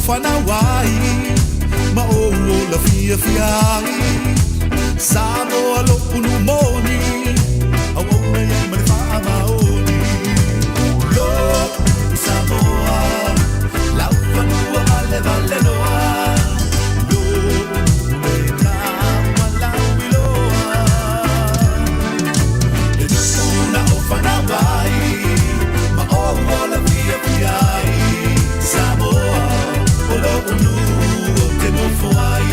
Fanawai, Maola Fia Fiai, Samoa Lopunumoni, a woman in Maoni, Lo Samoa, Lafanua Levalenoa, Lo Mena Malawiloa, Una Fanawai, Maola Fia Fiai, Samoa, Olo Unu, Tenofai.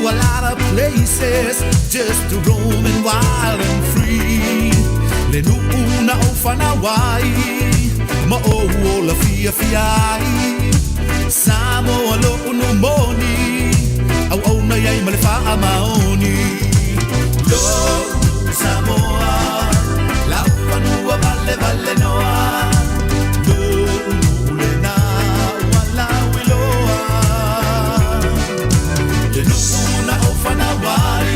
A lot of places just to roam and wild and free. Lenuna Ofanawai, Maola Fia Fiai, Samoa Lopunumoni, Aona Yai Malefa Maoni, Lo Samoa, Lafanua Vale Valenoa, Lo Lena Walawiloa. Una Ofanawai,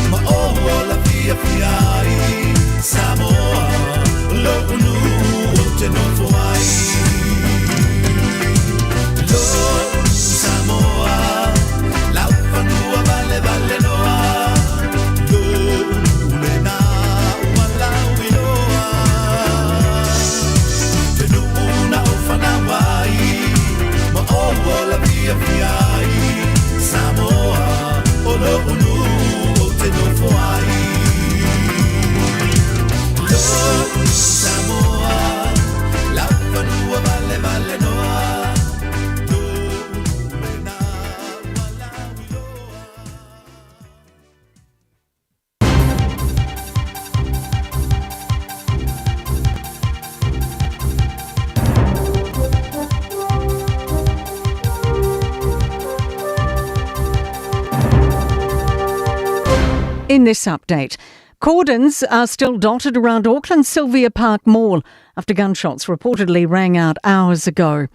Maola Fia Fiai, Samoa, Lo'unu, Tenofai. Lo Samoa, Laufanua Vale Valenoa, Lo'unu Lena Walawiloa. Una Ofanawai, Maola Fia Fiai, Samoa, Olo Unu, Tenofai. Lo Samoa, Lafanua Vale Valenoa, Lo Mena Malawiloa. In this update, cordons are still dotted around Auckland's Sylvia Park Mall after gunshots reportedly rang out hours ago.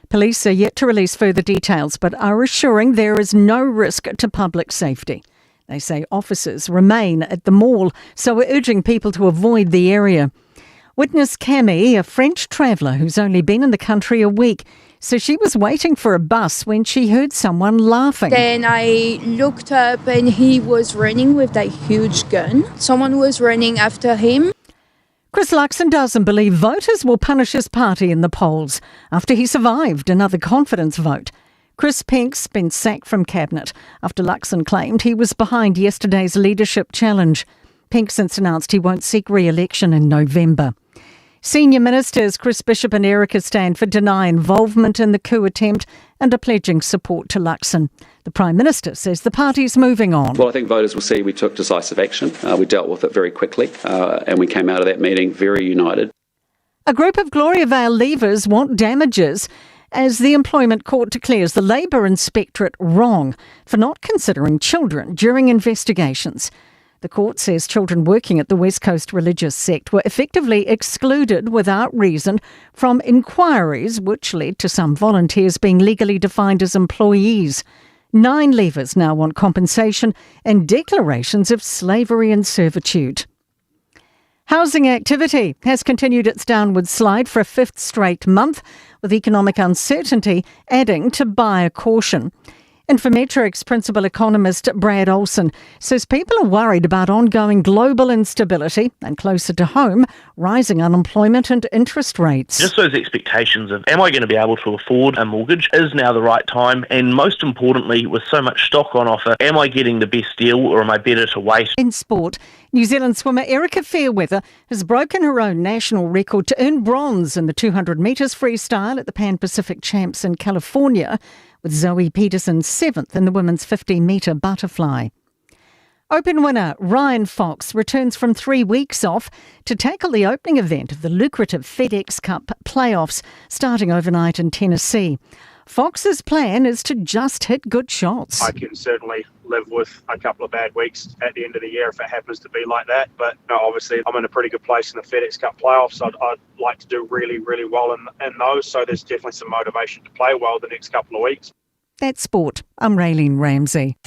Police are yet to release further details but are assuring there is no risk to public safety. They say officers remain at the mall, so are urging people to avoid the area. Witness Camille, a French traveller who's only been in the country a week, so she was waiting for a bus when she heard someone laughing. Then I looked up and he was running with that huge gun. Someone was running after him. Chris Luxon doesn't believe voters will punish his party in the polls after he survived another confidence vote. Chris Pink's been sacked from cabinet after Luxon claimed he was behind yesterday's leadership challenge. Pink since announced he won't seek re-election in November. Senior ministers Chris Bishop and Erica Stanford deny involvement in the coup attempt and are pledging support to Luxon. The Prime Minister says the party's moving on. Well, I think voters will see we took decisive action. We dealt with it very quickly and we came out of that meeting very united. A group of Gloriavale leavers want damages as the Employment Court declares the Labour Inspectorate wrong for not considering children during investigations. The court says children working at the West Coast religious sect were effectively excluded without reason from inquiries which led to some volunteers being legally defined as employees. 9 leavers now want compensation and declarations of slavery and servitude. Housing activity has continued its downward slide for a 5th straight month, with economic uncertainty adding to buyer caution. Infometrics principal economist Brad Olson says people are worried about ongoing global instability and, closer to home, rising unemployment and interest rates. Just those expectations of, am I going to be able to afford a mortgage? Is now the right time? And most importantly, with so much stock on offer, am I getting the best deal or am I better to wait? In sport, New Zealand swimmer Erica Fairweather has broken her own national record to earn bronze in the 200 metres freestyle at the Pan-Pacific Champs in California, with Zoe Peterson 7th in the women's 50-metre butterfly. Open winner Ryan Fox returns from 3 weeks off to tackle the opening event of the lucrative FedEx Cup playoffs starting overnight in Tennessee. Fox's plan is to just hit good shots. I can certainly live with a couple of bad weeks at the end of the year if it happens to be like that. But no, obviously, I'm in a pretty good place in the FedEx Cup playoffs. I'd like to do really, really well in those. So there's definitely some motivation to play well the next couple of weeks. That's sport. I'm Raylene Ramsey.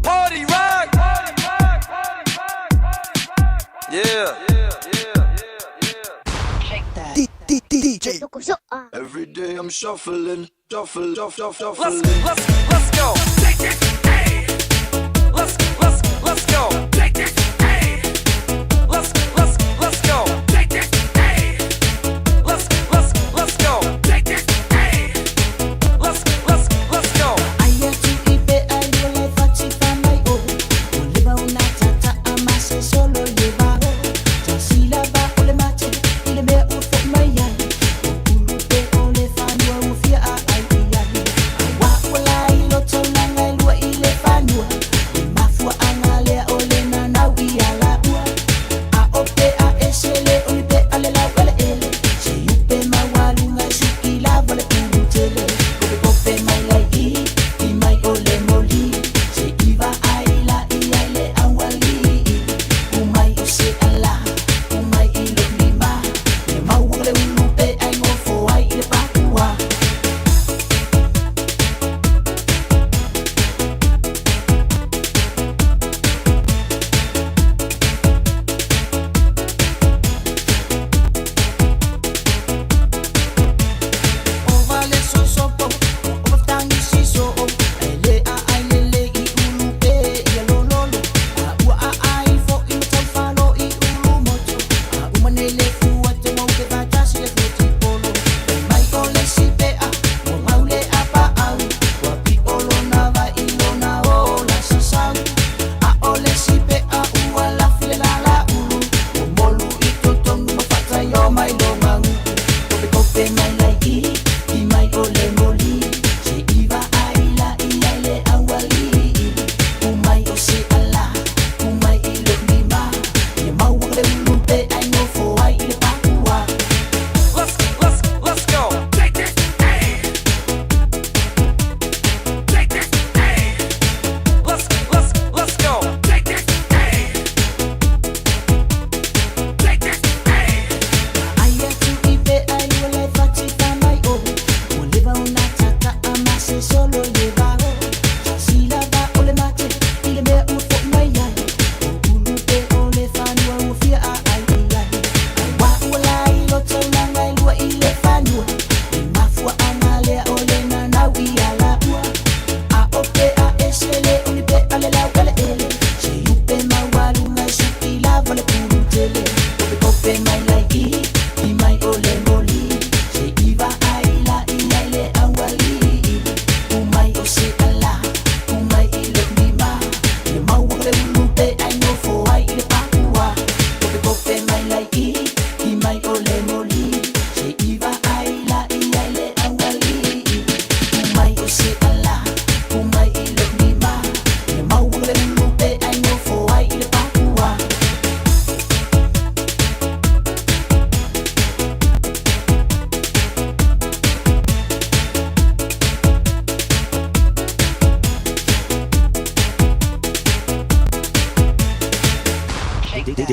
Party rock! Yeah. DJ. Every day I'm shuffling. Let's go. Take it, hey. Let's go. Take it, hey. Let's go. Take it, hey. Let's go. Take it, hey. Let's go.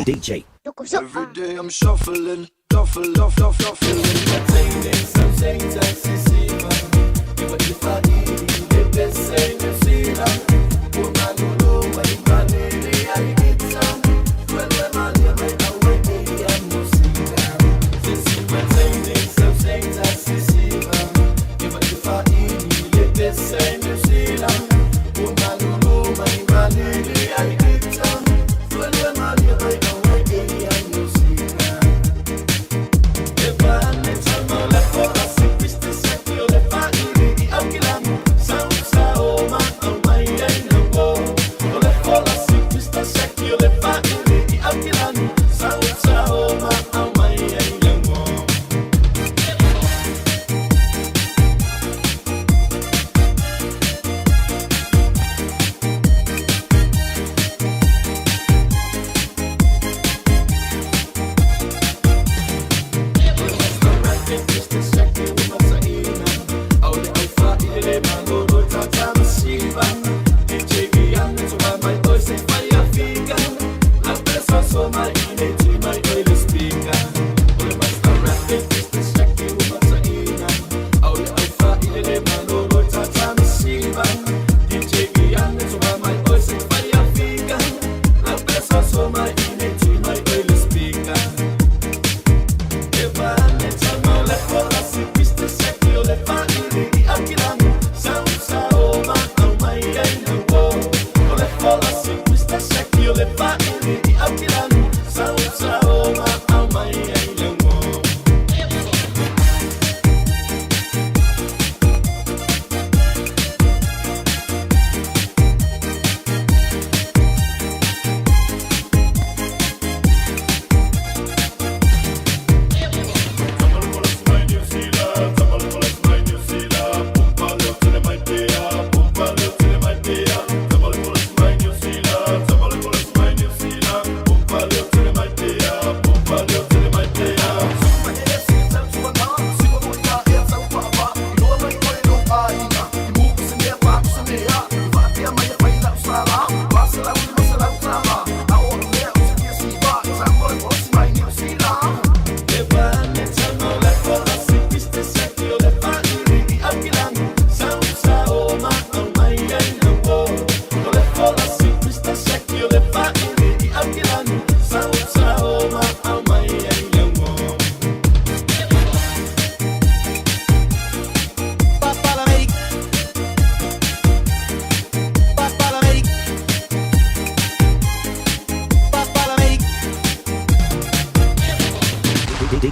DJ. Every day I'm shuffling.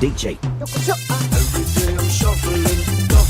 DJ. Every day I'm shuffling, shuffling.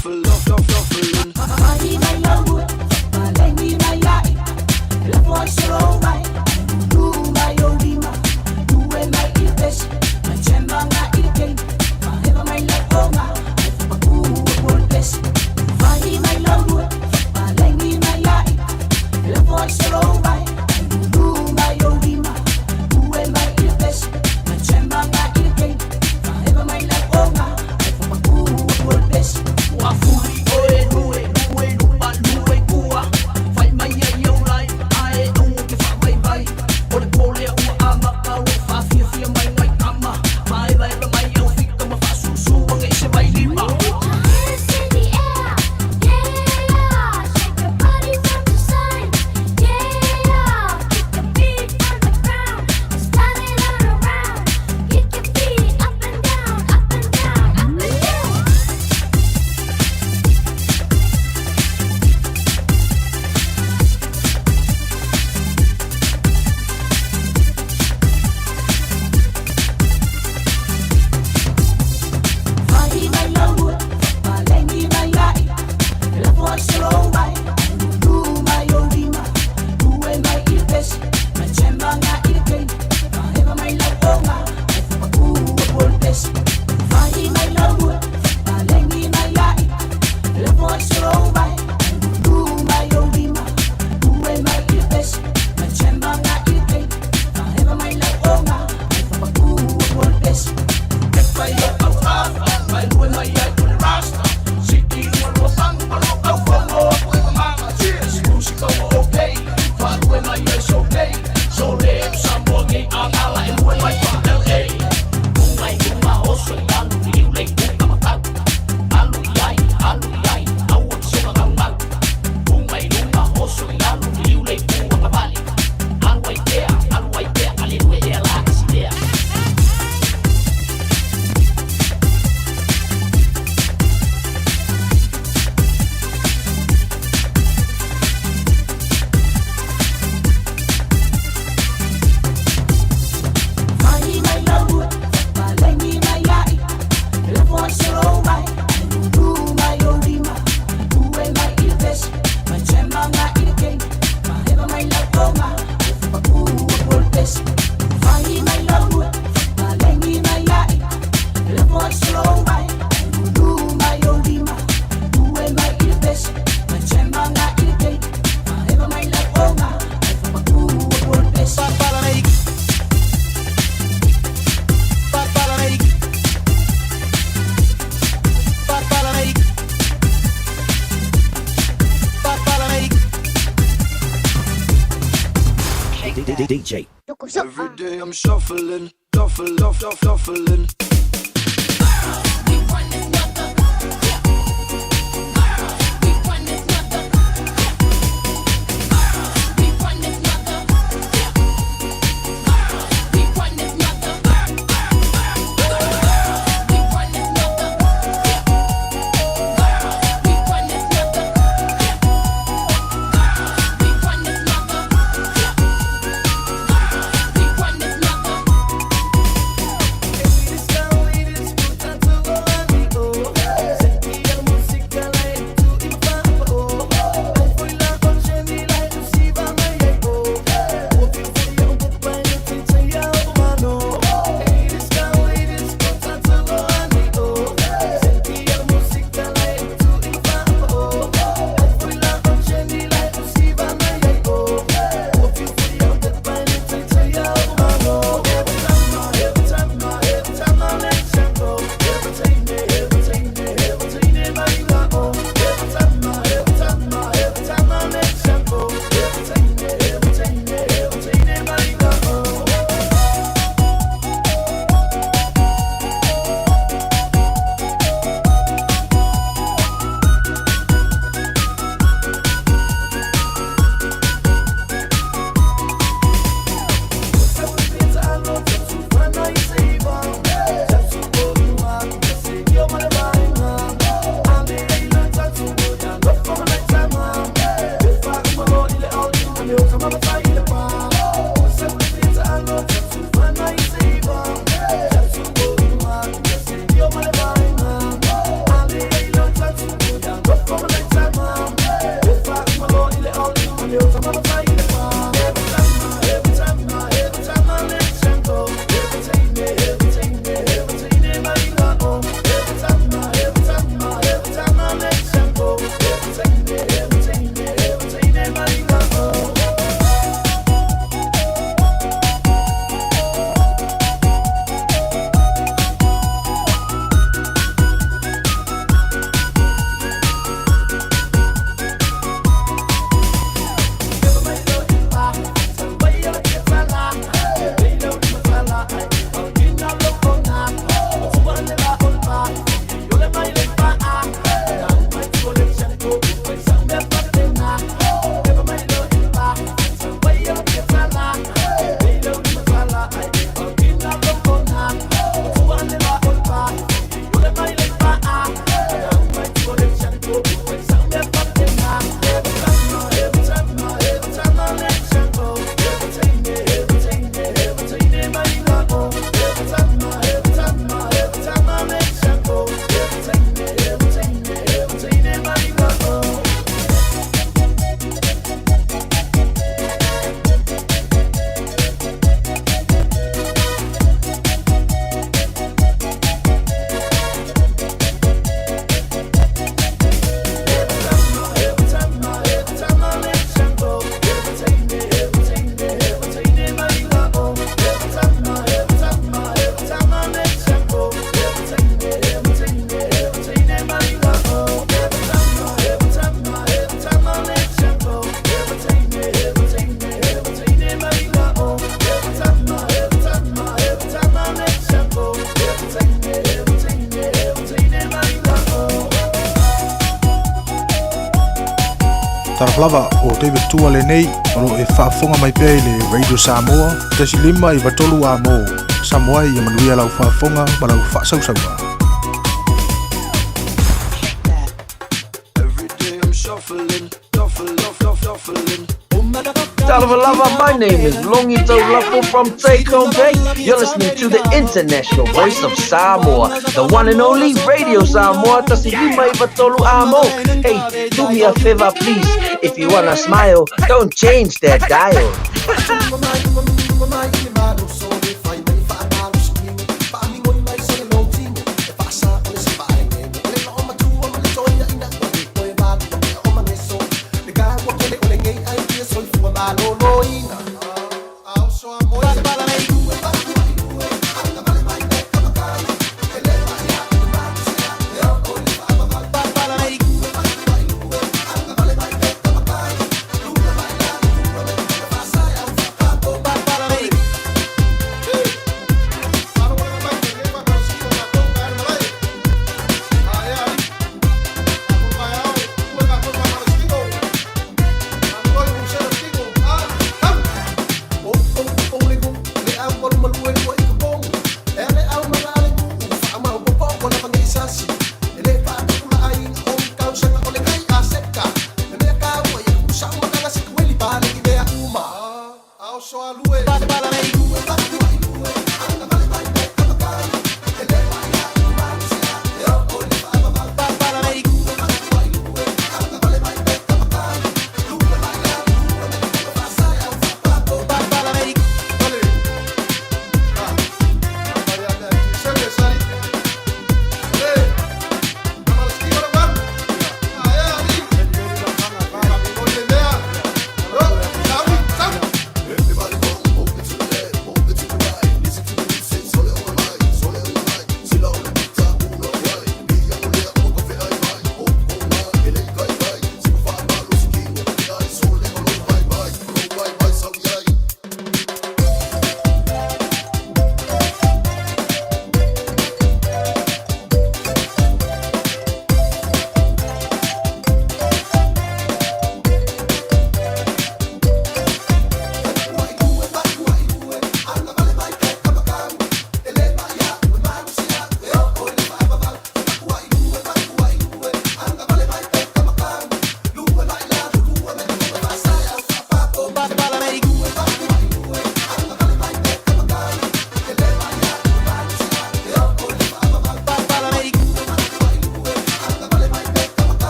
DJ. Every day I'm shuffling. duffling. Lava o te vetua le nei o e whaafonga mai pēi le Radio Samoa tesi lima I watolu a mō Samoa I manuia lau whaafonga ma lau whaasausaua. Every day I'm shuffling. Lava, my name is Longito Lafo from Take Home Bay. You're listening to the international voice of Samoa, the one and only Radio Samoa. Tasilima Ivatolu Amo. Hey, do me a favor, please. If you wanna smile, don't change that dial.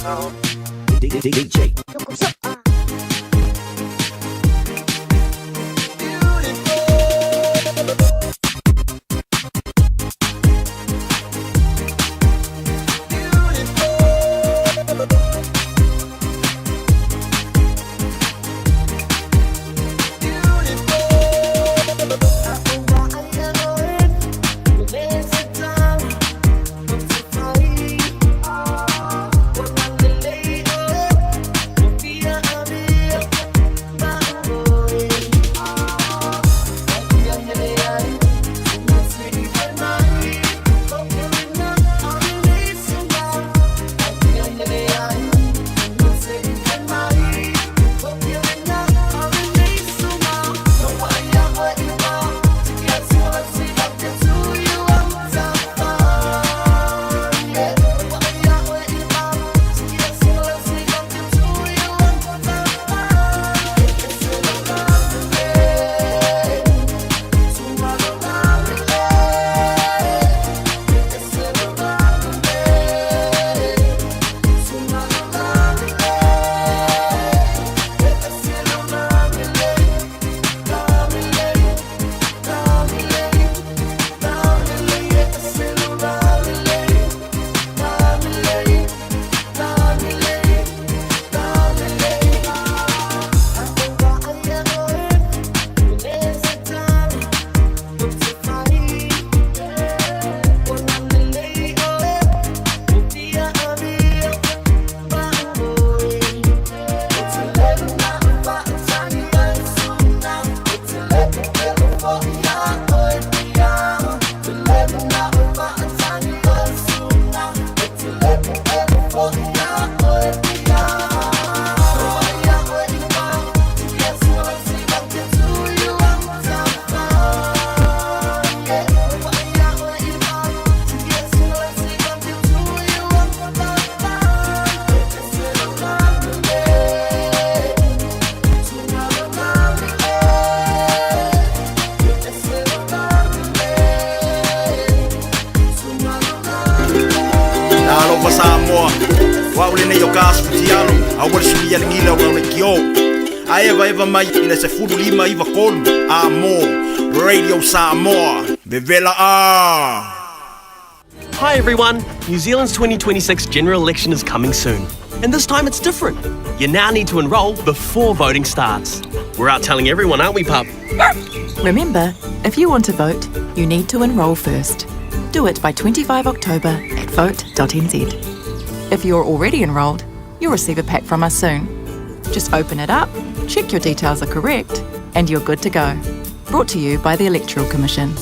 DJ. Samoa, waulene yo gas futialo, awal sumi alingila wa kio. Eva mai ina se fulu lima iva kolu, amo, Radio Samoa, bevela a. Hi everyone, New Zealand's 2026 general election is coming soon. And this time it's different. You now need to enrol before voting starts. We're out telling everyone, aren't we, pup? Remember, if you want to vote, you need to enrol first. Do it by 25 October at vote.nz. If you're already enrolled, you'll receive a pack from us soon. Just open it up, check your details are correct, and you're good to go. Brought to you by the Electoral Commission.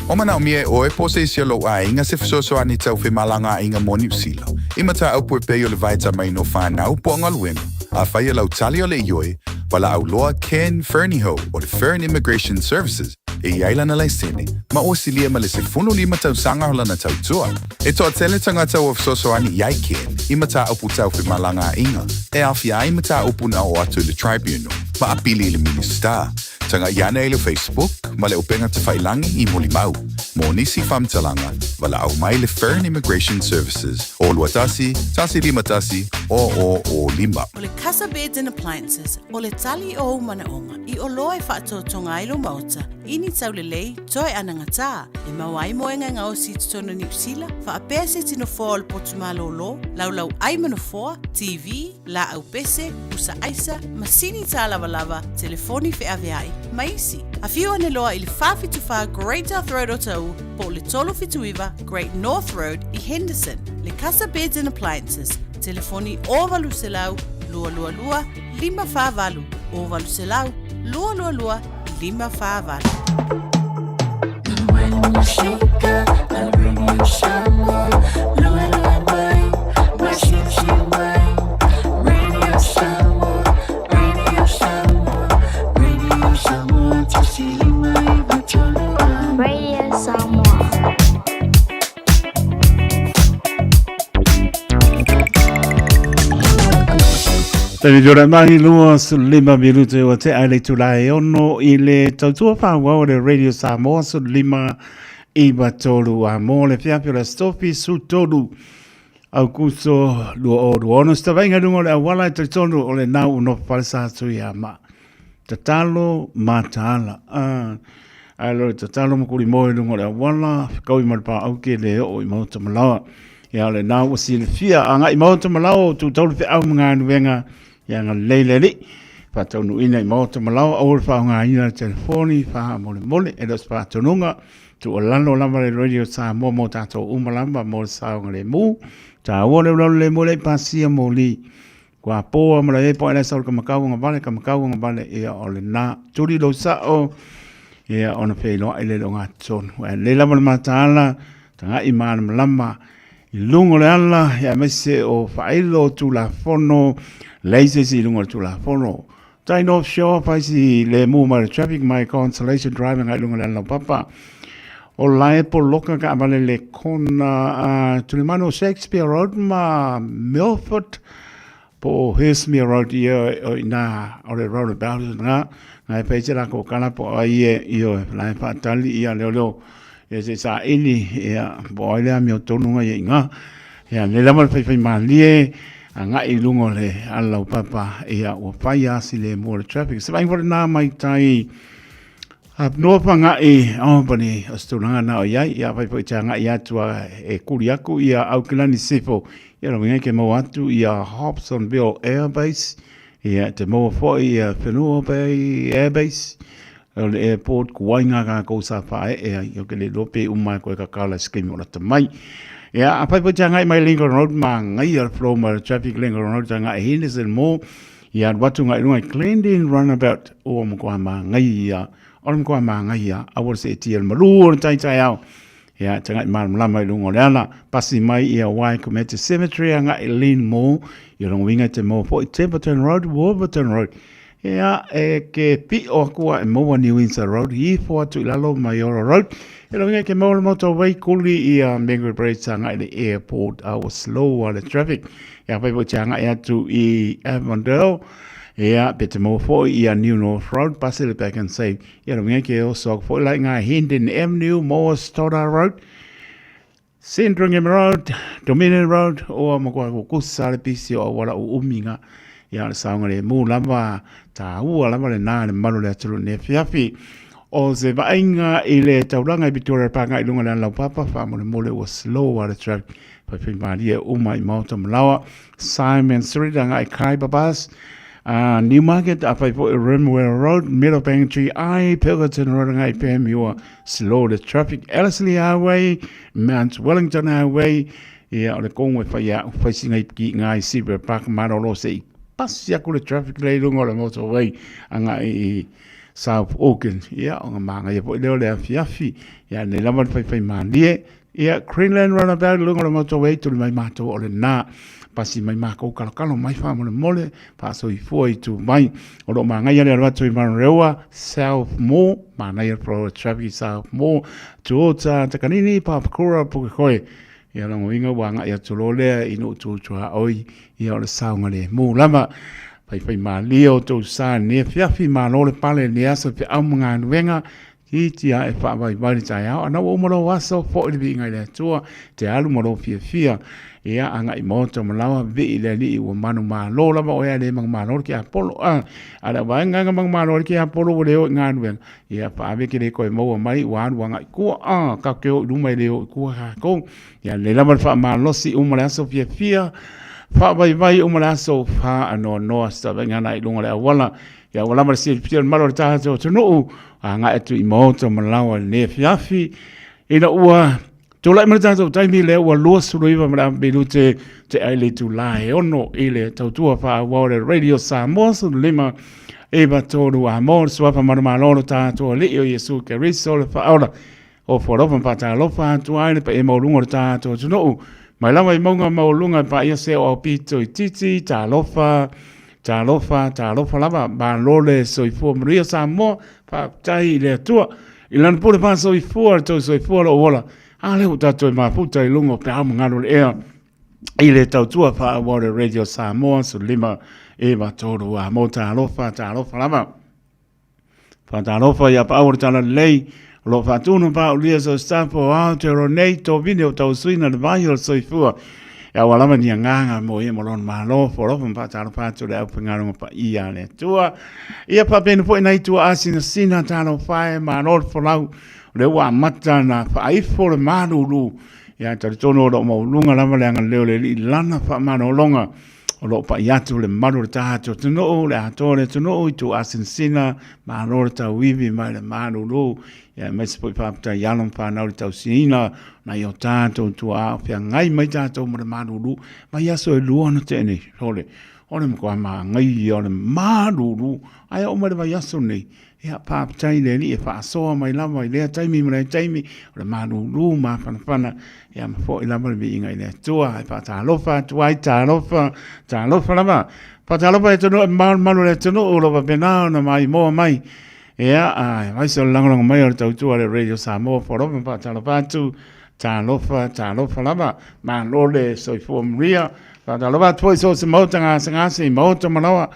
O mana o mie o e pose isi alo a inga se fisoso ani tau whi malanga inga mo New Zealand. Imata au pue peo le vaita mai no whanau po ngaluenu. A whai lau tali o le ioi, wala au loa Ken Fernieho o le Fern Immigration Services. E iaila na laisene, ma o silia ma le se funu lima tau sanga hola na tau tua. E toa tele tanga tau o fisoso ani iai Ken, imata au pu tau whi malanga inga. E awhia imata au puna o atu le tribunal, ma apili le minister. Tanga iana e le Facebook, ma le upenga te whailangi I moli mau. Mo nisi whamtalanga, wala au mai le Fern Immigration Services. O lua tasi lima tasi, o lima. O le Casa Beds and Appliances, o le tali o manaonga, I o loe whaatotonga ilo mauta, ini tau le lei, toi ananga tā, e mawai moenga ngā o si tutono New Zealand, wha apea se tino fōa le potumalo lo, lau ai manafoa, TV, la au pese, usa aisa, masini tā lava, telefoni fe aveai, maisi. A whiu ane loa I le whawhituwha Great North Road o tau, po le tolo whituiwa Great North Road I Henderson, le Casa Beds and Appliances, telefoni o valu se lau, lua, lima whāwalu, o valu se lau, lua, lima whāwalu. When you shake a radio Samoa, lua mai, washi mai, radio Samoa, radio Samoa, tasili mai, vatolo radio Samoa. Tani jora mahi lua su lima minuto o te aile tulae ono I le tautua whaua o le Radio Samoa su lima I batolu a mo le fiapio le stopi su tolu au kuso luo ono stavenga dungo le wala te tonu o le nau no falsa tu ya ma tatalo matala alo tatalo mo kuri mo dungo le wala kau i malpa au ke le o i mauta malawa ya le nau o sile fia anga i mauta malawa tu tolu fe au mga nuenga ya nga leileli fa tonu ina i mauta malawa o le fa nga ina telefoni fa mole e dos fa tonunga tu o lalo lama le radio Samoa mo tato umalamba mo sa ngale mu ta wole le mole pasia moli kwa po amala e po ele sol kamakau ngabale e ole na turi lo sa o e ona fe lo ele lo ngatson le lama matala tanga iman lama i lungo le ala ya mese o failo tu la fono leise si lungo tu la fono tai no show fa si le mu ma traffic my consolation driving ai lungo le ala papa o lai po loka ka vale le kona tulimano Shakespeare Road ma Milford po Hesmere Road ia na o le road about nga ngai pe tira ko kana po ai io lai fa tali ia leo e se sa ini ia bo ile mi tonu nga nga ia le lama fe malie anga i lungo le ala papa ia o faia si le mo traffic se vai for na mai tai no panga e Albany astunanga na o ia vai po tanga ia tua e kuriaku ia auklani sefo ia no ngai ke mo atu ia Hobsonville Air Base ia te mo fo ia Whenua Bay Air Base o le airport kuainga ka ko sa fa e ia ke le lope umai ko ka kala scheme o ta mai ia apai po tanga mai Lincoln Road ma ngai ia flow ma traffic Lincoln Road tanga e Henderson mo ia watu ngai Glendale runabout o mo ko ma ngai ia Olam ko manga ia awor se tiel malu tai au ya tanga mal mai lungo lana pasi mai ia wai community cemetery anga elin mo ia long winga te mo for Templeton Road Wolverton Road ya ke pi o ko e mo New Windsor Road hi for to Lalo Mayora Road ia long winga ke mo motorway kuli ia Mengo Bridge anga the airport our slow on the traffic ya pa bo tanga ia to I Avondale ia bete mo fo ia New North Road pasel back and say ia lo ngeke o so fo like nga Hinden Avenue mo Stoddard Road Sandringham Road Dominion Road o mo ko kusale pisi o wala o uminga ia sa ngale mo lava ta u lava le na le malo le tru ne fiafi o se vainga ile tauranga Victoria Park ngai lunga la papa fa mo le mole o slow water traffic pa fi maria o mai mountain lawa Simon Street ngai kai babas Newmarket apai po Rimwell Road, Meadowbank GI, Pilgerton Road ngai PMU slow the traffic, Ellerslie Highway, Mount Wellington Highway, ia o le kongo fa ia facing ngai ki ngai Silver Park Marolo se pas ya ko le traffic le lungo le motorway anga I South Auckland, ia o nga ia po le fiafi, ia le lama fai manie, ia Greenland Roundabout lungo le motorway tu mai mato o le na pasi mai mako kalakalo mai fa mole pa so I foi tu mai o lo manga ia le watu I Marewa South Mo mana ia pro traffic South Mo tuota takanini pa kura pukoi ia lo winga wanga ia tulole ino tu oi ia le saunga le mo lama pai ma leo tu sa ne fiafi ma lo le pale ne asa pe amunga wenga Itia e fa vai vai tai au na o mo waso fo I bi ngai le tua te alu mo fia ia anga I moto malawa vi le li o manu ma lo la o ia le mang ma lo ki apolo ala vai nga mang ma lo ki apolo le o ngan wen ia fa ve ki le ko mo mai wan wanga ku ka ke o du mai le o ku ha ko ia le la fa ma lo si o mo la so fia fa vai o mo la so fa ano no sta venga na I lunga le wala ia wala ma si pia malo ta to no anga etu I moto malawa ne fiafi ina ua to lai mata to tai mi le ua lo suiva ma be te ai tu lai ono ile tau tua fa wa radio Samoa so lima e ba to do amor so fa ma malo ta to le yo Yesu ke risol fa ora o for open pa ta lo fa tu ai pe mo lungo ta to no mai la mai monga mo lunga pa ia se o pito titi ta lo fa lava ba lole so I fu Maria Samoa fa tai le tua ilan pole pa so I fu lo wala ale uta to ma fu tai lungo pe am ngalo le ile tau tua fa wa radio Samoa so lima e ba todo a mota lofa lava fa ta lofa ya pa ora tala lei lo fa tu no pa lia so sta po alto nei to vine tau suina de vai so I fu ya wala ma ni nganga mo e mo lon ma lo fo lo pa ta pa tu le pa ngaro pa ia le tua ia pa ben fo nai tua asina sina ta no fa ma lo fo lau le wa mata na fa ai fo le ma lu ya ta tono lo mo lunga la ma le ngale le lana fa ma no longa o lo pa ia tu le maru le tato tuno le atore tuno tu asinsina ma lo ta wivi ma le maru lu ya me se poi pa ya non fa na le tau sina na yo tato tu a fia ngai mai tato mo le maru lu ma ia so lu ona te ni ole ole mo kwa ma ngai yo le maru lu ai o mo le ia so ni ya pa tai le ni fa so mai la mai le tai mi le maru lu ma fa ya ma fo ila mal bi ngai le tua pa ta lo fa tuai ta lo fa la ma pa ta lo pa to no mal le to no lo pa pena na mai mo mai ya ai mai so lang mai o to tu le radio Samoa fo lo pa ta lo pa tu ta lo fa la ma lo le so fo mria pa ta lo pa tu so se mo tanga sanga se mo to ma lo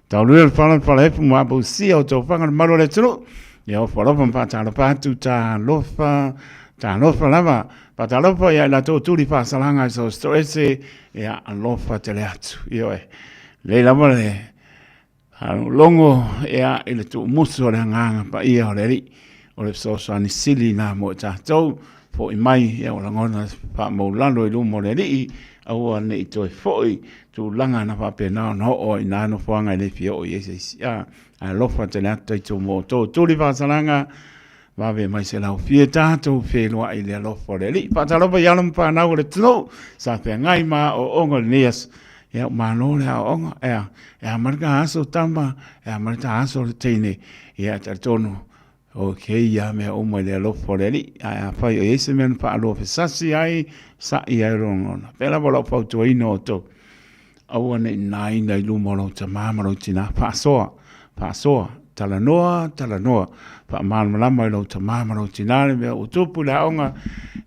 ta lu fa le fu ma bu si o to fa ma lo le to ya fo lo pa ta lo pa tu ta lo fa la ma patalofa ya la to tuli fa salanga so stress ya alofa tele atu io le la mole longo ya ile tu muso le nganga pa ia le ri o le so ni sili na mo ta to fo i mai ya o ngona fa mo lando i lu mo le ri au ne to fo i tu langa na fa pe na no o ina no fo nga le fio o yes ya alofa tele atu to mo to tuli fa salanga va ve mai se la fie tato fe lo ai le lo fore li pa ta lo pa yalum pa na le tlo sa fe ngai ma o ongo nias ya ma no le ongo ya marka aso tamba ya marka aso tene ya ta tono okay ya me o mo le lo fore li ya fa yo ese men pa lo fe sasi ai sa ia rongo pe la bolo pa to ino to o ne nai nei lu mo lo ta ma lo tina pa so tala noa pa malama mai lo tamama lo tinale me o tupu la onga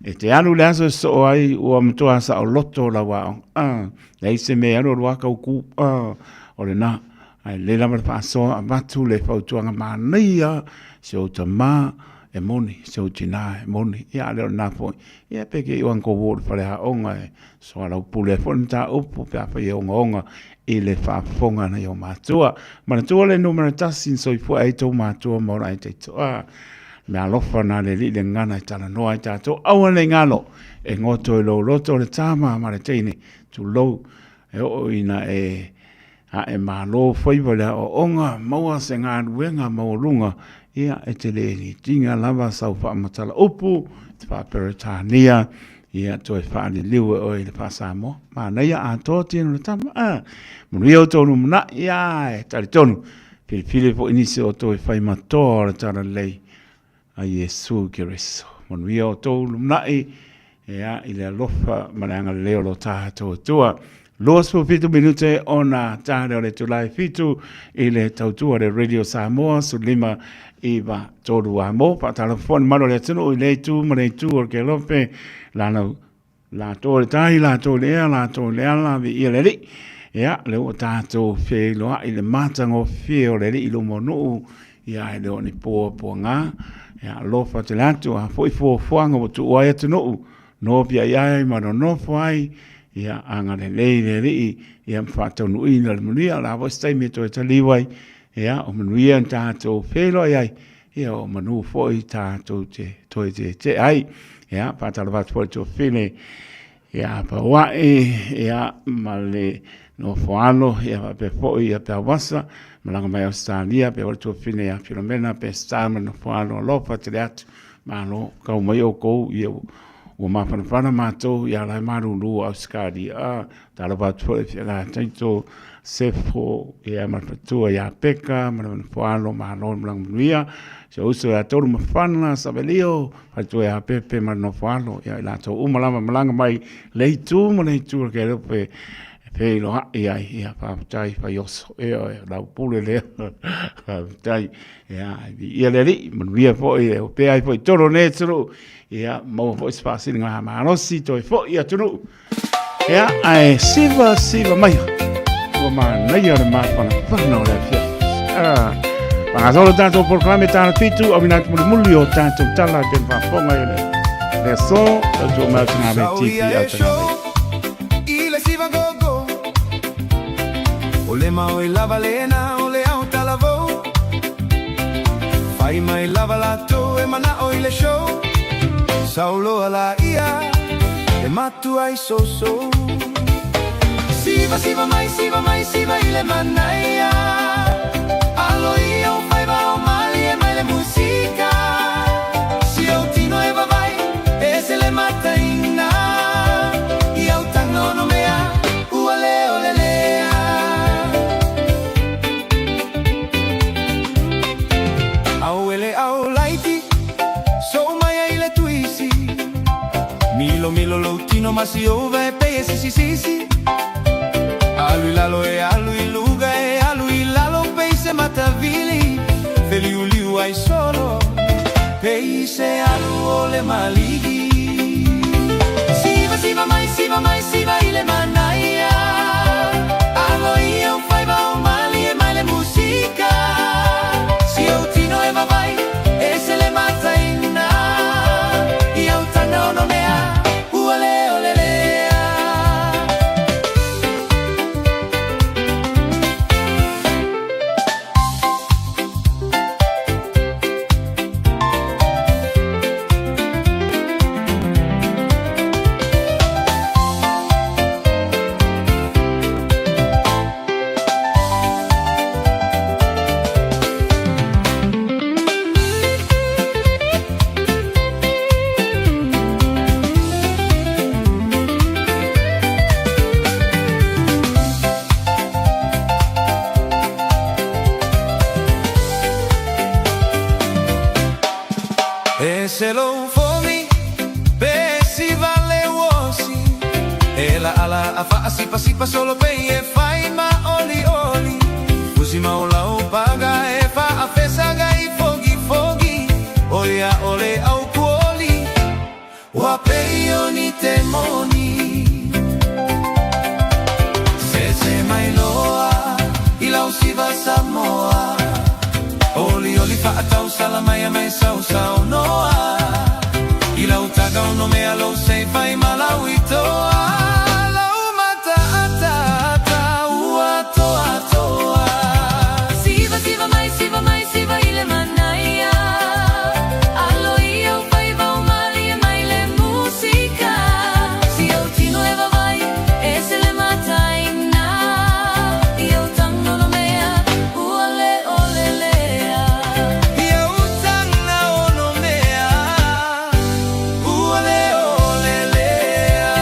e te anu le aso so ai o mtoa sa o loto la wa nei se me anu wa ka ku o le na ai le la pa so abatu le fa tuanga mania so tama e moni so tina e moni ya le na fo ya peke i wan ko wo fa le onga so ala pule fonta upu pa fa yo onga ile fa fonga na yo matua ma tu le numero tasin so fu ai to matua mo ai te to na lo fa na le le ngana ta no ai ta to au le ngalo e ngoto lo loto le tama ma le tini tu lo e o ina e ma lo foi vola o onga mo se nga wenga mo lunga ia e te le ni tinga lava sau fa matala upu fa peritania ia to fa ni liu o le pasamo ma na ia a to tino tam mo io to no na ia e tali tonu fili po inicio to fa i mator tara lei a Yesu Cristo mo io to na ia ile lofa malanga leo lo ta to tua Los for 5 minute ona tare o le tulai fitu ile tautua le Radio Samoa sulima iva toru amo pa telefon malo le tunu ile tu mare tu o ke lope la to tai la to la vi ile li ya le o tato fe lo ile matango fe o le ilo monu ya ile oni po nga ya lo fa telatu a foi fo ngo tu o ya tunu no pia ya ma no fai ia anga le ia mfato nui na munia la vostai me to taliwai ia o munia tato felo ai ia o manu foi tato te ai ia patalo va to fine ia pa wa ia male no foalo ia pe foi ia pe wasa malanga mai Australia pe to fine ia filomena pe stama no foalo lo patriat malo ka mai o ko ia o mawhanawhana mātou ia lai maruru au skadi tala watu la taito sefo ia marpatua ia peka marwhano mahalo mlanguia se uso ia toru mawhana sabelio hatu ia pepe marwhano ia la tau umalama malanga mai leitu ke rupe pe lo ia papai fa yoso la pule le tai ia le manuia fo ia pe ai fo toro netro ia mo fo spasi nga ma no si to fo ia tunu ia ai siva mai o ma nei ia ma pa no le fia pa solo tanto proclame tanto fitu o minat mulio tanto tala del va fonga ile le so to ma tana be tiki atana go. Ole mau lava lena, ole au talavo. Fai mai lava lato e mana oile show. Saulo ala ia, e matu ai so. Siva mai, siva ile manaya. Alo ia o fai va o mali e mai le musica. Si o tino e va vai, e se le mata inna. Ia o tango no mea, uale ole lea. Au ele au laiti, so mai ile tuisi. Milo lo tino masi ove e pe si. Alui lalo e alui luga e alui lalo peise matavili. Feliuliu ai solo, peise alu ole maligi. Siva mai, siva ile manaya. Alo ia un fai va o mali e mai le musica. Si o tino e va vai, e se le mata inna. Ia o tano no mea, uale ole lea. Se lo fomi, pe si vale uosi. E la ala a fa sipa solo pe e fai ma oli. Fusi ma ola o paga e fa a fesa gai fogi. Oia ole au kuoli. Wa pe oni temoni. Se mai loa, ila usiva Samoa. Oli fa atau salamaya mai sau noa. Ila utaga no me alo sei fai malawi toa. Lau mata ata ua toa. Siva mai, siva ile manaya. Alo ia o fai va o mali e mai le musica. Si o tino e va vai, e se le mata inna. Ia o tango no mea, uale ole lea. Ia o tanga o no mea, uale ole lea.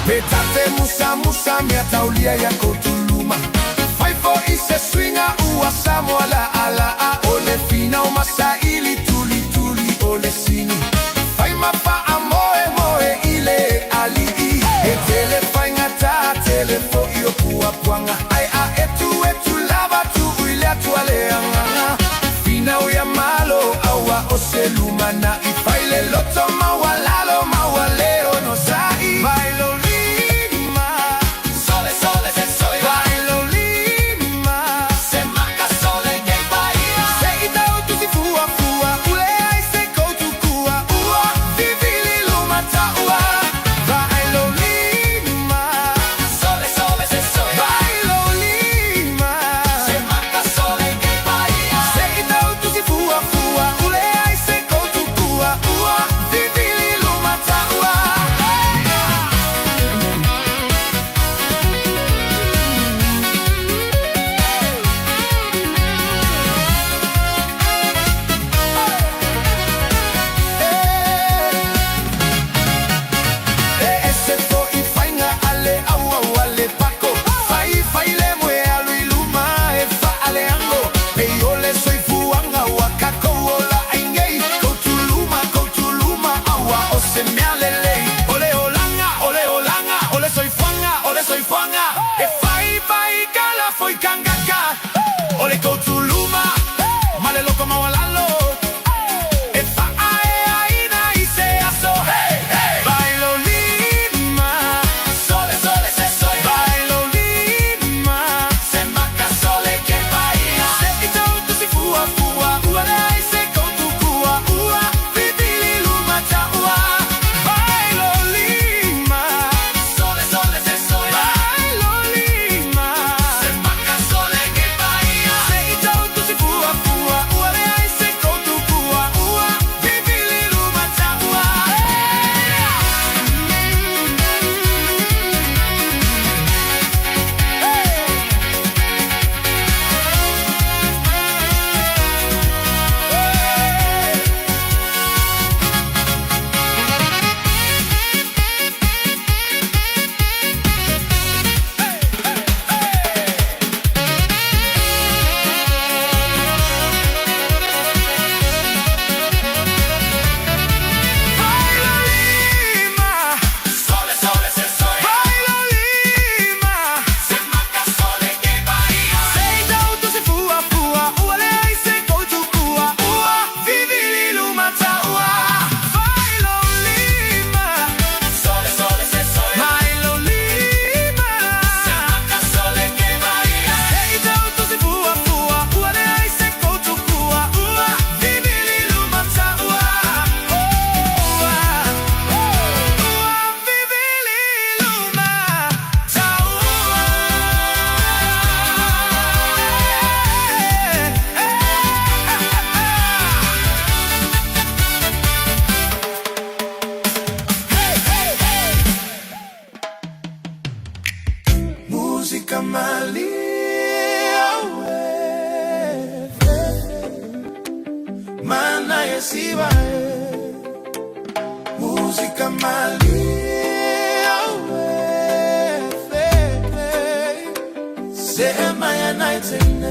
Metate musa mea taulia ya kotuluma. Fai fo ise swinga ua Samoa ala a ole fina o masa ili tuli ole sini. Fai mapa a moe ile ali i. E tele fai ngata tele fo io pua puanga. Ai a etu lava tu uile atu ale anganga. Fina o ya malo awa o selumana. I fai le loto mawalalo mawaleo no sai. Bailo sole, se soy bailo lima, se maca sole que siva música malia se maya night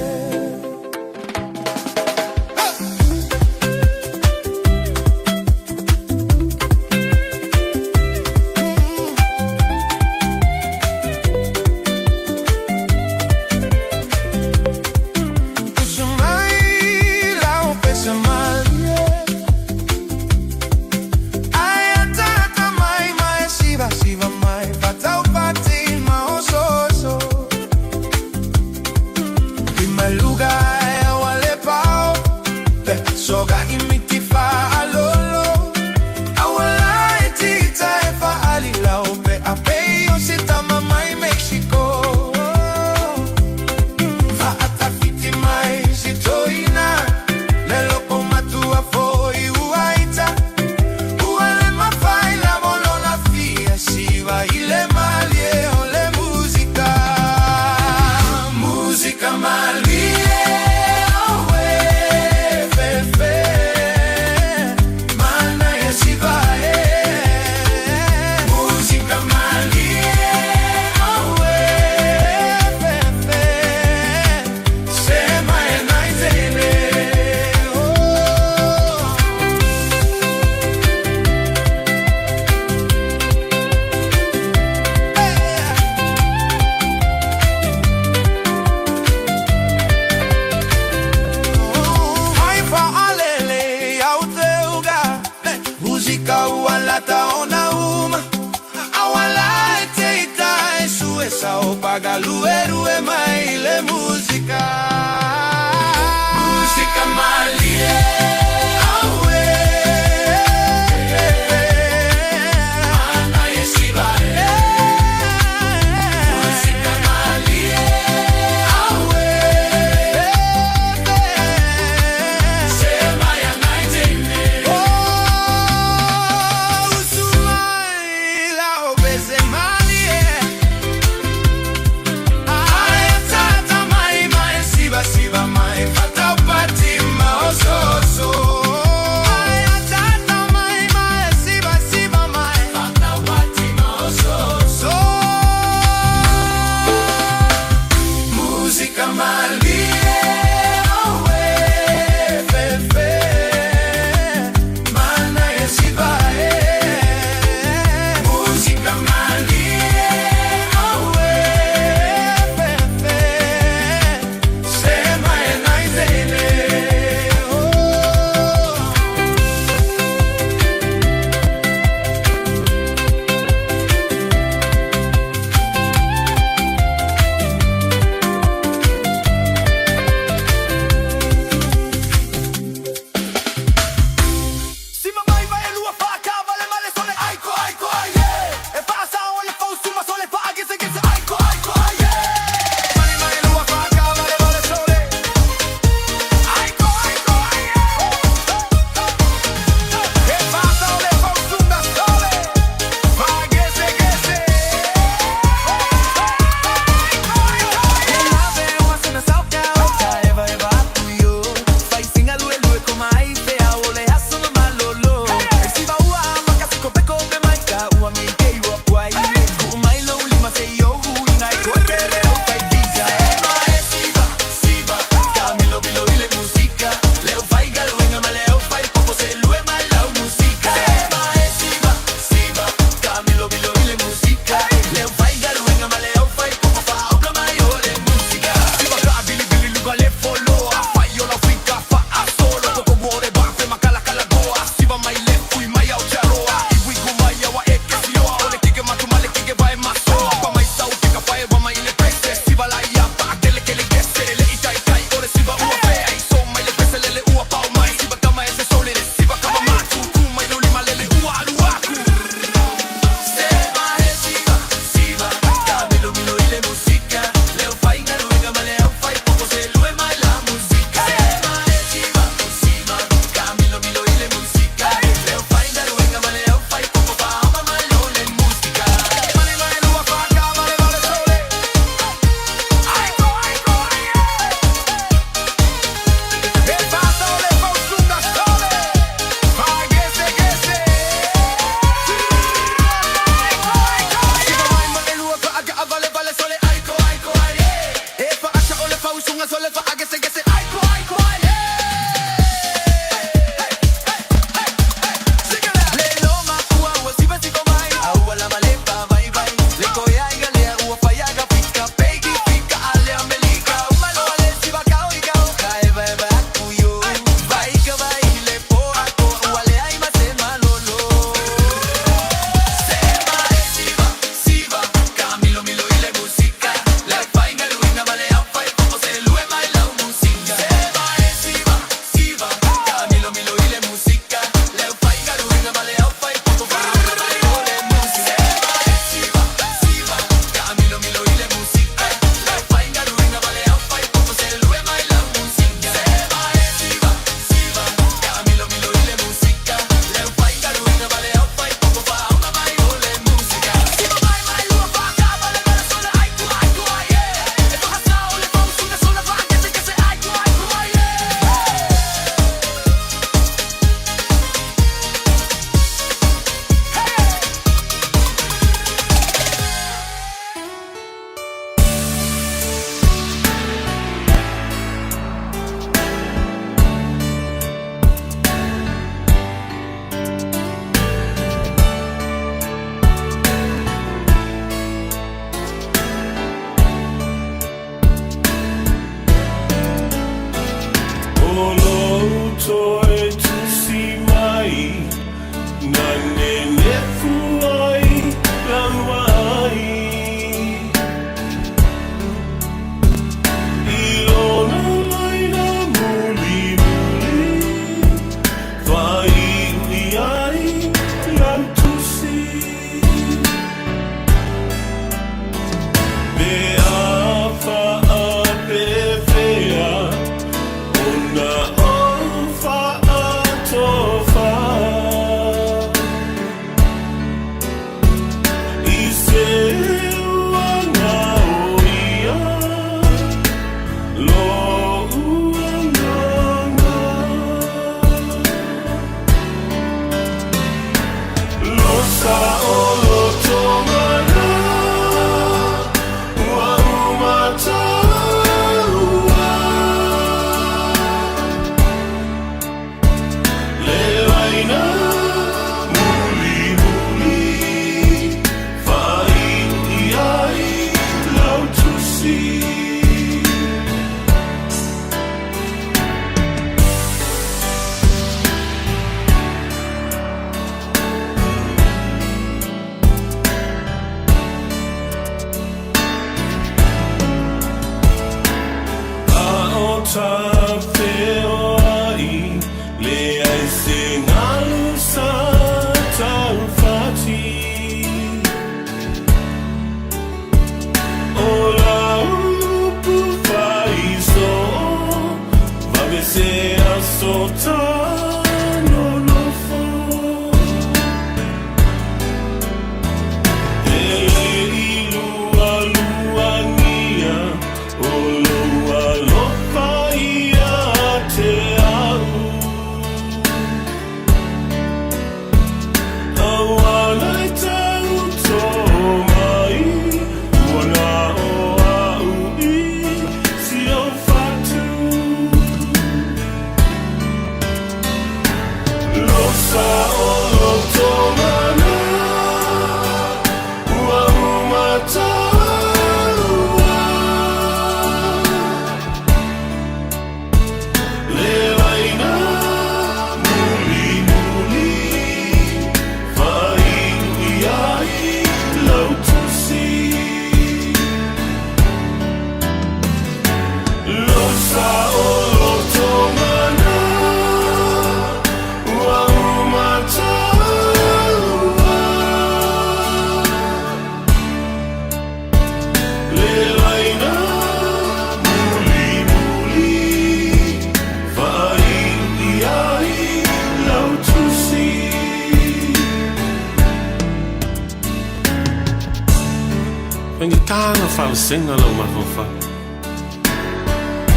Tanga fala senga lo mafofa.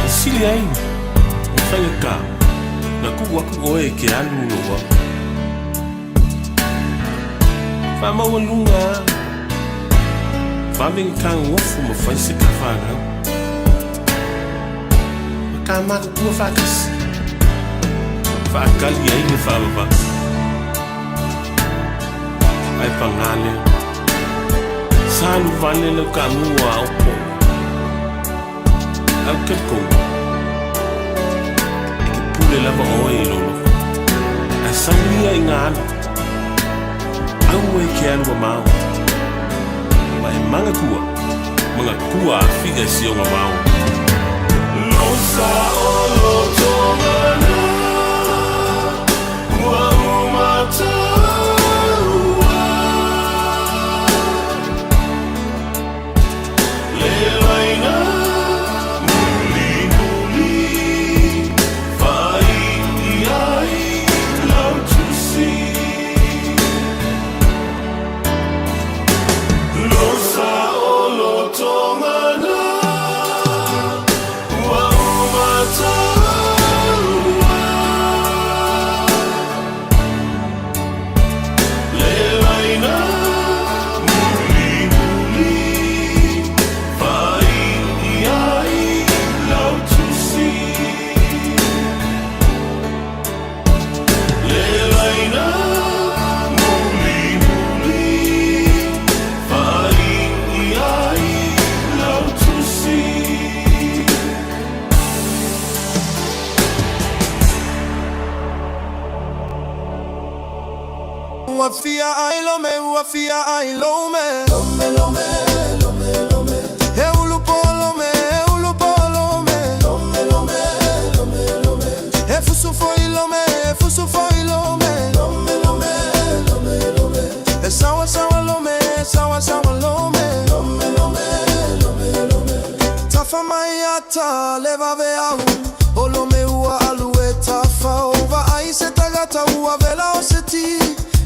Sili ai. Fanga ka. Na ku wa ku oe ke alu no wa. Fa ma lunga. Fa ben kan wo fu mo fa se ka fa na. Ka ma ku fa kas. Fa kali ai ni fa ba. Ai pangale. Sanu vale lo kamua opo. Al keko. Ike pule lava oe lolo. A sangia ingana. Aue ke anua mau. Ma e manga kua figa si o mau. Losa o lo tomana. Ua umata. Tomana, ua fia ai lome, ua fia ai lome. Lome, lome, lome, lome. E ulu po lome, e ulu po lome. Lome, lome, lome, lome. E fusu foi lome, e fusu foi lome. Lome, lome, lome, lome. E sawa sawa lome, e sawa sawa lome. Lome, lome, lome, lome. Tafa mai ata leva ve au. Olome ua alu e tafa ova ai se tagata ua vela o se ti.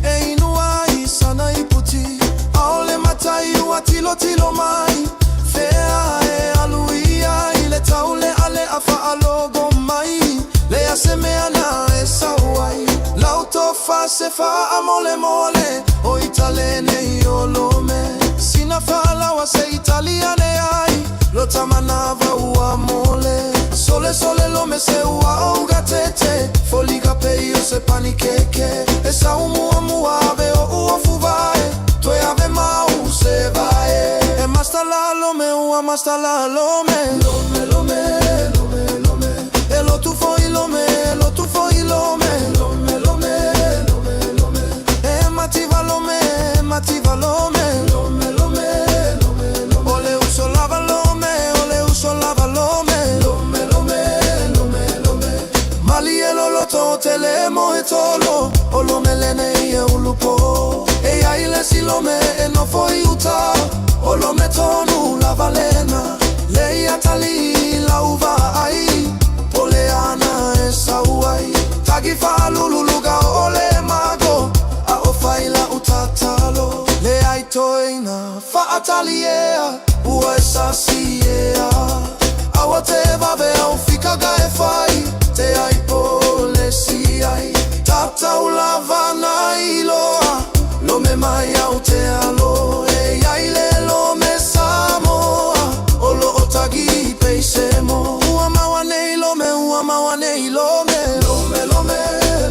E inua i sana i puti. Aole matai ua tilo tilo mai. Fea e alu ia i le taule ale afa alogo mai. Le ase mea na e sauai. Lauto fa se fa amole mole. O italene i olome. Sina fa lawa se italiane ai. Lo tamanava ua mole. Sole sole lome se ua auga tete. Foliga peio se panikeke. E sa umua mua ave o ua fuvae. Toe ave mau se vae. E masta la lome ua masta la lome. Lome lome lome lome. E lo tu foi lome, lo tu foi lome. Lome lome lome lome. E mativa lome, mativa lome. Lome lome lome lome. Ole uso lava lome, ole uso lava lome. Lome lome lome lome. Mali e loloto telemo e tolo. Olo melene e ulupo. E ai le silome e no foi uta. Olo metonu la valena. Lei atali la uva ai. Poleana e sauai. Tagi fa lululuga ole mago. A o fai la utatalo. Le ai toina fa ataliea. Ua e sasiea. Awa te vave au fika ga e fai. Te ai pole si ai. Tata ulava na iloa. Lome mai au te alo. E ai le lome Samoa. Olo otagi peisemo. Ua mawa nei lome, ua mawa nei lome. Lome lome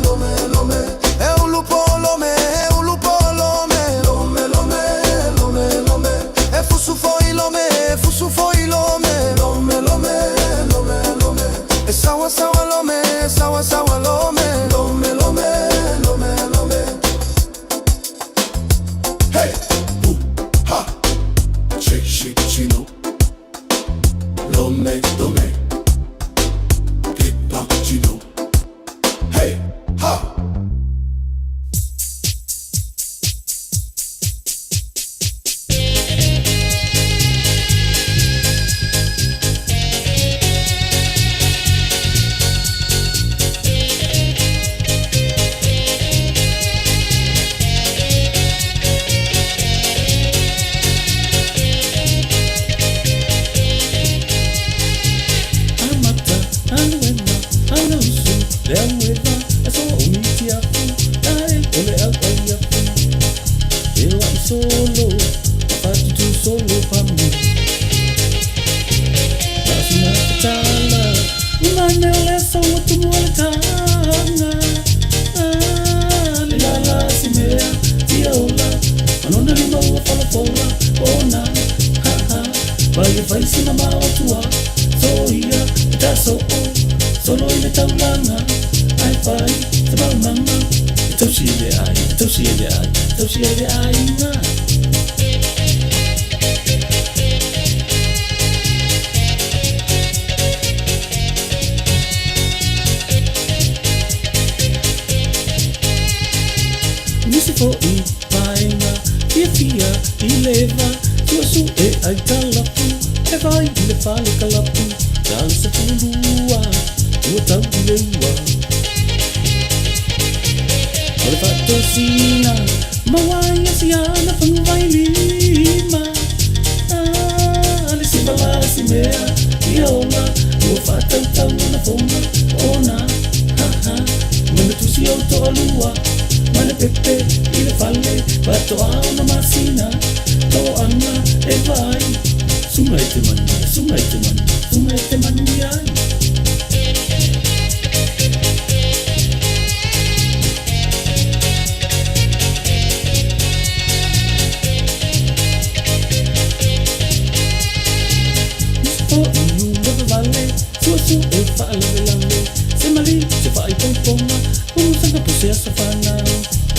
lome lome. E ulupo lome, e ulupo lome. Lome lome lome lome. E fusu foi lome, e fusu foi lome. Lome lome lome lome. E sawa sawa lome, e sawa sawa lome. Lome lome lome lome. Hey, ooh, ha, shake, shake, chino. Lome, lome. Get back, chino. Hey, ha.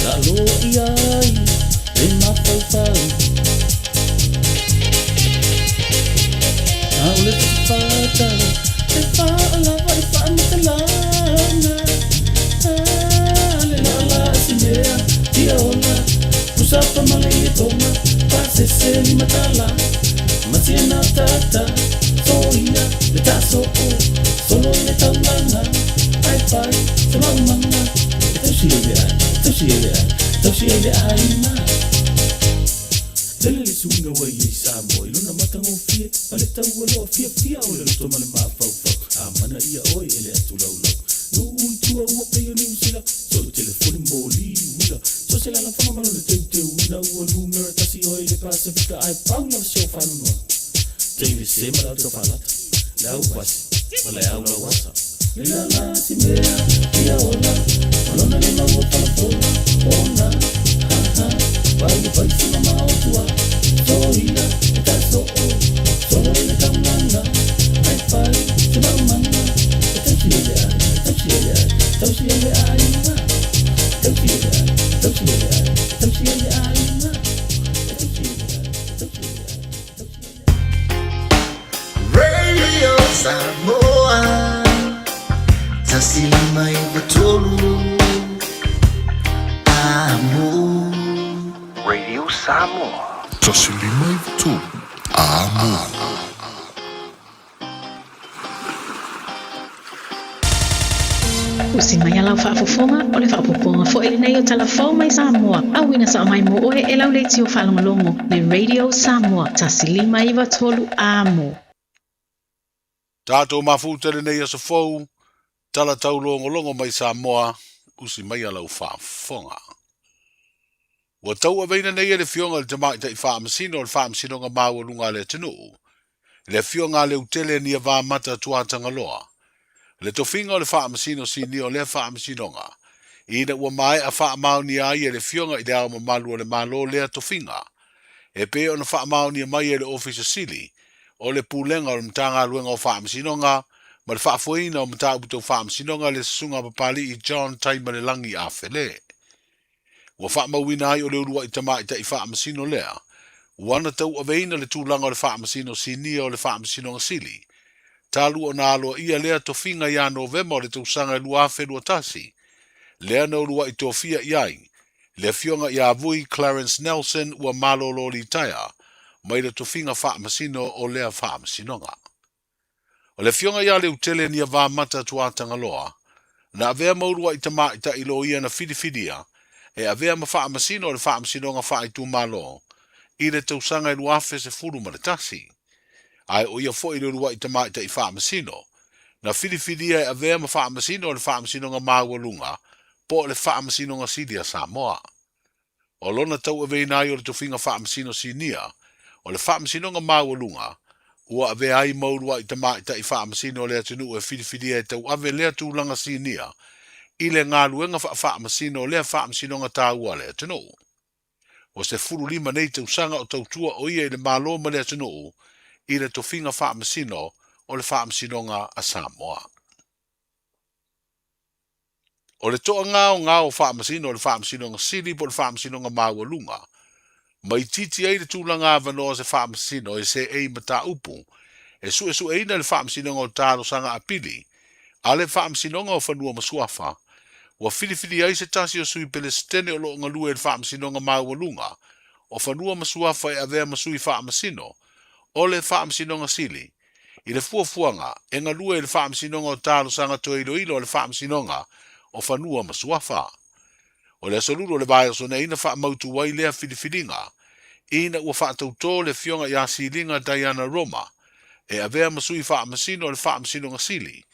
La lo iai le mafau au le fata le fa la vai fa matalana le la simea dia ona usapa malai toma pase se ni matala matiena tata soia le taso o solo le tamanga ai pai se mamma tausiele ai na tele le sunga wai i Samoa luna matango fie pale tau alo fia o le to male mafau a mana ia oi ele atu lau no tua ua pe ni usila so telefoni moli wila so se la fama malo le te wila ua numero tasi oi le Pacifica ai pau na show fanu no te se mala to falata la ukwasi mala au la wasa la la si mea ia ona malona le mau pala ona ha ha vai si mama o tua soia ta so o solo le kamanga ai pai se mama tausiele ai na tausiele ai na Radio Samoa tasilima ivatolu Radio Samoa. Tasilima ivatolu amo. Usimaya lau whaafofonga o le whaapoponga fo ele nei o talafau mai Samoa. Awina sa mai mo oe e lau leiti o whalongolongo le Radio Samoa tasilima ivatolu amo. Tātou mawhūtere nei a sa fau, tala tau longo mai Samoa, usi mai a lau whaafonga. Wa tau a veina nei e le fionga le tamai tai whaamasino o le whaamasino ngā māua lunga le tinu. Le fionga le utele ni a vāmata tuatanga loa. Le tofinga o le whaamasino si ni o le whaamasino ngā. Ina ua mai a whaamau ni ai e le fionga i dea o malu o le malo lea tofinga. E pe o na whaamau ni a mai e le ofisa sili, o le pulenga o le mtanga luenga o whaamasinonga, ma le whaafoina o mta uputo whaamasinonga le sunga papali i John Taima le langi a whele. Wa whaamawina ai o le urua i tamai ta i whaamasino lea, wana tau aveina le tūlanga o le whaamasino sinia o le whaamasinonga sili. Talu o nā aloa ia lea tofinga ia Novema o le tausanga lua whenua tasi. Lea na urua i tofia iai, le fionga ia vui Clarence Nelson ua malo loli taia, mai le tofinga whaamasino o lea whaamasinonga. O le fionga ia le utele ni a vāmata tuatanga loa, na avea maurua i tamai ta ilo ia na whidiwhidia, e avea ma whaamasino o le whaamasinonga wha i tū malo, i le tausanga i luafe se furu ma le tasi. Ai o ia fo i le urua i tamai ta i whaamasino, na whidiwhidia e avea ma whaamasino o le whaamasinonga māwalunga, po le whaamasinonga sidia Samoa. O lona tau avei nai o le tofinga whaamasino sinia, o le whaamasinonga māwalunga, ua ave ai maurua i tamai ta i whaamasino lea tunu e whidiwhidia e tau ave lea tūlanga sinia, i le ngā luenga whaamasino lea whaamasinonga tāua lea tunu. O se furu lima nei tausanga o tautua o ia i le māloma lea tunu, i le tofinga whaamasino o le whaamasinonga a Samoa. O le toa ngā o whaamasino o le whaamasinonga sili po le whaamasinonga māwalunga, mai titi ai le tūlanga avanoa se whaamasino e se ei mata upu, e su eina le whaamasinonga o tāro sanga apili, a le whaamasinonga o whanua masuafa, wa whidiwhidi ai se tasi o sui pelestene o loo ngalue le whaamasinonga māwalunga, o whanua masuafa e avea masui whaamasino, o le whaamasinonga sili, i le fuafuanga e ngalue le whaamasinonga o tāro sanga toilo ilo le whaamasinonga o whanua masuafa. O le asoluro le vai o sona ina wha mautu wai lea whidiwhidinga, ina ua whaatauto le fionga i a silinga Diana Roma, e avea masui whaamasino o le whaamasinonga sili,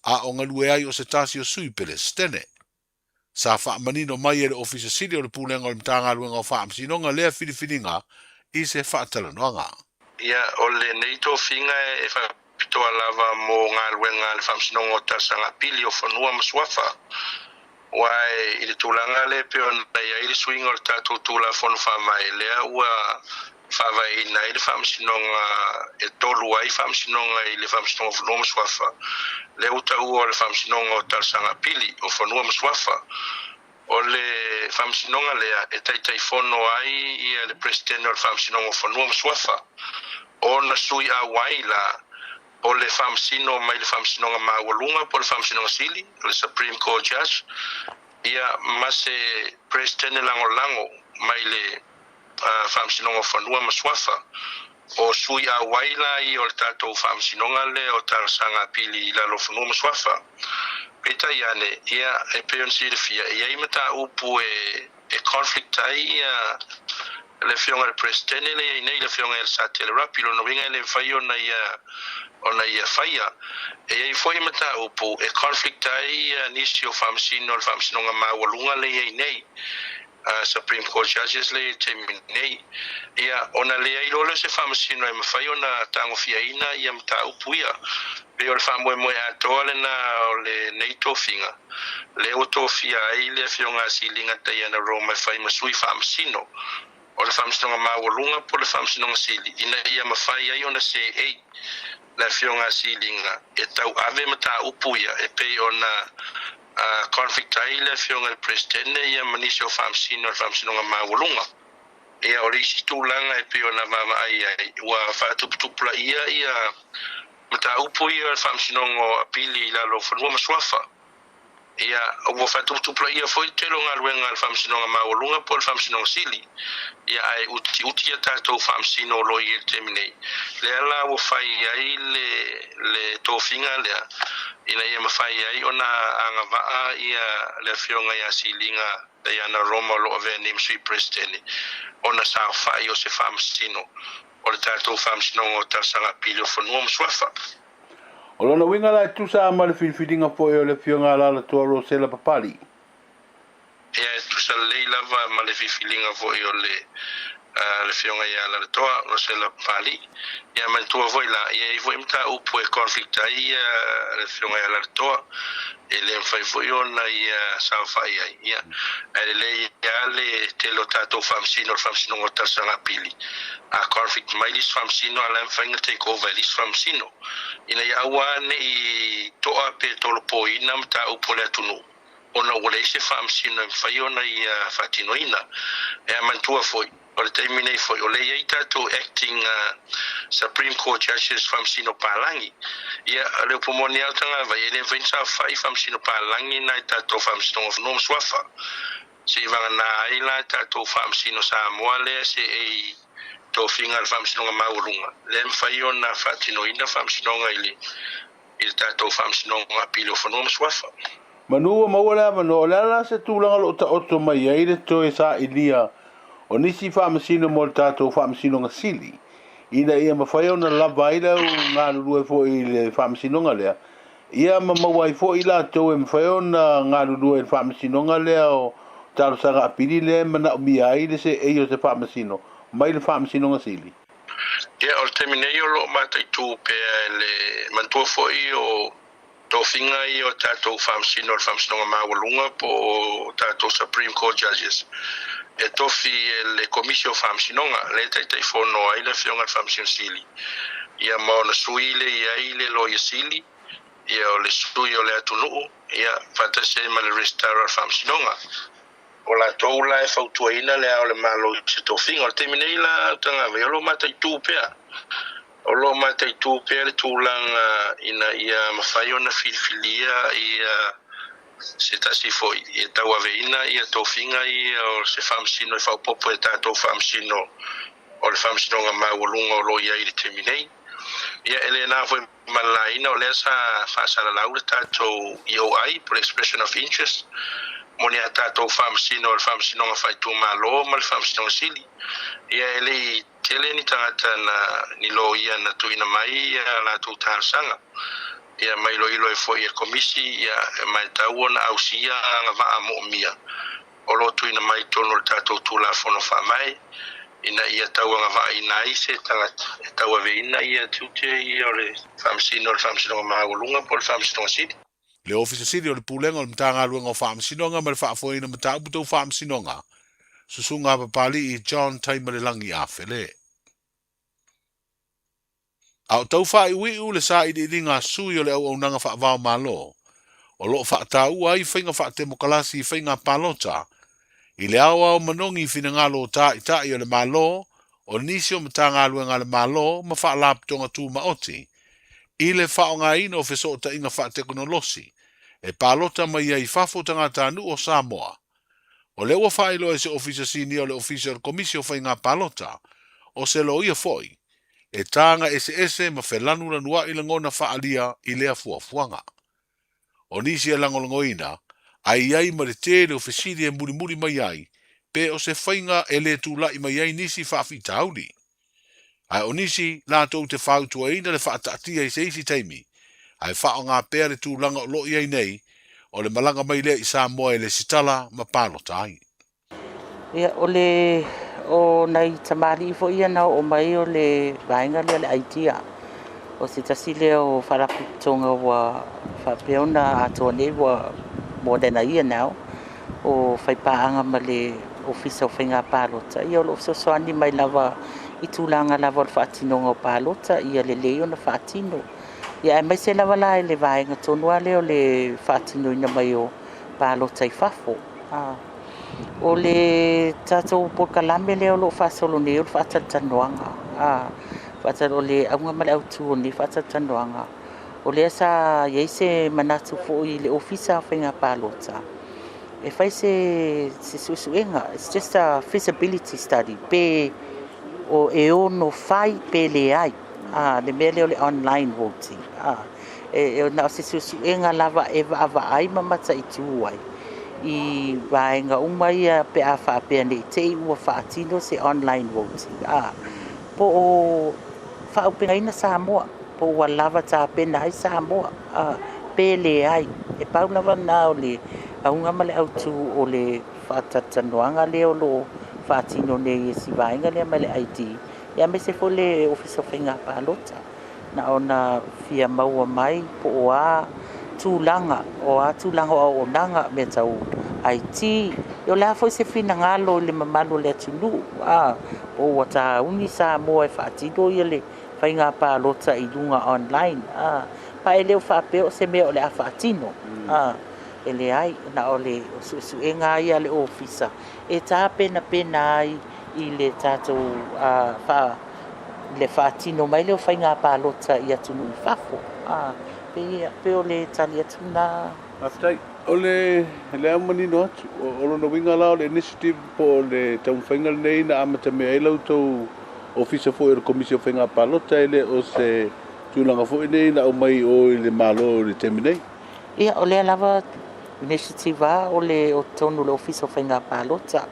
a o ngalue ai o se tasi o sui pelestene. Sa whaamanino mai e le ofisa sili o le pūlenga o le mtanga luenga o whaamasinonga lea whidiwhidinga i se whaatalanoanga. Ia, o le neito finga e whapitoa lava mo ngā luenga le whaamasinonga o tasanga pili o whanua masuafa. Wai i le tūlanga le peo nei ai le swinga o le tātou tūla whanu whamai lea ua whawai ina i le whaamasinonga e tolu ai whaamasinonga i le whaamasinonga whanua masuafa. Le uta ua o le whaamasinonga o tasanga pili o whanua masuafa. O le whamsinonga lea e tai whono ai ia le presidente o le whamsinonga whanua maswafa. O na sui a waila o le whamsino mai le whamsinonga mawalunga po le whamsinonga sili, le Supreme Court Judge. Ia mase presidente lango mai le whamsinonga whanua maswafa. O sui a waila i o le tātou whamsinonga le o tarasanga pili i lalo whanua maswafa. Peta iane, ia e peon sirifia, ia i mata upu e conflict ai le fionga le presidente le nei le fionga el satele rapilo no vinga le fai ona ia faia. E ia i foi mata upu e conflict ai nisio famsino le famsinonga mawalunga le ia nei. Supreme Court Judges le terminei. Ia ona le ai lole se famsino e mafai ona tango fiaina ia mata upu ia. Pe o le famoe moe atoa le na o le neito finga. Le o to fia ai le fionga silinga tai ana Roma fai masui famsino. O le whamsinonga mawalunga po le whamsinonga sili. Ina ia mawhai ai ona se ei le fionga silinga. E tau ave mata upuia e pei ona conflict ai le fionga le presidente ia manisi o whamsinonga mawalunga. Ia o le isi tūlanga e pei ona mama ai ua whaatuputupula ia mata upuia le whamsinonga apili i lalo whanua maswafa. Ia o whaatuputupula ia foi telo ngā luenga le whamsinonga mawalunga po le whamsinonga sili. Ia ai uti a tātou whamsino loi e terminei. Le ala o whai ai le tōwhinga lea. Ina ia mawhai ai ona anga waa ia le whionga ia silinga Diana Roma lo ave name sui presidente. Ona sa whai o se whamsino. O le tātou whamsino o tarsanga pili o whanua mswafa. O lona winga lai tusa ma le whiwhiringa po e o le whionga ala tua ro se la papali. Ia tusa lei lava ma le whiwhiringa po e o le whionga ia ala toa ro se la papali. Ia ma tua voi la, ia i voi mta upu e conflict ai le whionga ia ala toa. E le mwhai foi ona ia sawhai ai. Ia le ia le te lo tātou whamsino o tarsanga pili. A conflict mai lis whamsino ala mwhainga take over lis whamsino. Ina ia awane i toa pe tolo po ina mta upo le atunu. Ona ule se whamsino mwhai ona ia whatinoina. E a mantua foi. O le teiminei foi. O le ia i tātou acting Supreme Court Justice whamsino pālangi. Ia le upomoni au tanga vai. E le mwhainsa whai whamsino pālangi na i tātou whamsino of nom swafa. Se vanga na aila tātou whamsino Samoa le se ei tō whinga le whamsinonga maurunga. Le mwhai o na whatinoina whamsinonga ili tātou whamsinonga pilo whanua maswafa. Manua mawala mano o lala se tūlanga lo ta oto mai aile to e sa ilia o nisi whamsino mo le tātou whamsinonga sili. Ina ia mawhai o na lava aile o ngā lulue fo i le whamsinonga lea. Ia mawai fo i la tō e mawhai o na ngā lulue le whamsinonga lea o tālo sanga apiri le mana umia aile se eio se whamsino. Mai le whamsinonga sili. Ia o le terminei o lo matai tū pe le mantua foi o tō whinga i o tātou whamsino le whamsinonga mawalunga po o tātou Supreme Court Judges. E tofi le komisio whamsinonga le tai whono ai le whionga le whamsino sili. Ia maona sui le ia i le loia sili. Ia o le sui o le atunuu. Ia whatase ma le restara le whamsinonga. O la tau la e whautuaina le au le malo se tō whinga. O le teminei la tanga vei o lo matai tūpea. O lo matai tūpea le tūlanga ina ia mawhai ona whilwhilia ia se tasi foi. Ia tau aveina ia tō whinga ia o se whamsino e whaupopo e tātou whamsino o le whamsino ngā mawalunga o lo ia i le teminei. Ia ele nā foi malaina o lea sa whaasara lau le tātou EOI, por expression of interest. Moni a tātou whamsino o le whamsino ngā whaitu malo ma le whamsino ngā sili. Ia ele i tele ni tangata ni lo ia na tuina mai ia la tu tāsanga. Ia mai lo ilo e fo ia komisi ia mai tau ona ausia ngā waa mo mia. O lo tuina mai tono le tātou tūla whono whamai. Ina ia tau ngā waa ina i se tangata. E tau ave ina ia tute ia o le whamsino ngā mahawalunga po le whamsino ngā sili. Le ofisa siri o le pulenga o le mtanga luenga o whaamsinonga ma le whaafoina ma tauputou whaamsinonga. Susunga papali i John Taimalelangi a whele. Au tau wha i wiu le sa i ngā sui o le au nanga whaavao malo. O lo whaatau ai whainga whaatemokalasi i whainga palota. I le awa o manongi fina ngalo ta o le malo, o nisi o matanga alue ngale malo, ma wha laptonga tu maoti. I le wha o ngā ino o feso o ta inga wha teknolosi, e palota mai ai fafo tanga tanu o Samoa. O le ua wha ilo e se ofisa sini o le ofisa o komisio wha inga palota, o se lo ia foi, e tanga ese ma whelanu lanua i langona wha alia i lea fuafuanga. O nisi e langolongoina, ai ai ma le tere o fesiri e muri mai ai, pe o se whainga e le tūlai mai ai nisi whaafi tauli. Ai o nisi la tau te whautua ina le whaatatia i se isi teimi, ai whao ngā pēre tūlanga o lo i ai nei, o le malanga mai lea i Samoa e le sitala ma pālota ai. Ia o nei tamari i fo ia na o mai o le vainga le aitia. O se tasi lea o wharapitonga wa whapeona atua nei wa more than a year now. O whaipaanga ma le ofisa o whainga pālota. Ia o lo soani mai lava i tūlanga lava o le whaatinonga o pālota. Ia le leo na whaatino. Ia e mai se lava la e le vainga tonua leo le whaatino ina mai o pālota i whafo. O le tatou pokalame leo lo whaasolo ne o le whaatatanuanga. Whaatalo o le aunga male au tu o ni whaatatanuanga. O le asa yeise manatu fo i le ofisa o whainga pālota. E whai se susuenga, it's just a feasibility study. Pe o e ono whai pe le ai. Le mea leo le online voting. E na se susuenga lava eva ava ai mamata i tuai. I vaenga umai pe a whaapea ne te ua whaatino se online voting. Po o whaaupinga ina Samoa. Po ua lava tā pena ai Samoa. Pele ai. E pau lava nā o le aunga male au tu o le whaatatanuanga leo lo whaatino ne i si vaenga lea male ID. Ia me se fo le ofisa whainga pālota. Na ona fia maua mai po o a tūlanga o nanga me tau IT. Yo la foi se fina ngalo le mamalo le tulu. O wata uni Samoa e whaatino i le whainga pālota i lunga online. Pa e leo whapeo se mea o le a whaatino. Ele ai na o le suenga ia le ofisa. E tā pena ai i le tātou le whaatino mai leo whainga pālota i atunu i whafo. Pe o le tali atuna. Aftai, o le amanino atu, o lona winga lao le initiative po le taun whainga nei na amata mea e lau tau ofisa fo e le komisio whainga pālota ele o se tūlanga fo e nei na o mai o le malo le temi nei. Ia, o le lava initiative o le o tonu le ofisa whainga pālota.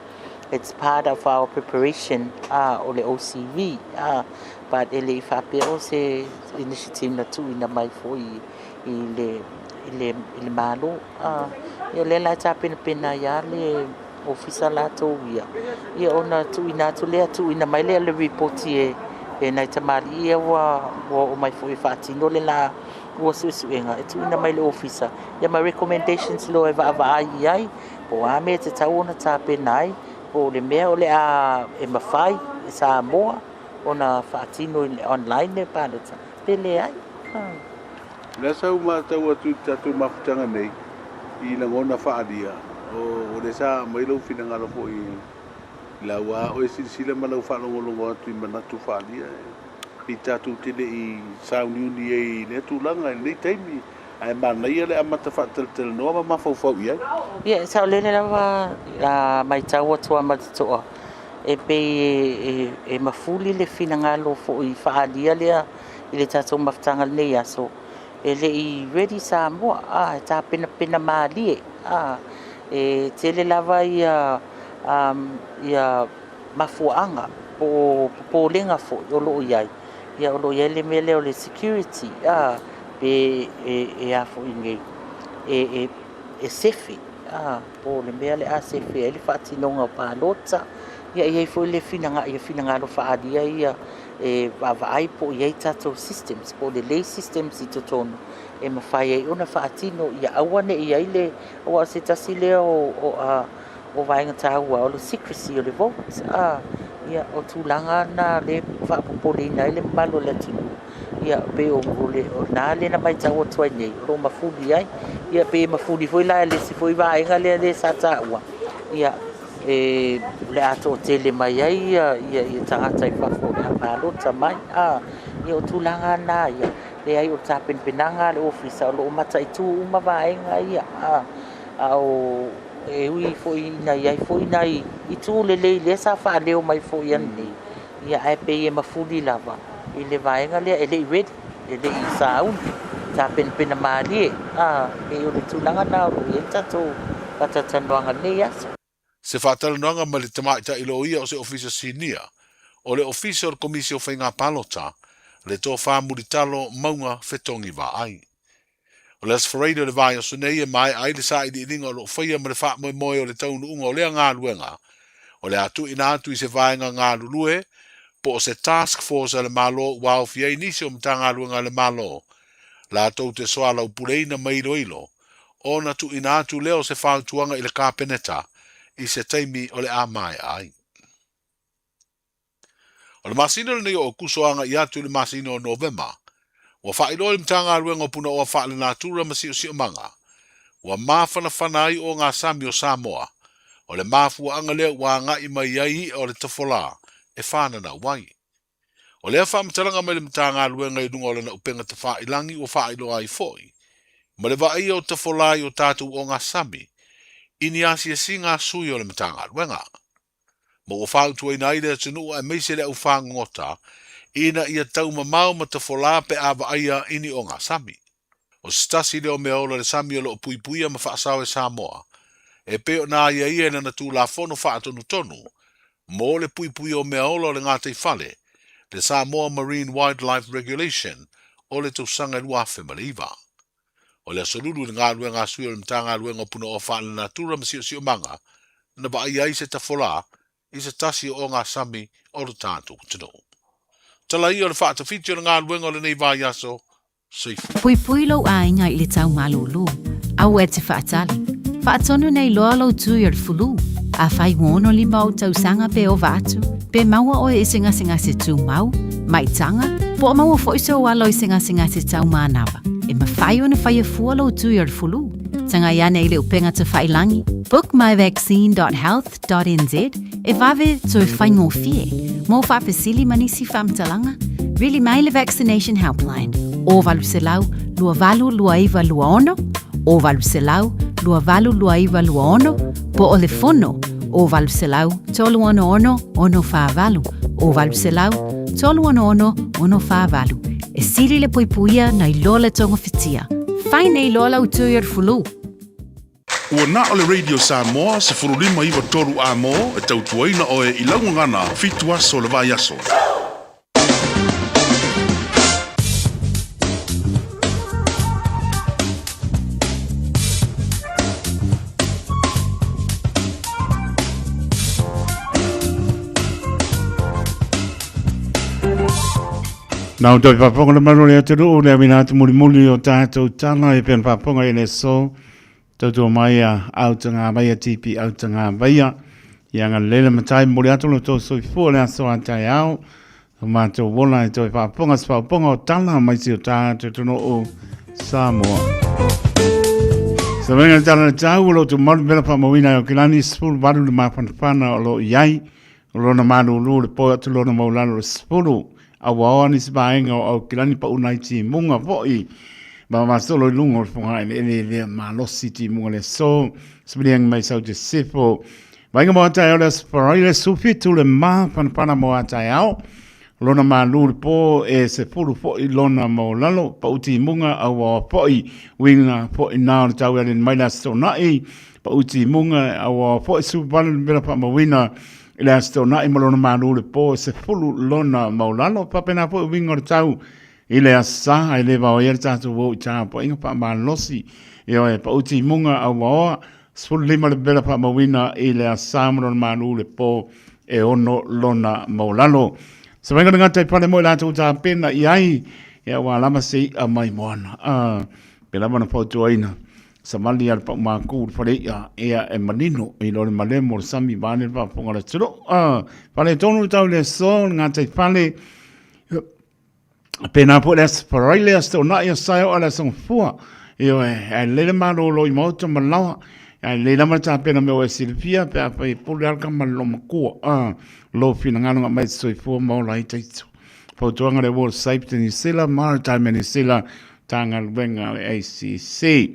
It's part of our preparation o le OCV. But ele I whapea o se initiative na tu ina mai fo i le malo. Ia le la tā pena ia le ofisa la tō ia. Ia ona tu ina tu lea tu ina mai lea le reporti e nai tamari ia o mai fo I whaatino le la ua suenga. E tu ina mai le ofisa. Ia mai recommendations lo e va ai. Po a me te tau ona tā pena ai. O le mea o le a e mawhai e Samoa ona whaatino online ne pālota. Pele ai. Nā sau mātau atu tātou mawhutanga nei I langona whaadia. O le sā mailo whina ngara po I laua o e sila malau whalongolongo atu I manatu whaadia. I tātou tene I sauniuni e ne tūlanga nei taimi. Ai mana ia le amata whaataltala noa ma mawhauwhau iai. Ia, sao lele lawa mai tau atua matatoa. E pe e mafuli le whina ngalo fo I whaadia lea I le tātou mawhtanga nei aso. E le I ready Samoa, e tā pena maalie. E tele lava ia mafuanga po lenga fo o loo iai. Ia o loo iai le mele o le security. Pe e afo ingei e sefi po le mea le a sefi e le whaatinonga o pālota ia fo le whina lo whaadia ia e wavaai po ia tātou systems po le lay systems I totono e mawhai e ona whaatino ia awane ia le o se tasi lea o vaenga tāua o le secrecy o le vote ia o tūlanga na le whaapopolina le malo le tunu ia pe o na le na mai tau tua nei o mafuli ai ia pe mafuli foi la le si foi vai nga le sa ta wa ia le ato tele mai ai ia tangata I whako le hapalota mai ia o tūlanga nā ia le ai o tā penpenanga le ofisa o lo mata I tū uma vaenga ia au ui foi nai ai foi nai I tū le sa wha leo mai foi ani ia ai pe ia mafuli lava I le vaenga lea ele I ready ele I saun tā penpena maari e o le tūlanga nā o ia tato patatanuanga ne asa Se whātalanoanga ma le tamaita I lo ia o se ofisa sinia, o le ofisa o le komisi o whainga palota, le tō whāmuri talo maunga whetongi wā ai. O le asfareida le vai o sunei e mai ai le sa I di ringa o lo whaia ma le wha moe moe o le taunu unga o lea ngā luenga, o le atu ina atu I se vaenga ngā lulue, po o se task force le malo wā o fiei nisi o mta ngā luenga le malo, la tau te soa lau pureina mairo ilo, o na tu ina atu leo se whautuanga I le kāpeneta, I se taimi o le amai ai. O le masino le nei o kusoanga I atu le masino o November, wa whailo le mtanga ruenga o puna o whaale natura masi o si o manga, wa mawhana whanai o ngā sami o Samoa, o le mafua anga leo wa ngā I mai ai o le tafola, e whanana wai. O lea whamtalanga mai le mtanga ruenga I dunga o le na upenga ta whailangi o whailo ai foi, ma le vai o tafola I o tātou o ngā sami, ini asia singa sui o le matanga ruenga. Mo o whautua ina ide atunua e meise le au whangota, ina ia tau mamau ma ta whola pe awa aia ini o ngā sami. O stasi leo mea ola le sami o lo pui puia ma whaasau e Samoa, e peo nā ia ia na tu la fono whaatonu tonu, mo le pui pui o mea ola le ngātei whale, le Samoa Marine Wildlife Regulation, o le tausanga lua whemaliva. O le asolulu le ngā ruenga sui o le mtanga ruenga puna o whaale natura masi o si o manga, na ba ai se ta whola, I se tasi o ngā sami o le tātou tino. Tala I o le whaata whiti o le ngā ruenga o le nei vai aso, seifu. Pui pui lau a inga I le tau malulu, au e te whaatali. Whaatonu nei loa lau tui ar fulu, a whai ngono li mau tau sanga pe o vatu, pe maua o e singa se tū mau, mai tanga, po maua foiso o alo I singa se tau mānawa. E mawhai o na whai a fualo tui ar fulu. Tanga iane I le upenga te whailangi. Book myvaccine.health.nz e vave tō whai ngō fie. Mō whapesili manisi whamtalanga. Really mai le vaccination helpline. O valu se lau, lua valu lua iwa lua ono. O valu se lau, lua valu lua iwa lua ono. Po o le fono. O valu se lau, tolu ono ono wha valu. O valu se lau, tolu ono wha valu. E siri le puipuia na I loa le tonga whitia. Whai nei loa lau tui ar fulu. Ua na o le Radio Samoa se furulima iwa toru a mo e tautuaina o e ilangu ngana fitu aso le vai aso. Nau toi whaponga le maro lea te roo lea mina atu muli o tātou tana e pen whaponga e le so tautua mai a autanga mai a tipi autanga mai a ianga lele matai muli atu lo tō soi fua lea so atai au o mātou wola e toi whaponga sa whaponga o tana mai si o tātou tono o Samoa. Sa venga tana tau lo tu maru bela whamawina o kilani spulu varu le mawhanapana o lo iai o lo na maru ulu le poa tu lo na maulano le spulu awa ni spaenga o kilani pa unai ti munga foi ma solo lungo fonga le malosi ti munga le so sbriang mai sau te sifo vainga mo ta ole spraile sufi tu le ma pana mo ta ao lona ma lu po e se fulu foi lona mo lalo pa uti munga awa foi winga foi na ta we in mai na so nai pa uti munga awa foi su ban bela pa mo wina Ile asto na I malona manu le po se fulu lona maulano pa pena po wingo tau ile asa ai le va o yer tatu wo cha po inga pa malosi e pa uti munga awa sul lima le bela pa mawina ile asa malona manu le po e ono lona maulano se venga ngata pa le mo la tu ta pena iai e wa lama sei a mai moana pela mana po tuaina Samali al pa maku fale ia e manino I lo male mo sami bane pa ponga tro fale tonu tau le so ngata fale pena po les paraile sto na ia sai ala son fua io e le mano lo I moto malawa le lama ta pena me o Silvia pe a pe pule alka malo makua lo fina ngano mai soifua mo lai taitu po tuanga le World Safety ni sila maritime ni sila tanga wenga le ACC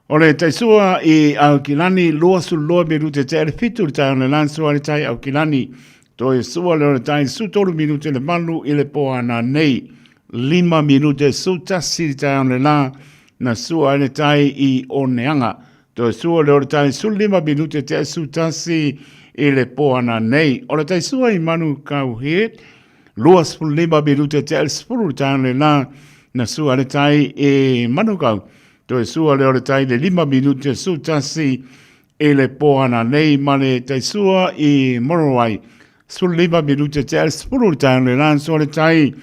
o le taisua i au kilani loa su loa minute te ele fitu le tai le lansua le tai au kilani to e sua le tai su tolu minute le malu i le poa na nei 5 minute su tasi le tai le la na sua le tai i oneanga to e sua le tai su 5 minute te su tasi i le poa na nei o le taisua i manu kau hit loa su 5 minute te ele spuru tai le la na sua le tai e manu kau to e sua leo le tai le 5 minute su tasi e le poana nei mane te sua i Morowai su 5 minute te al spuru tai le lan so le tai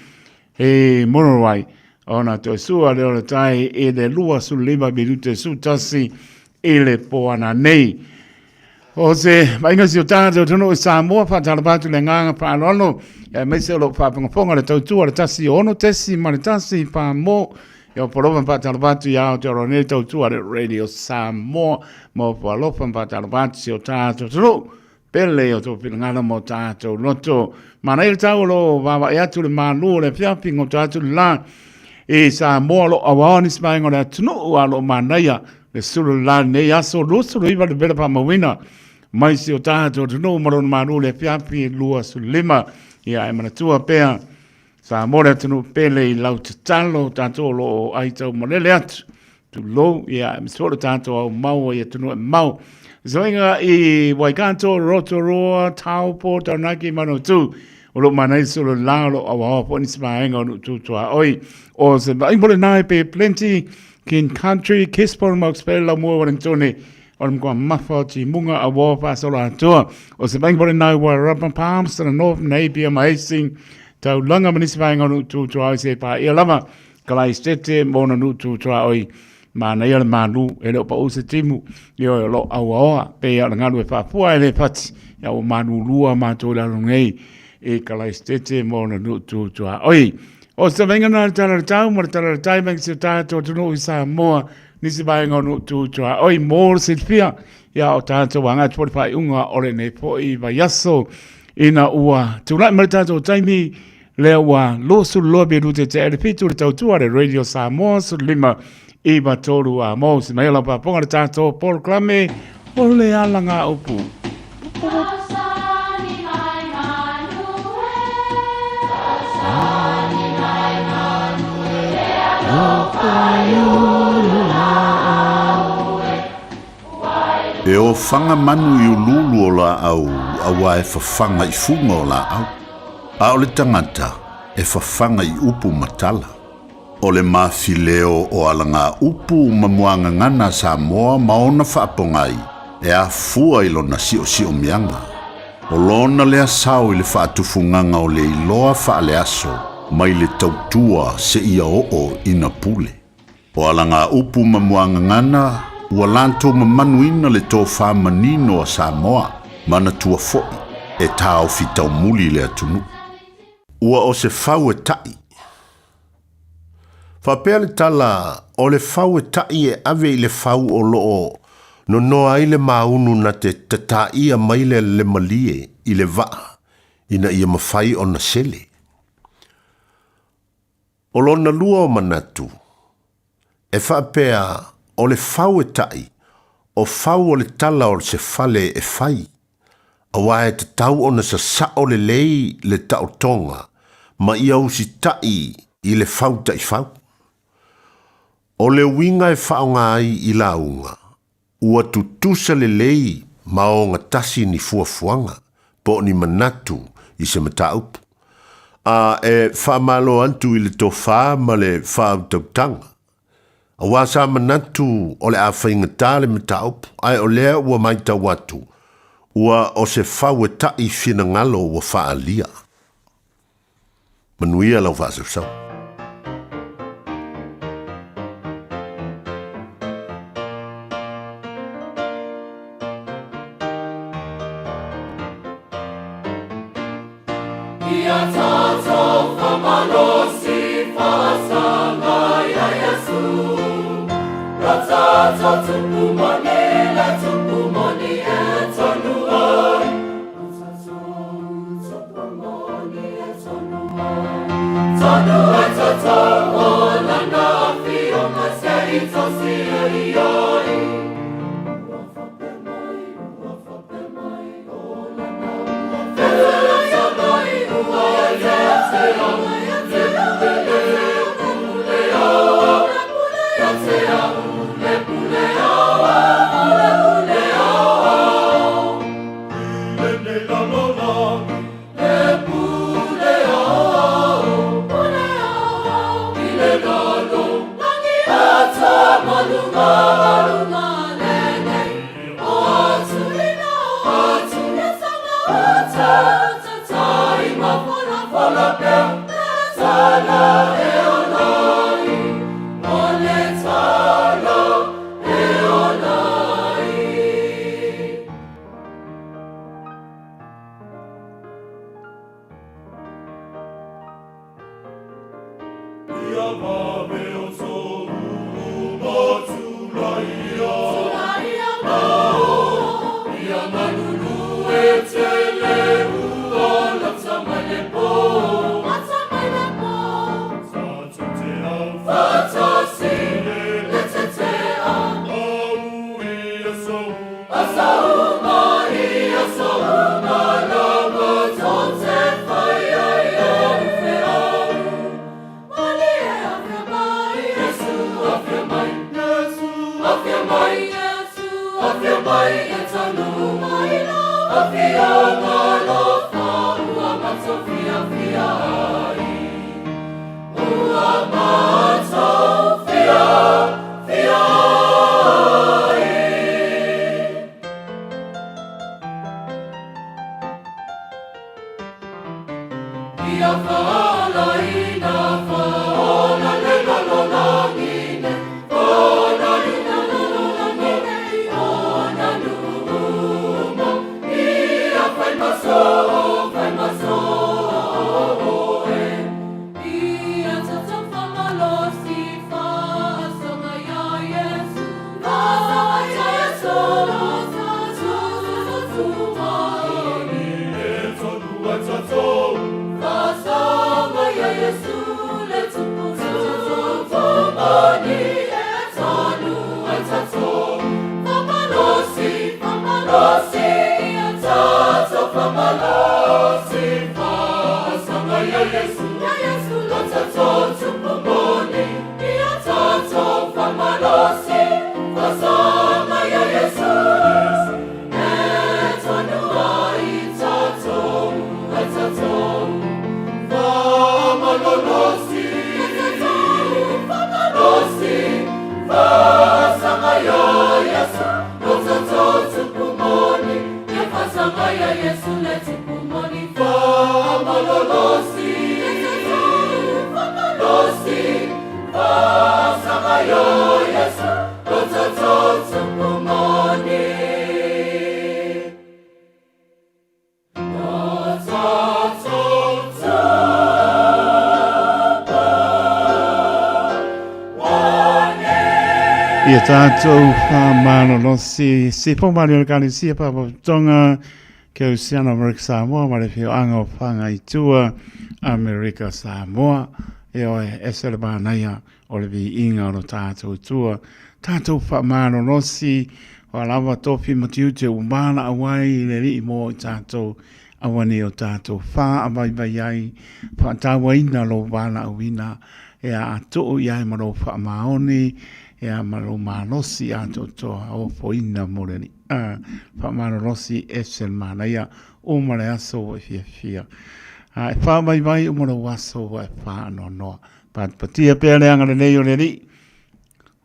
e Morowai ona to e sua leo le tai e le lua su 5 minute su tasi e le poana nei o se mai nga si o tātou tono i Samoa whatara pātu le nganga whaalono mai se o lo whapangafonga le tautua le tasi ono tesi ma le tasi wha mo yo polofa patalapatu ya te ronel tau tua le Radio Samoa mo polofa patalapatu si o tātou tunu pele o tō pinangana mo tātou loto mana il tau lo wawa e atu le manu le fiapi ngō tātou la e Samoa lo awani smaingo le tunu ua lo manaya le suru la ne aso lusuru iwa le bela pa mawina mai si o tātou tunu maron manu le fiapi lua su lima ia e mana tua pea sa mora tunu pele i lau te talo tātou lo o aitau malele atu. Tu lo, ia, msoro tātou au mau ia tunu e mau. Zoinga i Waikato, Rotorua, Taupo, Taunaki, mano tu. O lo manai solo lao lo au hapo ni simaenga o tu tua oi. O se maimbole nai pe plenty, kin country, kispon mok spele la mua warintone. O mkwa mafa ti munga a wafa solo atua. O se maimbole nai wa rubber palms, tana north naipia maising. Tau langa manisi vai ngonu tu tua oi se pa ia lama kalai stete mona nu tu tua oi ma na ia manu e lo pa o se timu i o lo au oa pe ia nganu e pa pua e le pati ia o manu lua ma to la ngei e kalai stete mona nu tu tua oi o se venga na tala tau mo tala tai mang se ta to no i Samoa nisi vai ngonu tu tua oi mo se fia ia o ta to wanga tu pa unga ole ne po i va yaso ina ua tula mertato taimi lewa losu lobe rute te elepitu le tautua le Radio Samoa su lima iba toru a mo si maila pa ponga le tato Paul Klame o le alanga upu E o whanga manu i ululu o la au, awa e whawhanga i funga o la au. A o le tangata e whawhanga i upu matala. O le mawhileo o alanga upu mamuanga ngana Samoa maona whaapongai e a fua i lona sio mianga. O lona lea sao i le whaatufunganga o le iloa whaale aso mai le tautua se ia o ina pule. O alanga upu mamuanga ngana ua lantou mamanuina le tō whamanino a Samoa, mana tua fo'i, e tāo fitau muli le atunu. Ua o se whau e tai. Whapea le tala, o le whau e tai e ave i le whau o loo, no noa i le maunu na te tataia maile le malie i le vaa, ina ia mawhai o na sele. O lona lua o manatu, e whapea o le whau e tai, o whau o le tala o se whale e whai. Awa e te tau o na sa sao le lei le tau tonga, ma ia usi tai i le whau tai whau. O le winga e whao ngai i la unga, ua tutusa le lei ma o ngatasi ni fuafuanga, po ni manatu i se mataupu. A e whamalo antu i le tofa ma le whau tautanga. A wasa manatu o le awhaingatā le mataupu, ai o lea ua maita watu, ua o se whau e tai whina ngalo ua whaalia. Manuia lau whaasau. Ia tātou whamanosi whaasanga ia Iesu. Ratata tupu manela Ia tātou whamano no se pōmari o kani sia papa tonga ke Oceana America Samoa ma le whio anga o whanga i tua America Samoa e oe esele bānaia o le vi inga o tātou tua tātou whamano no si o alawa topi matiu te umana awai le ri mo i tātou awani o tātou wha amai bai ai wha ina lo wāna awina e a ato iai maro wha maoni e a maro manosi a to o foina moreni fa manosi esel manaia o mare aso e fia e fa mai o maro aso e fa no pat patia pele anga le o le ri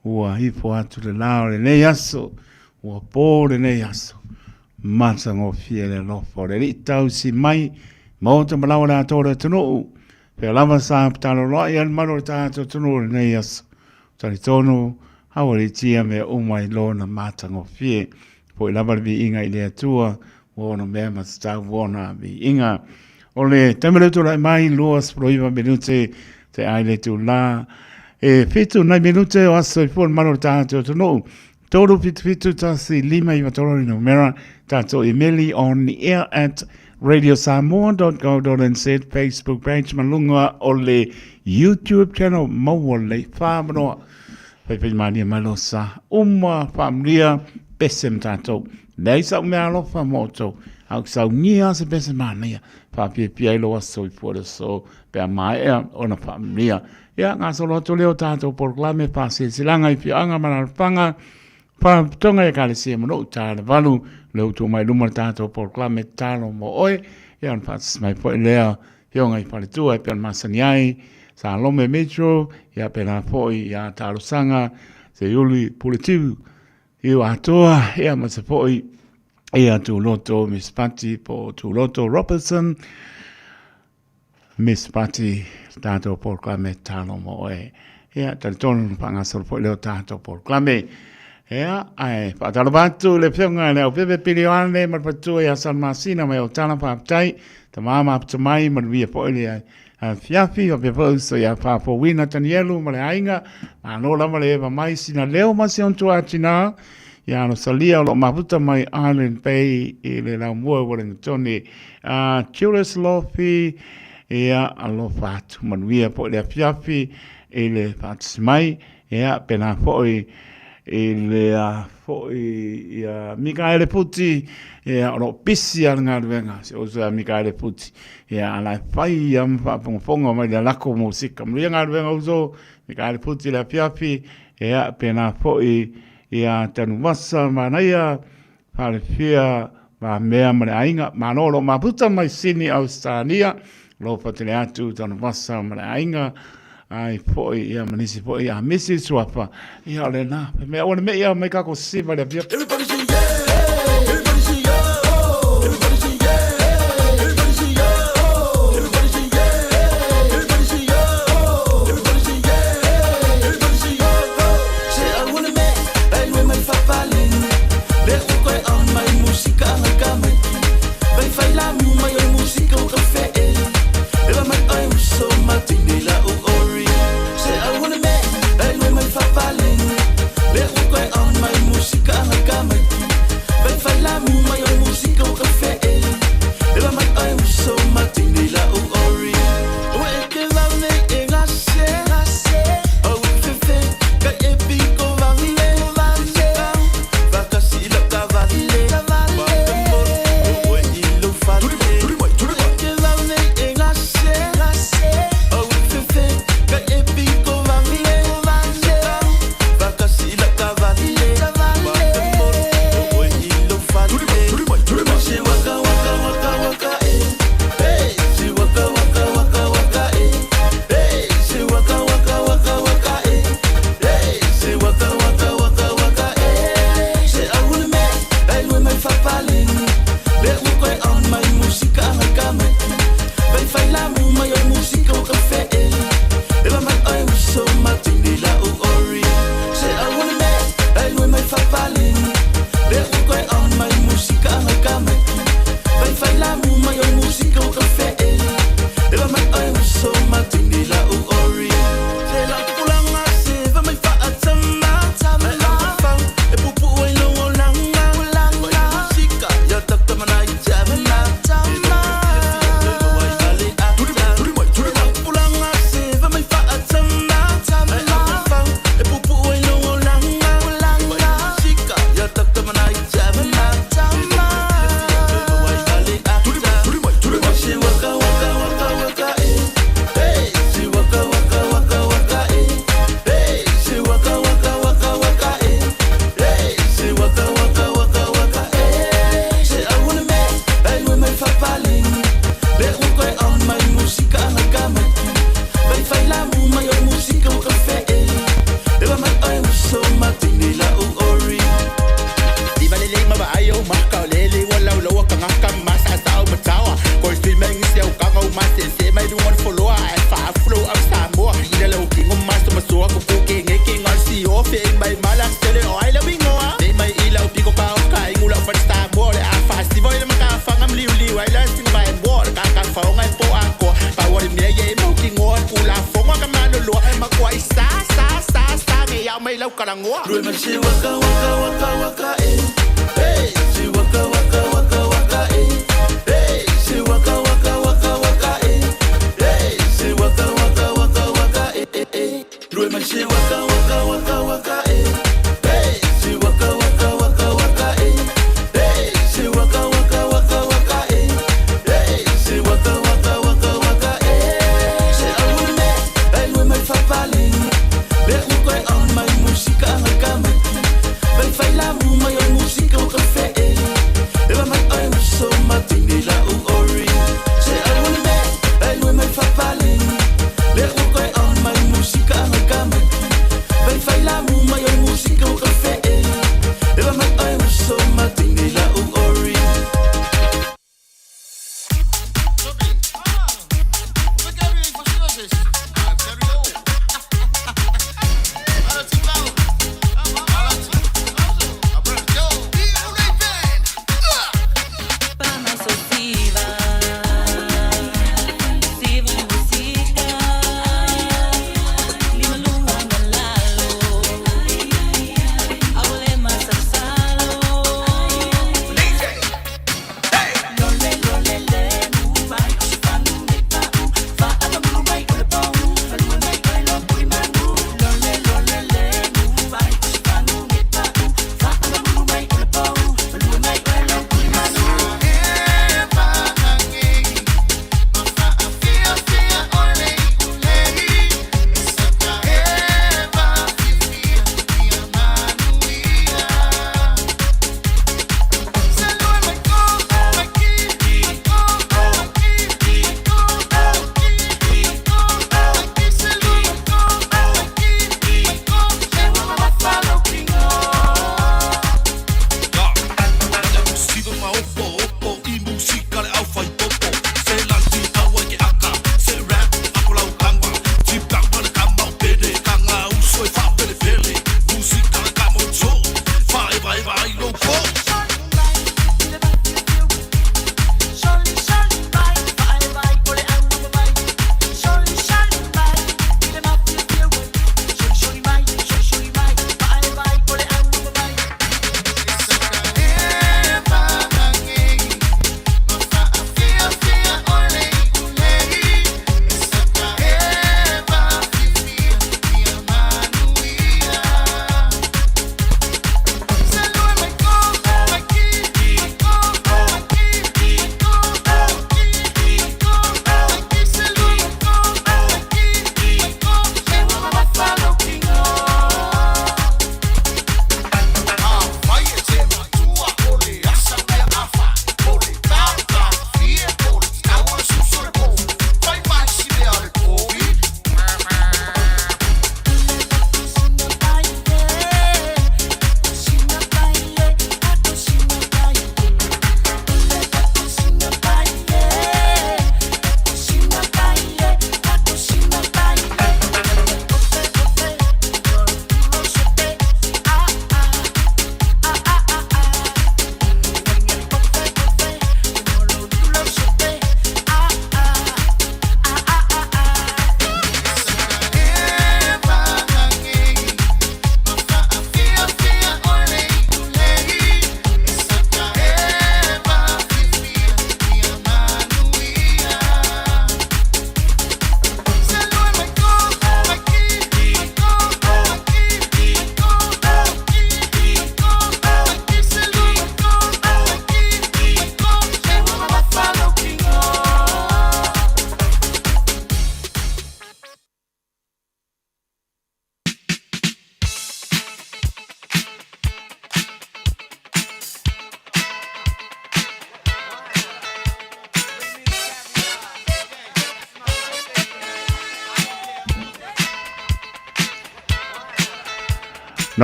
ua hi fo atu le lao le nei aso ua po le nei aso mata ngo fiele no fo le ri tau si mai mo te malawa la tore tunu pe lava sa ptalo lo ia maro ta tunu le nei aso tani tono hawari tia me umai lona matango fie po lava vi inga ile atua wono me masta wona vi inga ole temele tu mai luas proiva minute te aile tu la e fitu na minute o aso for mano tanto to no todo fitu ta si lima i toro no mera tanto emeli on the air at radiosamoa.co.nz Facebook page malunga ole YouTube channel mawole famno pe mania malosa uma famlia pesem tato nei sa me alo famoto au sa nia se pesem mania fa pia lo so for so pe mai ona famlia ya nga so lo to leo tato por clame pase silanga i anga mana panga pa tonga e kale se mo ta valu lo to mai lumar tato por clame talo mo oi ya pas mai po leo yonga i pale tu e pe masaniai sa lome metro ya pena foi ya tarusanga se yuli politivu io atoa ya ma se foi ya tu loto Miss Patty po tu loto Robertson Miss Patty tato por clame talo mo e ya tanton panga sol foi leo tato por clame ya ai pa talo batu le fionga le pepe pilioane ma patu ya San Marcina me o tana pa tai tamama ptumai ma via foi le fiafi o pepo so ya fa po wina tanielu male ainga no la male va mai sina leo ma se on tua tina ya no salia lo maputa mai Island Bay e le la mo Wellington Curious Lofi ya alo fat manvia po le fiafi e le fat mai ya pena foi e le fo ia Mikaele Puti ia ro pisi al ngarwenga se o sa Mikaele Puti ia ala fai am fa ponga mai la ko musika mri ngarwenga uso Mikaele Puti la piapi ia pena fo ia tanu masa manaia pale fia ma mea mare ainga manolo maputa mai sini Australia lo patele atu tanu masa mare ainga ai foi ia manisi foi ia misi suapa ia le na me ona me ia me ka ko siva le via everybody sing yeah everybody sing yeah everybody sing yeah everybody sing yeah everybody sing yeah everybody sing yeah everybody sing yeah everybody sing yeah say I wanna make I know my falling let me go on my music ang gamay bay fai la mu my music o cafe ela mai I'm so matinila o I wanna make, I know my falling. Let me go on my music, I'm a gamma. But if I love my own music, I'm a fair. If I'm so matinila, oh, ori. Where can I make it? I say, oh, if you think, got a big overlay, Vacasilla, Cavalier,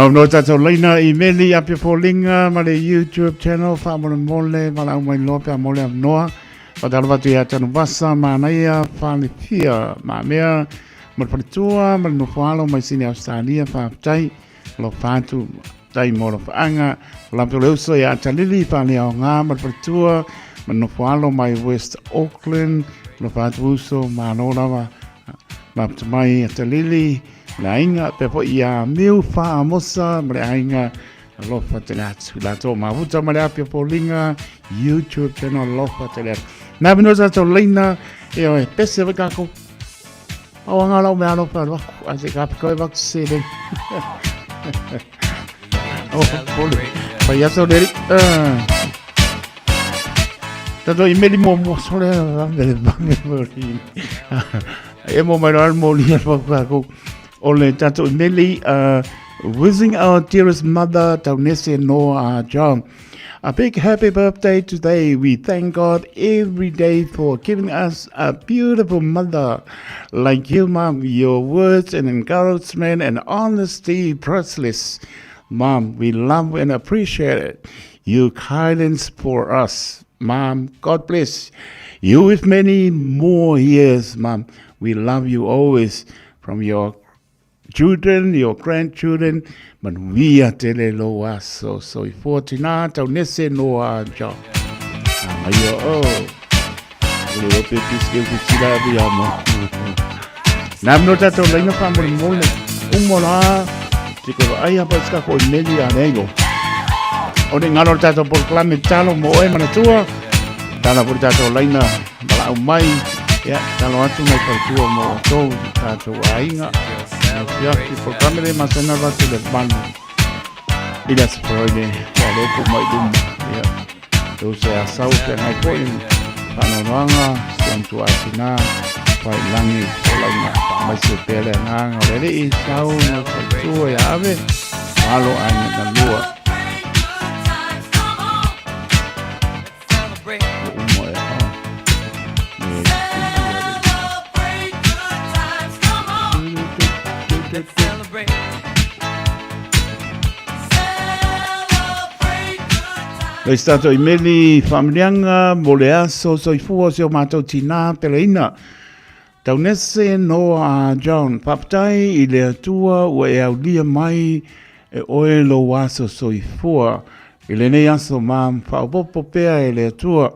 no tato leina I meli apia folinga ma le YouTube channel fa mole ma la mai lope mole noa pa dalva tu ya tanu basa ma naia fa le fia ma mea ma patua ma no falo mai sini Australia fa tai lo fatu tai mo lo anga la pelo so ya talili fa le nga ma patua ma no falo mai West Auckland lo fatu so ma no lava ma mai talili la inga pe po ia miu fa mosa mre inga lo fa telat la to ma vuta ma le po linga YouTube channel lo fa telat na bino za to lina e o pese va ko o nga lo me lo fa va ase ka ko va se de o poli pa ya so de tato I meli mo so le va e mo mai al mo li fa ko Ole tato Nelly, wishing our dearest mother, Taunese Noah John, a big happy birthday today. We thank God every day for giving us a beautiful mother like you, Mom. Your words and encouragement and honesty priceless. Mom, we love and appreciate it. Your kindness for us. Mom, God bless you with many more years, Mom. We love you always from your children, your grandchildren, but we are tele loa so for tina tau nese noa jo. Ayo le ope piske kusila bi amo. Nam no tato lenga family mole. Umola tiko ai apa ska ko meli anego. Ode ngalo tato por clame talo mo e mana tua. Tala por tato lenga bala mai ya talo atu mai por tua mo to tato ainga. Ja, die programme de masena va to the band. Ila sprode, ya lo ko mai dum. Ya. To se asau ke ngai ko in panoranga, sen tu asina, pai langi, langi, mai se pele nga, ole I sau no tu ya ave. Malo ane na lua. Let's celebrate. Le stato I meli familianga moleaso soifua se o matou tina peleina. Taunese Noa John paptai I le atua ua e aulia mai e oe lo waso soifua. I le nei aso mam whaopopo pea e le atua.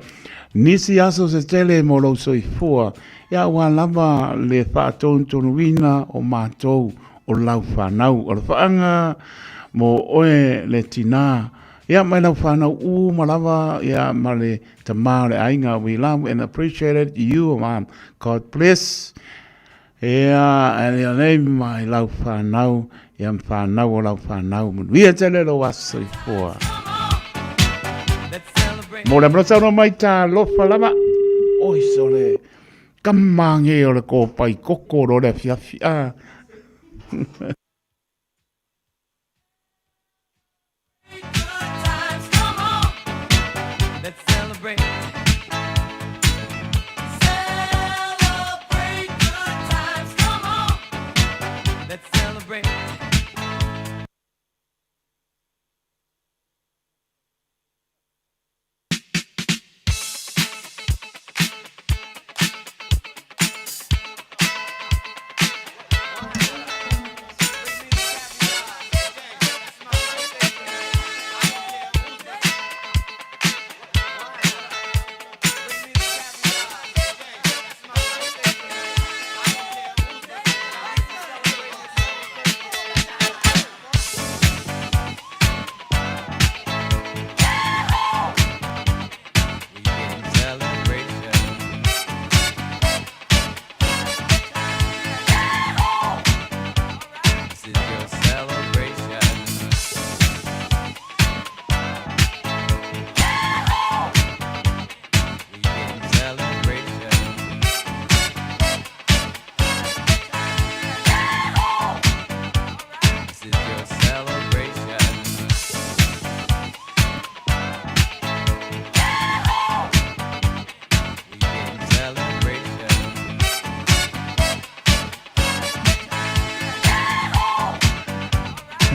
Nisi aso se tele mo lo soifua. Ia ua lava le whaatou tonuina o matou o lau whanau. O le whaanga mo oe le tina. Ia mai lau whanau malava. Ia ma le tamā le ainga. We love and appreciate you, Mom. God bless. Ia ia nei mai lau whanau. Ia whanau o lau whanau. Ia tele lo waso I fua. Mo le mrota no mai tā lofa lava. Oi sole. Kamange o le kōpai kokoro le fiafia. Let's celebrate. Celebrate good times, come on. Let's celebrate.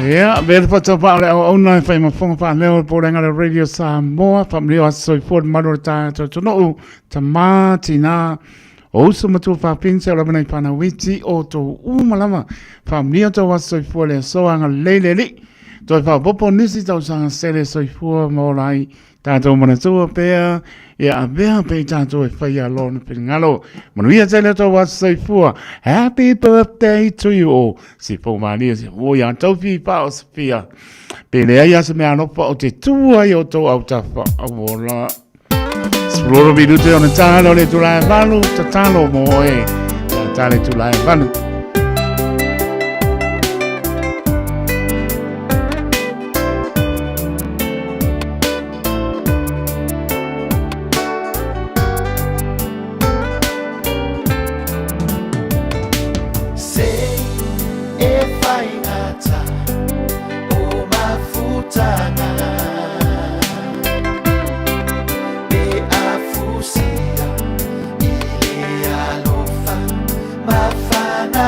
Yeah, ver pa to pa le ona fa ma fonga pa le po renga le radio Samoa fa mlio so for madorta to no tamatina o so matu fa pinse la bana pa na witi o to malama fa mlio to was so for le so anga le to fa popo nisi to sanga sele so for mo lai ta to mana so pe ya avea pe ta to fa ya lo na ngalo manuia tele to was so for happy birthday to you all si po mani si o ya to fi pa o spia pe le ya se me ano pa o te tu ai o to au ta fa avola Sploro minute on talo le tu la valu talo mo e tale tu la valu Mafana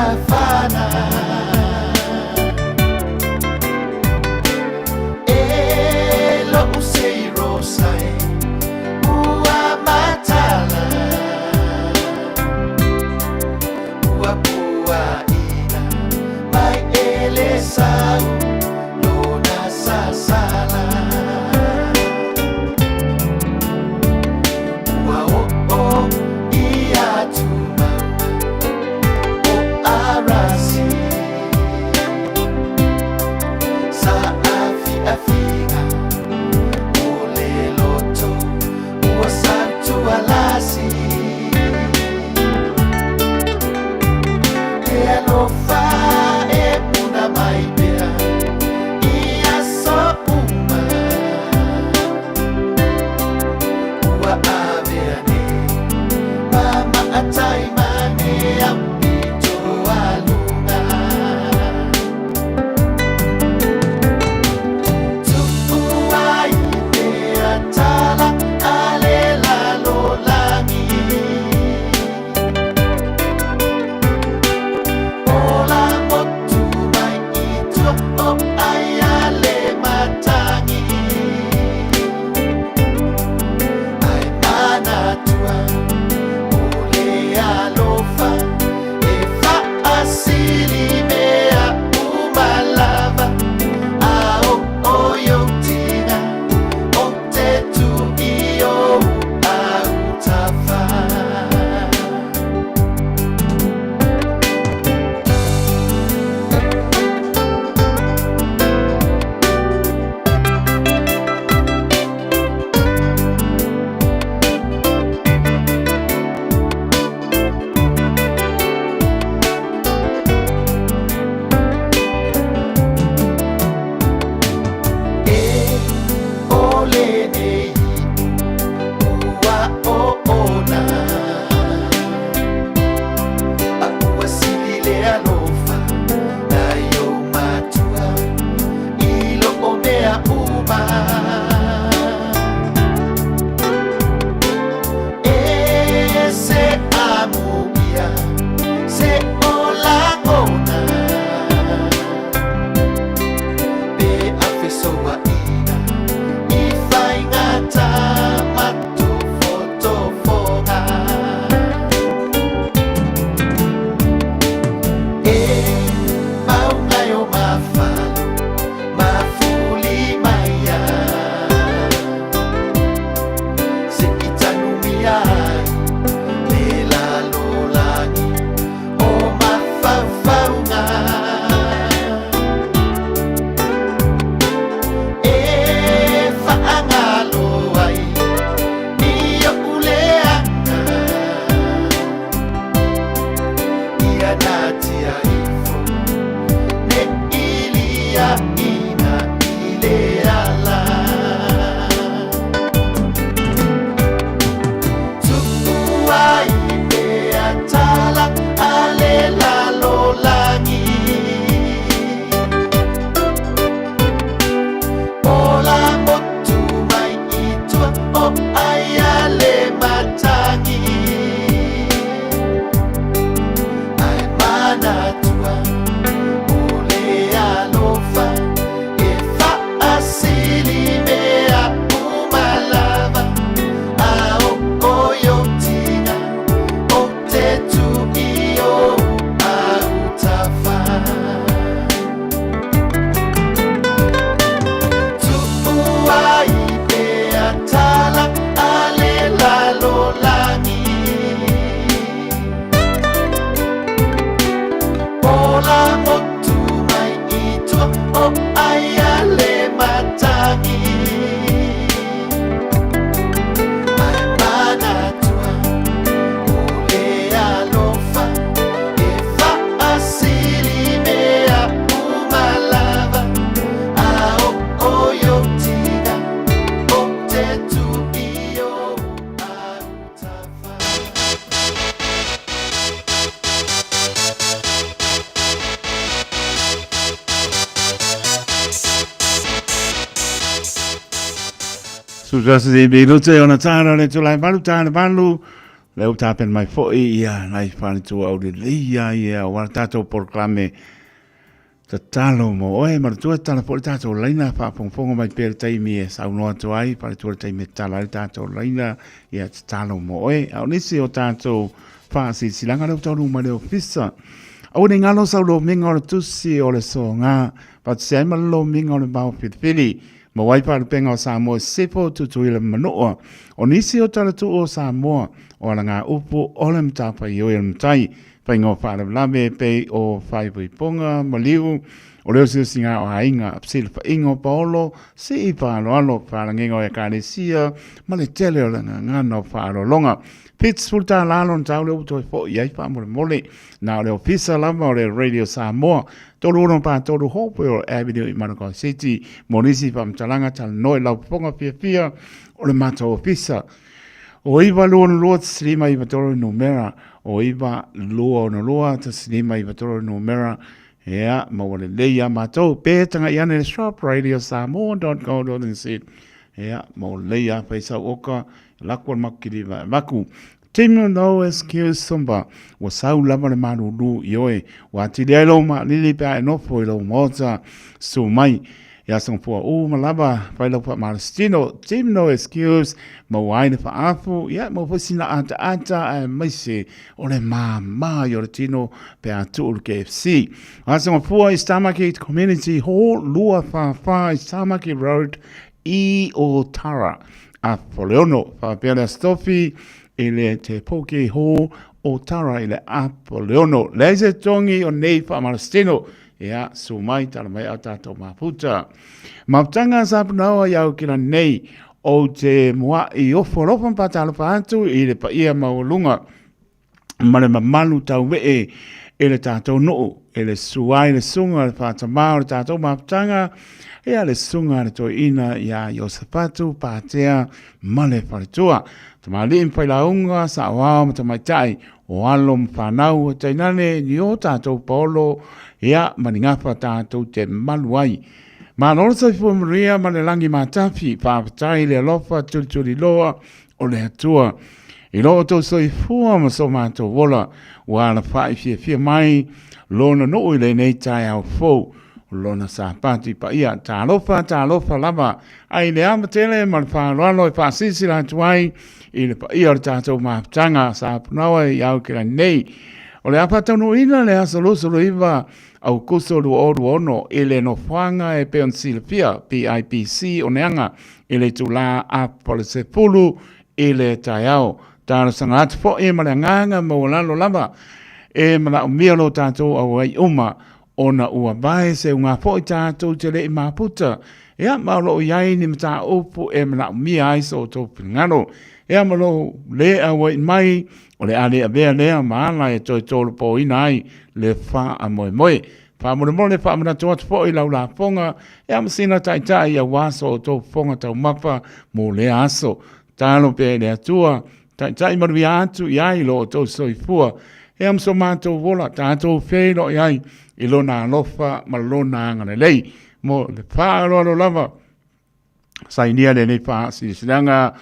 Kasi bilo te ona tara le tulai balu tara balu le uta pen mai fo ia nai fani tu au le ia wa tato proclame ta talo mo oe ma tu tala fo tato laina fa fonga mai per tai mi e sa no tu ai pa tu tai me tala tato laina ia talo mo oe au nisi o tato fa si silanga le tonu ma le ofisa au ni ngalo sa lo minga o tusi o le so nga pa se ma lo minga o le ba fili ma wai pa penga o Samoa sefo tu ile manoa o nisi o tala tu o Samoa o la ngā upo o le mtapa i o ile mtai pa ingo whaare lame pe o whaipu i ponga maliu o leo siu singa o hainga apsil pa ingo paolo si i whaaro alo whaara ngengo e kāresia ma le tele o le ngana o whaaro longa Pits fulta lalo ntau leo utoi fo iai pa mole mole na o leo pisa lama o le Radio Samoa tolu ono pa tolu hopo o Avenue i Manukau City monisi pa mtalanga tal noi lau ponga pia pia o le mata o pisa o iwa lua no lua taslima iwa toro numera o iwa lua no lua taslima iwa toro numera ea ma wale leia matou pētanga iane le shop Radio Samoa.co.nz ea ma wale leia paisa oka lakwa makiri maku Timo no excuse somba wa sau lama le manulu ioe wa tili ailo ma lili pa e nofo ilo mota so mai ya song po o malaba pa ilo pa marstino Timo no excuse ma waine fa afu ya mo fosina anta mai se ole ma yo tino pe atu KFC asong po Istamaki Community Hall lua fa Istamaki Road e o Tara a Poleono fa pela stofi ele te poke ho o Tara ele a Poleono leze tongi o nei fa marstino ea sumai tala mai ata to maputa maptanga sapnawa yau kila nei o te mua i oforofa patalo pa atu ile pa ia maulunga male mamalu tau wee ele tātou noo ele suai le sunga le whatamau le tātou maptanga ea le sunga le toi ina ia Iosafatu pātea male wharitua tamali impai launga sa wao matamaitai o alo mwhanau o tainane ni o tātou polo ea maningawha tātou te maluai ma nora sa fua maria ma le langi matafi whaapatai le alofa tuli loa o le atua i loa tau soi fua ma so mātou wola wa la whai fia mai lona no i le nei tai au fau lona sa pati pa ia ta lofa lava ai le amatele ma le whaaloalo i whaasisi la tuai i le pa ia le tātou maaptanga sa punawa i au kira nei o le apatanu ina le asolosolo iwa au kusolu oru ono i le no whanga e peon silpia PIPC o neanga i le tula a polise pulu i le tai au tāra sanga atu fo e ma le nganga ma walalo lava e mana umia lo tātou au ai uma ona ua vai se unga fo i tātou te le i maputa ea maulo o iai ni mta upu e mana umia ai so tō pingano ea malo le au ai mai o le ale a bea lea maala e toi tōlu po ina ai le wha a moe moe wha mole mole wha amana tuatu fo i lau la fonga ea masina taitai a waso o tō fonga tau mapa mo le aso tālo pe le atua tai marui atu iai lo tau soifua e am so mātou wola tātou whēro iai i lona alofa ma lona angana lei mo le whāroalo lava sainia le nei wha silanga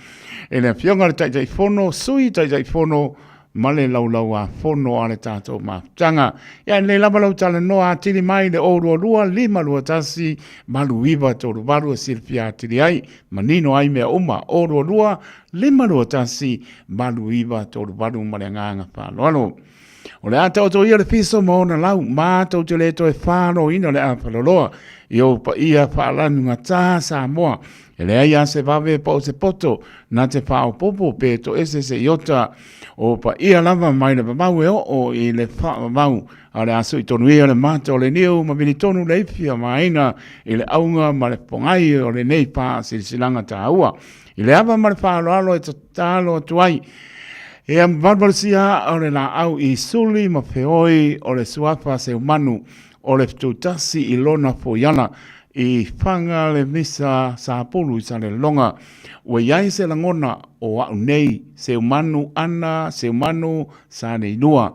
e le fionga le tai whono sui tai whono ma le laulau a whono a le tātou mātanga ia le lava lau tala noa atili mai le ourua lua lima lua tasi malu iwa tōru waru a silpia atili ai manino ai mea uma ourua lua lima lua tasi malu iwa tōru waru ma le nganga whāloalo o le ata o tō ia le fiso mo na lau mātou te le toi whāno ina le awhaloloa i o pa ia whālanunga tā Samoa e le aia se vawe pa o se poto na te whāo popo pe to ese se iota o pa ia lava mai le mamau e o i le whaamau a le asu i tonu ia le mata o le niu ma vini tonu le ifia maina i le aunga ma le pongai o le nei pā silanga tā ua i le ava ma le whaaloalo e tatalo tuai e am barbarsia o le la au i suli ma feoi o le suafa se umanu o le tutasi i lona foiana i whanga le misa sa pulu i sa le longa ua iai se langona o au nei se umanu ana se umanu sa ne inua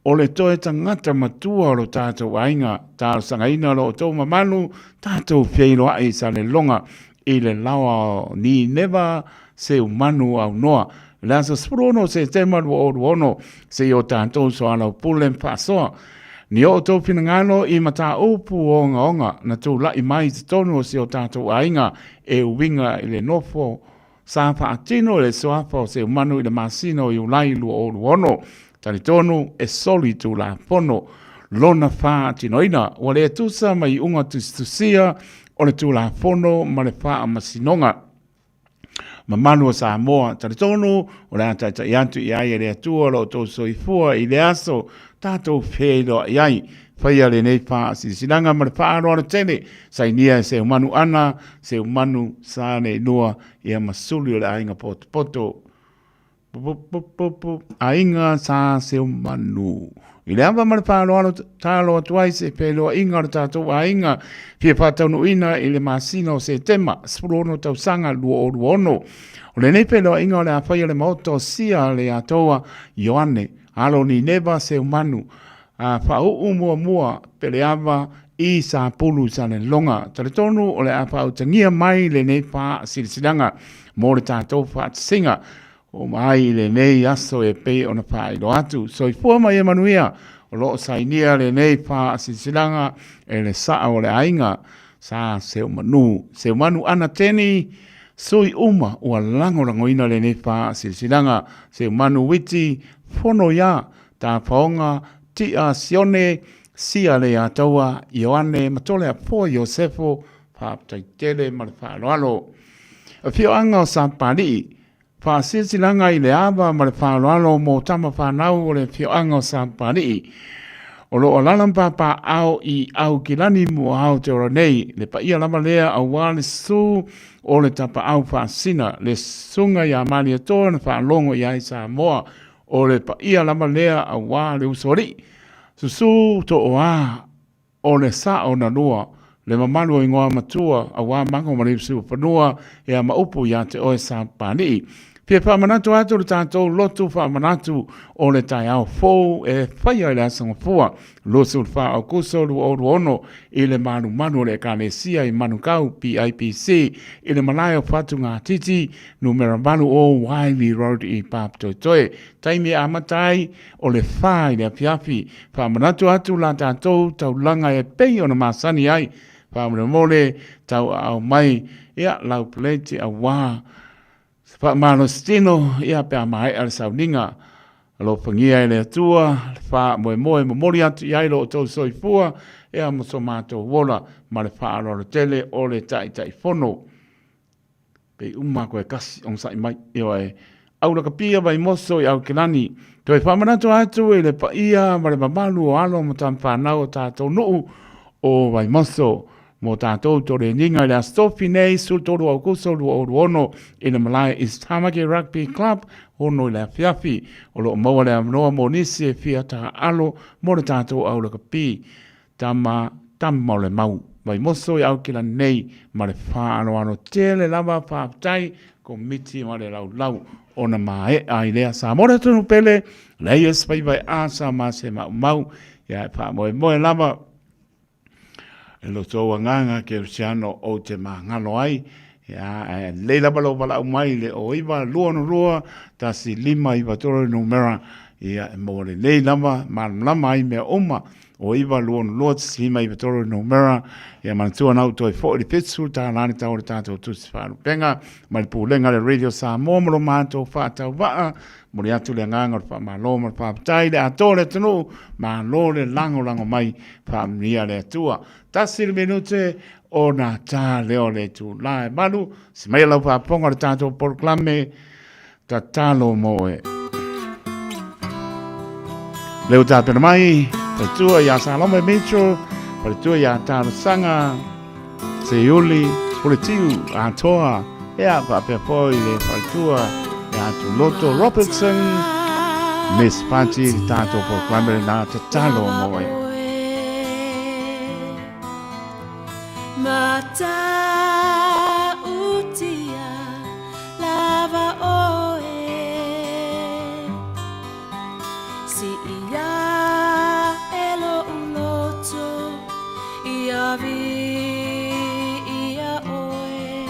o le toe tangata matua o lo tātou ainga tātou sangaina lo o tō mamanu tātou whieiro ai sa le longa i le lawa ni neva se umanu au noa. La sa sprono se tema ono se o tātou so ala pulen pasoa. Ni o tō pinangalo i mata upu o onga na tō lai mai te tonu o se o tātou ainga e uwinga i le nofo sa whaatino le soafa o se umanu i le masino i ulai lu o ono. Tani tonu e soli tū la pono lona whaatinoina o le tusa mai unga tusia o le tū la pono ma le wha masinonga. Ma manu o Samoa, tari tonu, o le ata i antu i ai e le atua lo tō soifua i le aso, tātou whēdo i ai, whaia le nei wha si sinanga ma le wha aroa tene, sai nia se umanu ana, se umanu sa ne noa i a masuli o le ainga poto. Ainga sa se umanu. I le amba ma le wha aroa tālo atuai se pēloa inga o tātou ainga, pia pātaunu ina i le masino se tema, spurono tau sanga luo o luono. O le nei pēloa inga o le awhaia le maoto sia le atoa Ioane, alo ni neva se umanu, whau mua pele ava i sa pulu sa le longa. Tare tonu o le awhau tangia mai le nei wha silisilanga, mo le tātou wha singa, o mai le nei aso e pe o na wha ilo atu. So i fua mai e manuia, o loo sainia le nei wha silisilanga, e le saa o le ainga, sa se umanu ana teni, soi uma ua langorangoina le nei wha silisilanga, se umanu witi, fono ya, ta paonga, tia sione, sia le ataua, Ioane, matole a po Iosefo, pa taitele ma le whaaloalo. A fio anga o sa pari, pa silsilanga i le ava ma le whaaloalo mo tama whanau o le fio anga o sa pari. O lo o lalampa pa au i au kilani mo au te ora nei, le pa ia lama lea au wale su o le tapa au whaasina, le sunga i a mani atoa na whaalongo i ai Samoa, o le pa ia lama lea a wā le usori. Susu to oa o le sa o na lua, le mamanu o ingoa matua a wā mango mani usiu panua e a maupu ia te oe sa pānii. Pia whamanatu atu le tātou lotu whamanatu o le tai au fōu e whaia i le asanga fua. Losu le wha au kuso lu o ono i le manu le kānesia i manu kau PIPC i le malai o whatu ngā titi numera manu o Wiley Road i Pap Toitoe. Taimi amatai o le wha i le apiapi. Whamanatu atu la tātou tau langa e pei o na masani ai. Whamana mole tau au mai ia lau pleiti a wā. Pa mano stino ia pe mai al sauninga lo pangia ele atua fa moe mori atu ia lo to soifua ia mo somato wola ma le fa lo tele o le tai fono pe umma ko kasi on sai mai io e au la kapia vai moso ia kilani to fa mana to atu ele pa ia ma le mamalu alo mo tan fa na o ta to no o vai moso mo tātou tore ninga le astofi nei sul toru au kuso lu o ono ina malai is Tamaki Rugby Club ono le afiafi o lo maua le amnoa mo nisi e fia ta alo mo le tātou au laka pi tama le mau vai moso i au kila nei ma le wha ano tele lava whaaftai ko miti ma le lau ona mae ai lea sa mora tunu pele leia spai vai asa ma se mau ia wha moe lava e lo tō nganga ke Luciano o te ngalo ai ia le lava lo wala mai le o iwa lua ta si lima iwa toro numera ia mo le lava lama ai me oma o iwa lua si lima iwa toro numera ia mantua nau toi fo di pitsu ta lani tau le tātou tusi wharu penga mai pūlenga le radio Samoa mo lo mātou whātau waa mo le atu le nganga o whamalo mo le whāpatai le ato le tunu ma lo le lango mai whamia le atua tasi le minute o na tā leo le tu lae malu si mai lau whaponga le tātou porklame ta talo moe leo tāpena mai patua ia salome mitro patua ia tālo sanga se yuli politiu atoa ea whapepoi le patua ia tu loto Robertson Miss Pati tātou porklame na ta talo moe Mata utia lava oe si ia elo uloto ia vi ia oe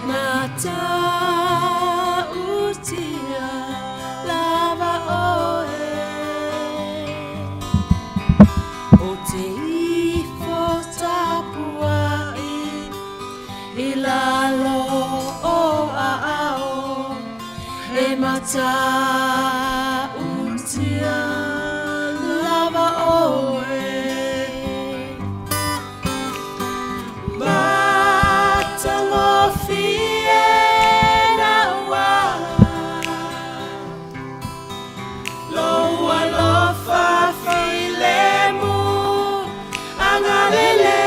Mata utia lava oe o te ifo tapuai I lalo o ao e mata utia lava oe mata ngofie na wa loa lofa filemu angalele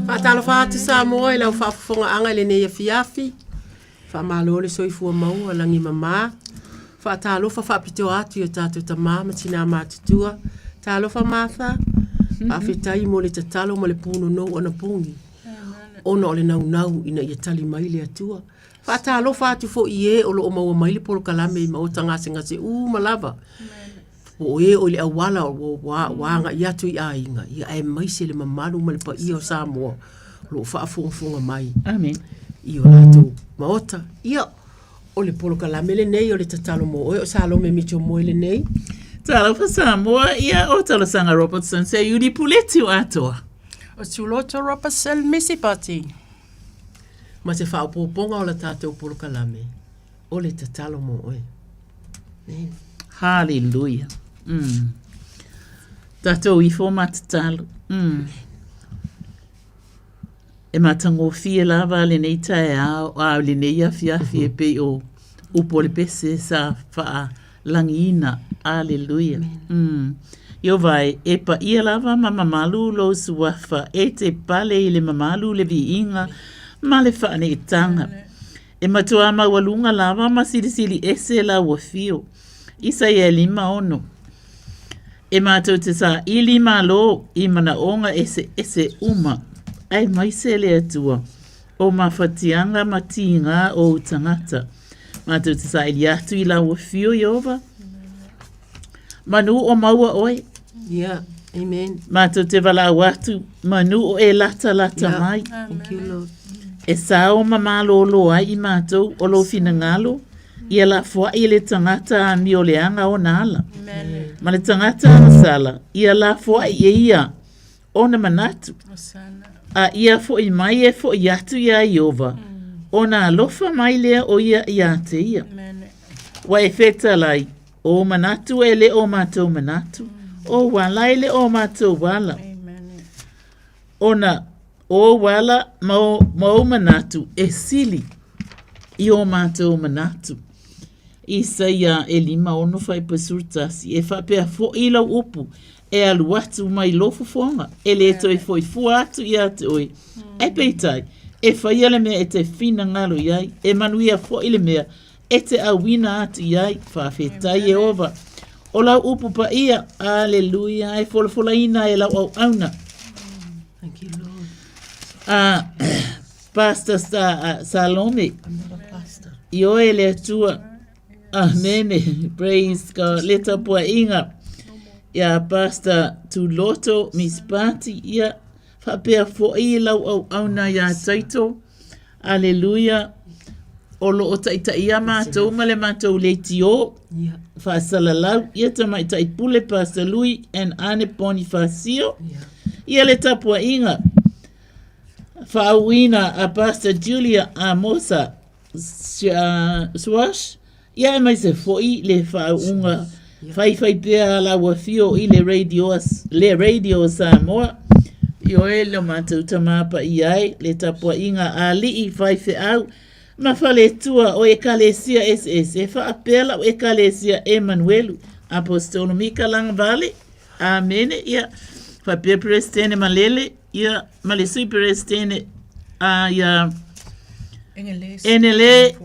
Fatalo fatu Samoa I lau whaafonga anga le nei fiafi. Whamalole soifua maua langi mama. Fatalo whapito atu I tātou ta mama tina mātutua. Talo whamatha. Awhitai mo le tatalo mo le puno no ona pungi. Ona o le nau nau ina ia tali mai le atua. Fatalo fatu fo ie o lo o maua mai le polo kalame I maota ngase ngase malava. O e o le awala o wanga I atu I ainga. Ia e mai se le mamalu ma le pa ia o Samoa. Lo whaafonga mai. Amen. I o lato maota. Ia o le polo kalame le nei o le tatalo mo. O Salome Mitchell mo le nei. Talo fa Samoa ia o talo sanga Robertson se yuri puleti o atoa. O tuloto Robertson misipati. Ma se whaapoponga o la tātou polo kalame. O le tatalo mo oe. Hallelujah. Tātou I fō matatalo. E matango fie lava le nei tae a le nei a fiafi e pe o upo le pese sa wha langina. Hallelujah. Yo vai e pa ia lava ma mamalu lo suafa e te pale I le mamalu le vi inga ma le wha ne tanga. E matua mawalunga lava masilisili ese la wafio. Isa ia 5. E mātou te sa I 5 lo I manaonga ese uma. Ai maisele atua. O mawhatianga matinga o tangata. Mātou te sa ili atu I la wafio Yehova. Manu o maua oe. Yeah, amen. Mātou te wala watu. Manu o e lata mai. Thank you, Lord. E sao mamalolo ai I mātou o lo fina ngalo. Ia la fua I le tangata mi o leanga o nala. Ma le tangata na sala. Ia la fua I ia o na manatu. A ia fo I mai e fo I atu ia Iova. O na alofa mai lea o ia te ia. Wa e feta lai. O manatu e le o mātou manatu. O wala e le o mātou wala. O wala mau manatu e sili I o mātou manatu. Isa ia e 5 fai pasurtasi. E whapea fo I lau upu. E alu atu mai lofo fonga. E le toi foi fua atu ia te oi. E peitai. E whai ale mea e te fina ngalo iai. E manuia fo ile mea. E te awina atu iai. Whawhetai e ova. O lau upu pa ia. Aleluia. E fola ina e lau au auna. Thank you, Lord. Pastor Salome. Io e le atua. Amen. Praise God. Leta pua inga. Ia Pastor Tuloto, Miss Patty. Ia whapea fo I lau au na ia taito. Aleluia. Olo o taita ia mātou male mātou leiti o. Whaasala lau. Ia tamai taipule Pastor Louis and Anne Bonifacio. Ia le tapua inga. Whaawina a Pastor Julia Amosa Swash. Ia e mai se foi le whaunga. Fai pea la wafio I le radio Samoa. Io e le mātou tamapa iai. Le tapua inga a li I fai au. Ma fale tua o ekalesia SS. E whaapela o ekalesia Emanuelu. Apostolo Mika Langvale. Amen. Ia whapea prestene malele. Ia malesui prestene. Ia Enele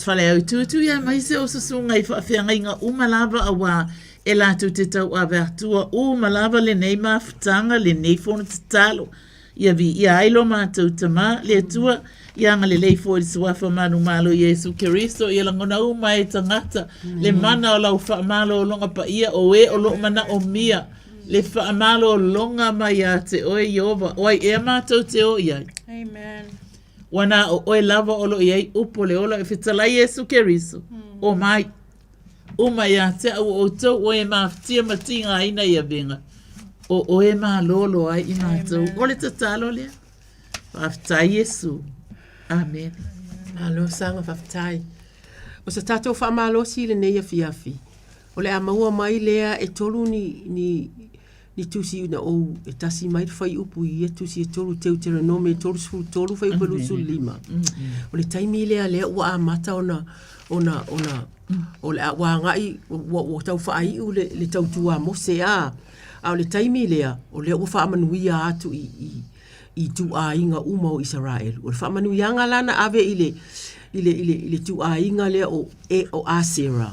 fale au tutu ia maise o susunga I whaafeanga inga umalava awa e latu te tau avertua umalava le nei mafutanga le nei fono te talo ia vi ia ailo mātou tama le tua ia nga le leifo I suafa manu malo Yesu Keristo ia langona uma e tangata le mana o lau whaamalo o longa pa ia o e o lo mana o mia le whaamalo o longa mai a te oe Yehova oai e mātou te o iai. Amen. Wana o oe lava olo iai upo le ola e whitala Yesu Keriso. O mai. Uma ia te au o tau o e maftia matinga aina ia venga. O oe ma lolo ai I mātou. O le tatalo lea. Whaftai Yesu. Amen. Alo sanga whaftai. O sa tatou whaamalosi le neia fiafi. O le amaua mai lea e tolu ni tusi na o e tasi mai fai upu I e tusi e tolu teu tera nome e tolu sulu tolu fai upe lusu 5. O le taimi lea ua amata ona o le ua ngai o tau whaai u le tau tua mose a o le taimi lea o le ua whaamanuia atu I tu a inga uma o Israel. O le whaamanuia lana ave I le tu a inga lea o Asera.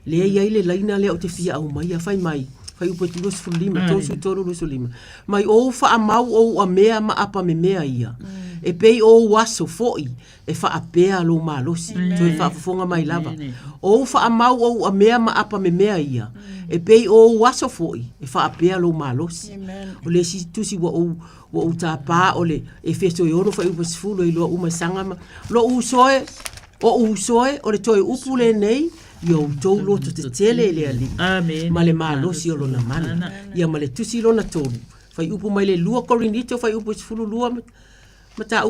Lea iai le laina lea o te fia au mai a fai mai. Fai upe tu lusu 5, tosu tolu lusu 5. Mai o wha amau o a mea ma apa me mea ia. E pei o waso foi e wha apea lo malosi. To e wha afufonga mai lava. O wha amau o a mea ma apa me mea ia. E pei o waso foi e wha apea lo malosi. O le si tusi wa o ta pa o le e festo i ono fai upe sifulo I loa uma sanga. Lo usoe o le toi upu le nei. Yo tau loto te tele le ali. Amen. Ma le malosi o lona mana. Ia ma le tusi lona tolu. Fai upu mai le lua korinito, fai upu sifulu lua. Mata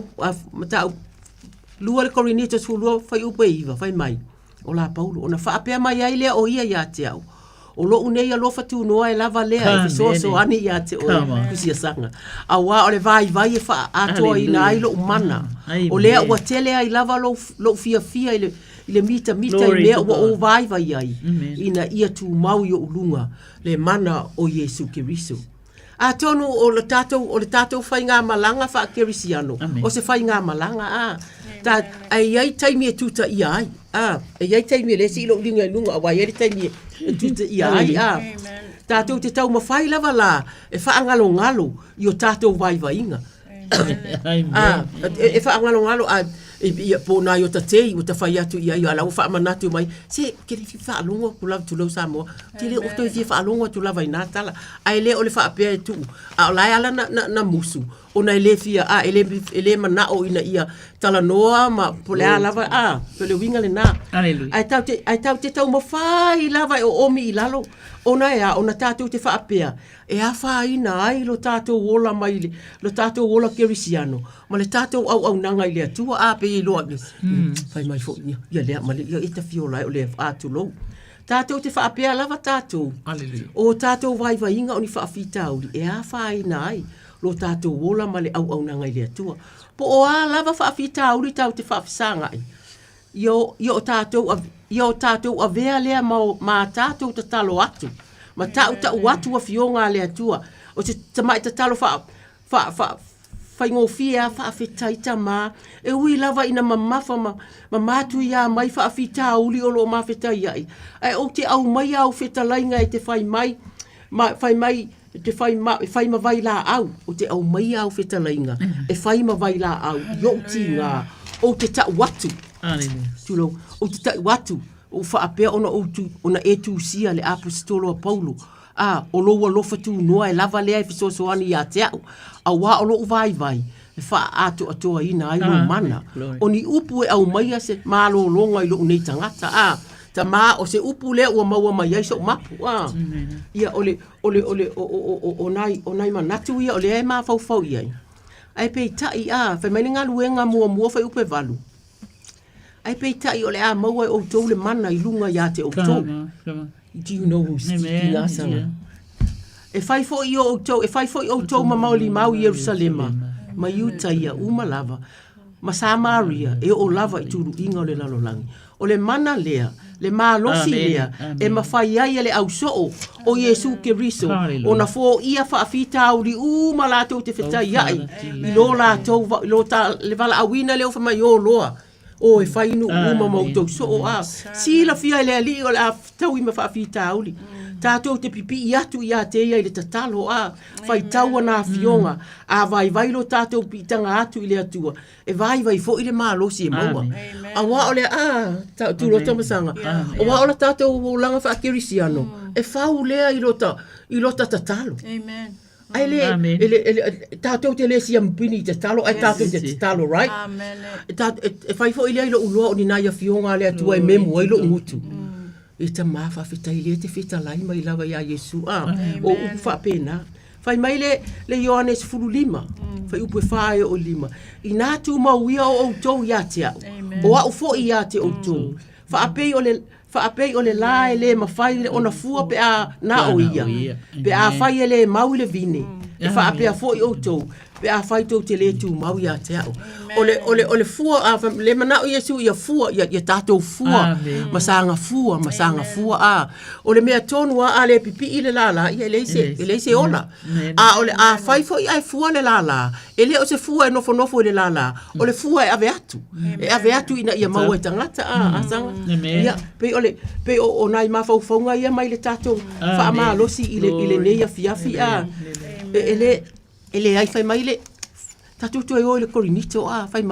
lua le korinito sifulu lua, fai upu e iwa, fai mai. O la paulo. Ona wha apea mai ai lea o ia ia te au. O lo unei a lofa tu noa e lava lea. E so ani ia te o kusia sanga. A wa o le vai e wha atoa I na ailo umana. O lea ua tele ai lava lo fia I le mita I mea ua o vai ai. Ina ia tu mau I o ulunga le mana o Yesu Keriso. A tonu o le tatou whai ngā malanga wha kerisiano. O se whai ngā malanga Ta ai taimi e tuta ia ai. Ai taimi le si lo linga lunga wa ai taimi e tuta ia ai. Tātou te tau mawhai lava la, e whaangalo ngalo, i o tātou vai-vainga. E whaangalo ngalo, e pōna i o ta tei, o ta whai atu i a lau whaamanatu mai, se, kere fi whaalonga ku lau tu lau Samoa, te le o toi fi whaalonga tu lau ina tala, ai le o le whaapea e tu, a o lai ala na musu, o na ele fia, ele manao ina ia, tala noa, ma pole a lava, pole winga le na. Ai tau te tau mawhai lava o omi i lalo, ona ona tātou te whaapea, e a whaina ai lo tātou wola mai le, lo tātou wola kerisiano, ma le tātou au nanga i le atua, pe i loa, whai mai fo, ia lea, ma le, ia ita fiola o le atu lou. Tātou te whaapea lava tātou, o tātou vai-vainga o ni whaafitauri, e a whaina ai, lo tātou wola ma le au nanga i le atua. Po o a lava whaafitauri tau te whaafisanga ai. Yo tātou a vea lea ma tātou ta talo atu. Ma tau atu a fionga lea tua. O te tamai ta talo whaingofia whaafetaita ma. E ui lava ina mamafa ma matu ia mai whaafita uli o lo mawhetai ai. Ai o te au mai au whetalainga e te whai mai. Te whai ma vai la au. O te au mai au whetalainga. E whai ma vai la au. Yo ti ngā. O te tau atu. Tulo, o te tai watu, o whaapea ona e tu sia le apostolo a Paulo. O loa lofa tu noa e lava lea e fisosoani i a te au. A wā o loo vai, e wha ato atoa ina ai no mana. O ni upu e au maia se malo longa i loo nei tangata. Ta maa o se upu lea ua maua mai ai so mapu. Ia o nai manatu ia o lea e maa fau iai. Ai pei tai whai mai ngā luenga mua whai upe valu. Ai pei tai o le a maua o tau le mana i lunga ia te o tau. Do you know who's speaking asanga? E whai fo i o tau ma mauli mau i Yerusalema, ma iuta ia uma lava, ma Samaria e o lava i turu inga o le lalolangi. O le mana lea, le malosi lea, e ma whai ai le au soo o Yesu Keriso, o na fo ia whaafita auri uma lātou te whetai ai, i lo lātou, le wala awina leo whamai o loa. O e whainu uma mautou so o a. Sila fia le ali o le a tau i ma whaafita auli. Tātou te pipi i atu i a te ia i le tatalo a. Whai taua nā fionga. A vai lo tātou pitanga atu i le atua. E vai fo i le mālosi e maua. A wā o le tūro tamasanga. O wā o le tātou o langa whaakirisiano. E whau lea i lota tatalo. Amen. Ai tātou te le siam pini te talo, ai tātou te talo, right? E whai fo i lea i lo uloa o ni nai a fionga lea tua e memu ai lo ngutu. E ta mawha whitai lea te whita lai mai lawa ia Yesu. O upu whapena. Whai mai le Ioannes furu 5. Whai upu e whae o 5. I nātu mauia o tau ia te au. O au fo i ia te o tau. Whaapei o le la e le mawhai le ona fua pe a na o ia. Pe a whai e le mau le vine. E whaapea fo i o tau. Pe a whai tau te le tu mau ia te au. O le fua, le mana o Yesu ia fua, ia tātou fua. Masanga fua. O le mea tonu a le pipi i le lala, ia leise ona. O le a whai fo i ai fua le lala. E le o se fua e nofo le lala. O le fua e ave atu. E ave atu ina ia mau e tangata. Ia, pe o nai mawhauwhaunga ia mai le tātou wha losi i le neia fiafi. E le ai whai mai le tātou tu e o le korinito whai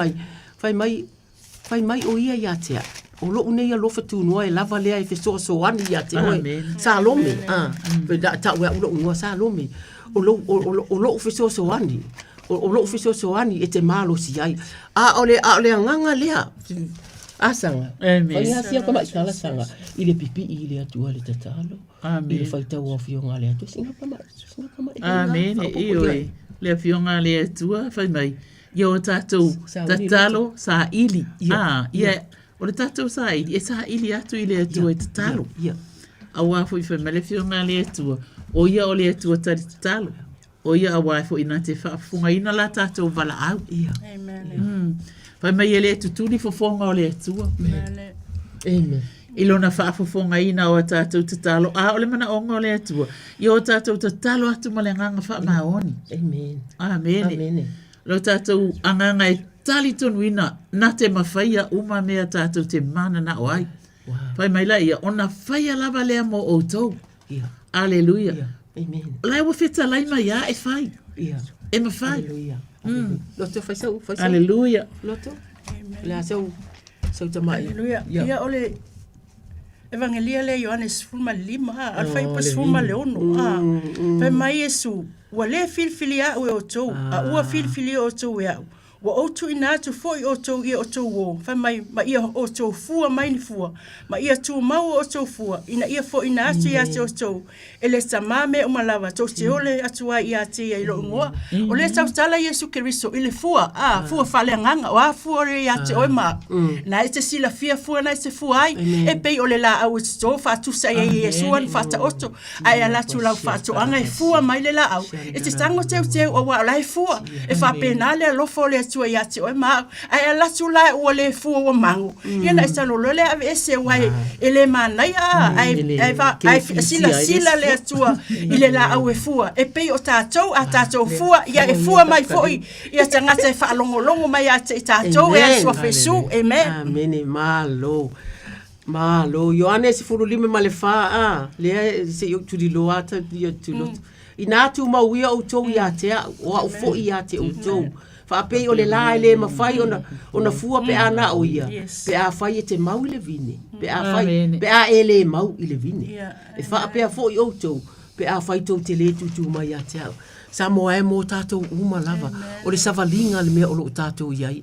mai o ia ia tea. O lo unei a lofa tūnua e lava lea e whesoa soani ia te oe. Salome. Tau ea ulo unua salome. O lo whesoa soani. O lo whesoa soani e te malo si ai. O le anganga lea. Asanga. Whai hasia kama i kala sanga. I le pipi i le atua le tatalo. I le whaitau o fionga le atua. Singa kama. Amen. E oe. Le fionga le atua. Whai mai. Ia o tātou tatalo sa ili. Ia. O le tātou sa ili. E sa ili atu i le atua i tatalo. A wafo i whai mai le fionga le atua. O ia o le atua tari tatalo. O ia a wafo i nā te whaafunga ina la tātou vala au. Amen. Whai mai e le tutuli fofonga o le atua. Amen. I lona whaafofonga ina o a tātou tatalo. O le mana onga o le atua. I o tātou tatalo atu ma le nganga wha maoni. Amen. Lo tātou anganga e tali tonuina na te mawhaia uma mea tātou te mana na o ai. Pai mai lai, ona whaia lava lea mo outou. Aleluia. Amen. Lai wa feta lai mai a e whai. E ma whai. Loto fai sau. Aleluia. Loto. Lea sau tamai. Aleluia. Ia ole Evangelia le Ioanes fulma lima, alfai pas fulma leono. Pai mai Yesu, wa le filfili a ue o tou, a ua filfili o tou e au. Wa otu ina atu foi o tou ia o tou o. Fai mai ma ia o tou fua mai ni fua. Ma ia tu mau o tou fua. Ina ia fo ina atu ia te o tou. Ele tamame o malawa. Tou te ole atu a ia te ia ilo ngoa. O le tau tala Yesu Keriso. Ile fua. Fua fale nganga. O fua ore ia te oi ma. Na e te sila fia fua na e te fua ai. E pei ole la au te tou. Fa tu sa ia Yesu an fata oto. Ai ala tu lau fata anga e fua mai le la au. E te tango teu o wa la e fua. E fa penale alofo le tua ia te oi ma ai ala tu la o le fu o mangu ia na sa lo le ave se wai ele manai ai va ai sila le tua ile la au e fu e pe o tatou a tatou fu ia e fu mai foi ia tanga te fa longo mai a te tatou e so fesu amen amen malo Ioanes fululime malefa le se yo tu di loata dia tu lot ina tu mau ia o tou ia te o fo ia te o tou fa pe o le la le ma fai ona fua pe ana o ia pe a fai te mau le vine pe a fai pe a ele mau i le vine e fa pe a fo i o tou pe a fai tou te le tu mai a te au Samoa e mo tātou uma lava o le savalinga le mea o lo tātou iai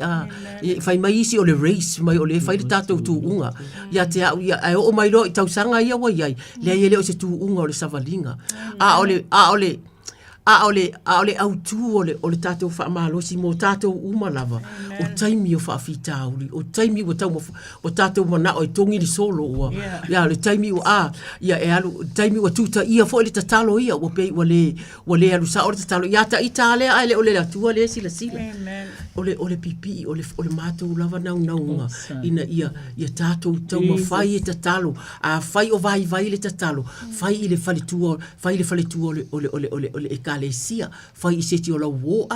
fai mai isi o le race mai o le fai le tātou tu unga ia te au ia o mai lo i tausanga ia wa iai le ia le o se tu unga o le savalinga a ole au tu ole tātou whaamalosi mo tātou uma lava o taimi o whaafitauri o taimi o tau o tātou mana o tongi li solo ua ia le taimi o ia e alu taimi o tuta ia fo le tatalo ia o pei o le alu sa o le tatalo ia ta itale a le ole la tua le sila ole pipi ole mātou lava nau ina ia tātou tau ma fai e tatalo a fai o vai le tatalo fai i le fale tua ole e Alesia fai se ti ola wo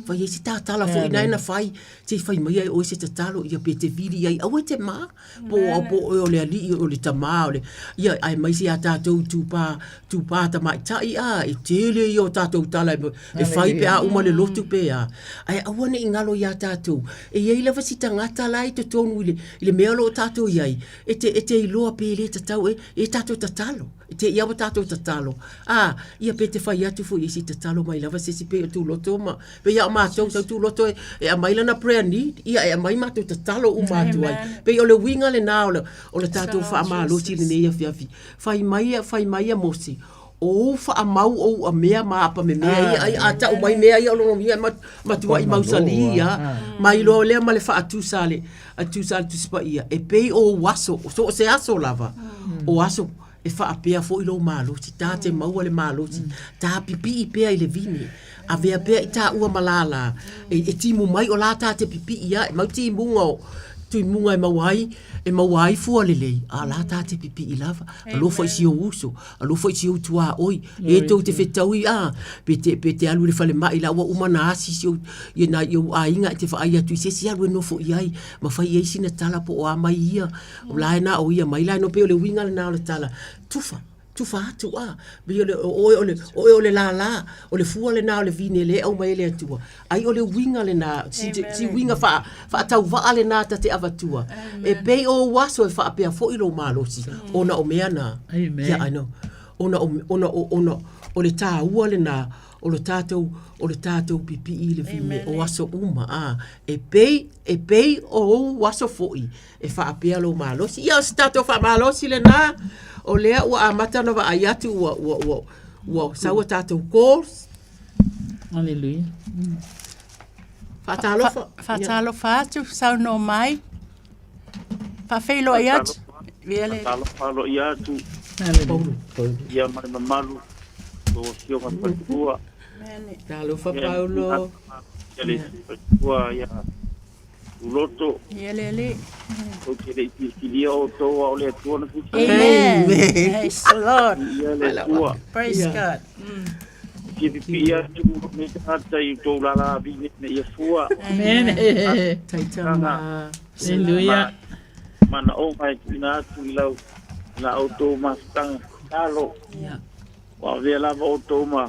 fai se tala fo ina na fai te fai mai o se talo ia pe te vili ai au te ma po o le ali o le tama o le ia ai mai se ata tu pa ta mai tai e tele io tato tala e fai pe a uma le lotu pe ai au ne ingalo ia tato e ia lava si tangata lai te tonu ile melo tato iai e te loa pe le tatau e tato tatalo te ia tato tatalo ia pe te fai atu fo isi talo mai lava se pe tu loto ma pe ia ma tu loto e a mai na prayer need ia e mai ma tu talo u ma tu ai pe o le winga le na o le tato fa ma lo si ne ia fiafi fai mai mosi o fa mau o a mea ma pa me mea ai ata o mai mea ia lo mea ma tu ai mau sali ia mai lo le ma le fa tu sale tu spa ia e pe o waso so se aso lava o waso e fa apea fo ilo malo si ta te mau le malo si ta pipi pe ile vini a vea pe ta ua malala e timu mai o la ta te pipi ia e mau timu ngo tu munga e mawai fu lele a la ta te pipi ilava a lo fo si o uso a lo fo si o tua oi e to te fetaui pe te alu le fale mai la wa umana si si ye na yo a inga te fa ia tu se si alu no fo iai ma fa ia sina tala po o mai ia o la na o ia mai la no pe o le winga na le tala tufa atu bi ole la ole fu le na le vine le au mai le atua ai ole winga le na si winga fa tau va le na te avatua e pe o waso e fa pe fo ilo malo si ona o meana ya I know ona ole ta u le na o le tatou pipi le vine o waso uma e pe o waso foi e fa pe lo malo si ia stato fa malo si le na o lea ua amata na wa ayatu ua saua tātou kōs. Aleluia. Whatalo whātu, sau no mai. Whawhelo ai atu. Whatalo whalo i atu. Ia mai mamalu. O sio whapatua. Talo whapaulo. Ia le whapatua ia. Uloto. Yelele. O que le filia o toa o le tua na filia. Amen. Praise the Lord. Ia le tua. Praise God. pipi ya tu me tata i to la vi ne ia fua. Amen. Taitama. Hallelujah. Mana o mai ina tu lau la auto mastang talo. Wa vela auto ma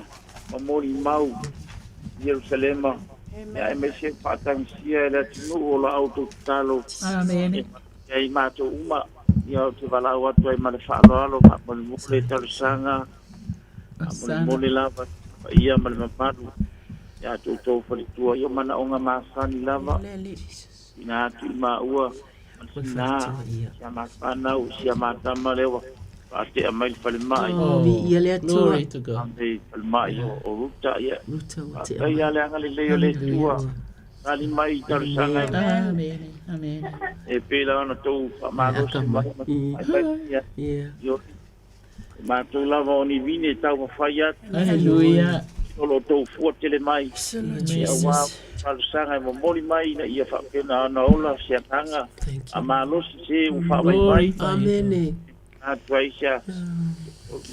mori mau Jerusalema. Ya me se patang sia la tu la auto talo. Amen. Ya mato uma ya tu vala wa tu ma fa lo fa mo le tar sanga. Mo le lava ia ma le padu. Ya tu to fa tu yo mana onga masani lava. Ina tu ma ua. Na ya masana u sia mata malewa. Ate amai falmai. Glory to God. Ante falmai o ruta ya. Ruta ya le anga le le tua. Ali mai tar sanga. Amen. Amen. E pela na to ma ro se mai. Yo ma to lava oni vine tau faya. Hallelujah. Solo to fuatele mai. Ya wa al sanga mo moli mai na ia fa pena na ola se tanga. Amalo se u fa mai. Amen. Atuaisha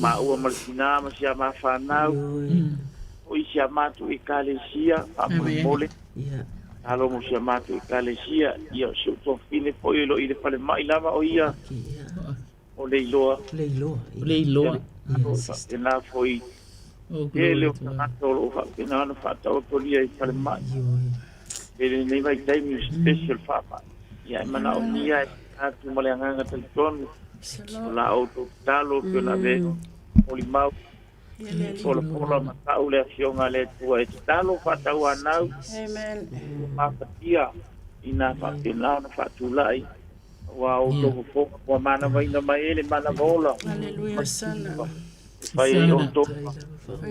ma ua malsina ma sia ma fanau o isia matu i kalesia a mole alo mo sia matu i kalesia ia so to fine po ilo i le pale mai lava o ia o leiloa ena foi ele o tanto o fa ena no fa to lia i pale mai ele nei vai time special fa ia mana o ia atu mole anga telefon la auto talo que na ve olimau pola matau le afionga le tua talo fatau anau amen mapatia ina fatina na fatulai wa auto fo wa mana vai na mai ele mana vola haleluya sana vai auto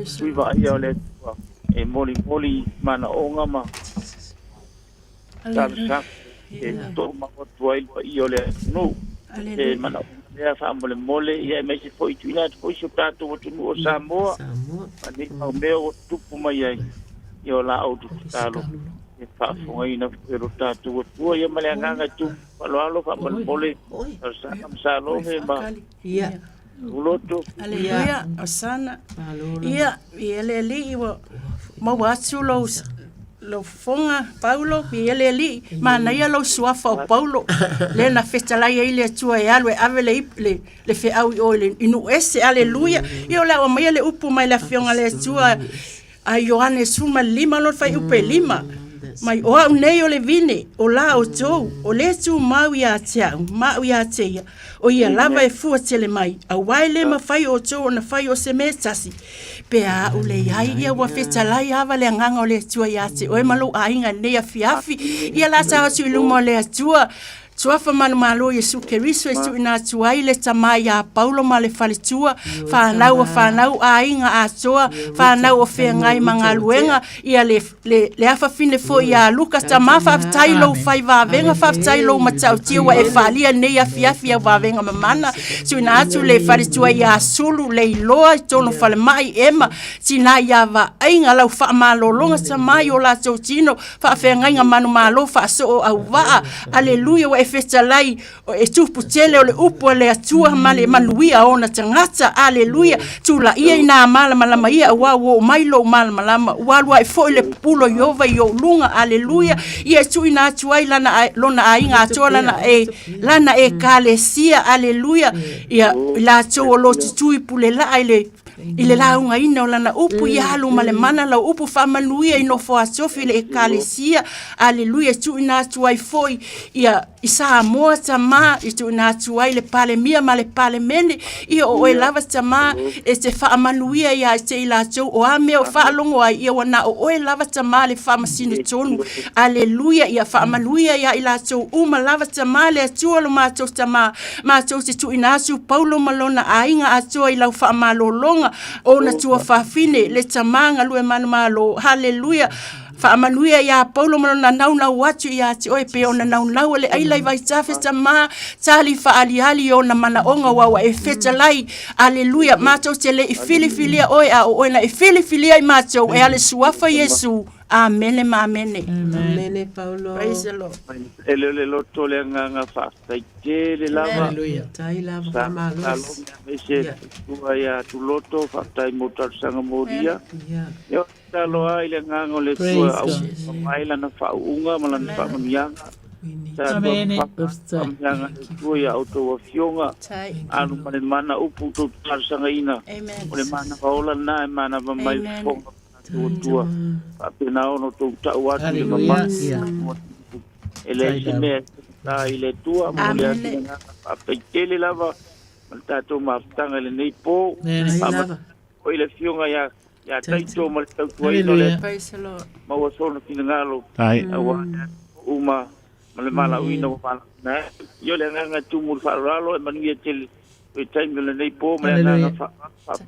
sui va ia le tua e moli mana onga ma tarsa e to ma tua il pa io le no e mana ya fa mole ia me se foi tu ina foi so tato tu no Samoa ani o meu tupu mai ai io la auto talo e fa foi na pero tato tu ia male nganga tu alo fa mole sa lo me ma ia uloto haleluya asana ia ele iwa ma watsu lo fonga Paulo ele li mana ia lo suafa o Paulo le na festa la ile tua e alwe avele le fe au o le inu ese haleluya io la o mai le upu mai la fionga le tua a Johannes 1:5 lo fai upe 5 mai o nei o le vine o la o tou o le tu mau ia tia o ia lava e fua tele mai a waile ma fai o tou na fai o se metasi pe a o le ai ia wa feta lai ava le nganga o le tua ia te o e malu ainga nei a fiafi ia la sa su lumo le tua Tua fa manu malo Yesu Keriso esu ina tua ile tamai a Paulo ma le fale tua fa nau a inga a toa fa nau o fe ngai mangaluenga ia le afa fine fo ia Lucas tama fa tailo fai va venga fa tailo matau tia wa e falia nei a fiafia va venga mamana su ina atu le fale tua ia sulu le loa tono fale mai ema tina ia va inga lau fa malo longa tamai o la tino fa fe ngai manu malo fa so au va aleluia wa festa lai e tupu tele o le upo le atua male maluia ona tangata aleluia tula ia ina malama ia wa wo mailo malama walwa e foi le pulo yova yo lunga aleluia ia tu ina atua lona ainga atua lana e kalesia aleluia ia la to lo tutui pule la ile la unga ina o lana upu ia halu male mana la upu famaluia ino fo asofi le kalesia aleluia tu ina atua i foi ia Samoa tama itu na tuai le pale mia ma le pale mene i o e lava tama e se fa amanuia ia se ila tau o ame o fa longo ai ia wana o e lava tama le fa masino tonu aleluia ia fa amanuia ia ila tau uma lava tama le tua lo ma tau se tu inasu Paulo malona ainga atua ila fa amalolonga o na tua fa fine le tamanga lue manu malo haleluia fa amanuia ia Paulo malona nauna watu ia te oe pe ona nauna le ai lai vai tafesta ma tali fa ali ona mana onga wa e feta lai aleluia mato tele i fili oe a oe na i fili i mato e ale suafa Yesu Amene ma amene. Amene Paulo. Praise the Lord. Ele loto le nganga fa. Tai ke le lava. Hallelujah. Tai lava fa malos. Mese tua ya tu loto fa tai motor sanga modia. Yo talo ai le nganga le tua au mai la na fa unga malan fa manyanga. Amene. Manyanga tua ya auto fionga. Anu mana upu tu sanga ina. Ole mana ola na mana ba mai fonga. Tua apena ono tu tau atu le mama ele me ta ile tua mo le atu apetele lava malta to ma tanga le nei po o ile fionga ya taito mal tau tua ino le ma wa sono finangalo awa uma male mala uino mala na yo le nganga tu mul faralo e mania tele e taimi le nei po male nganga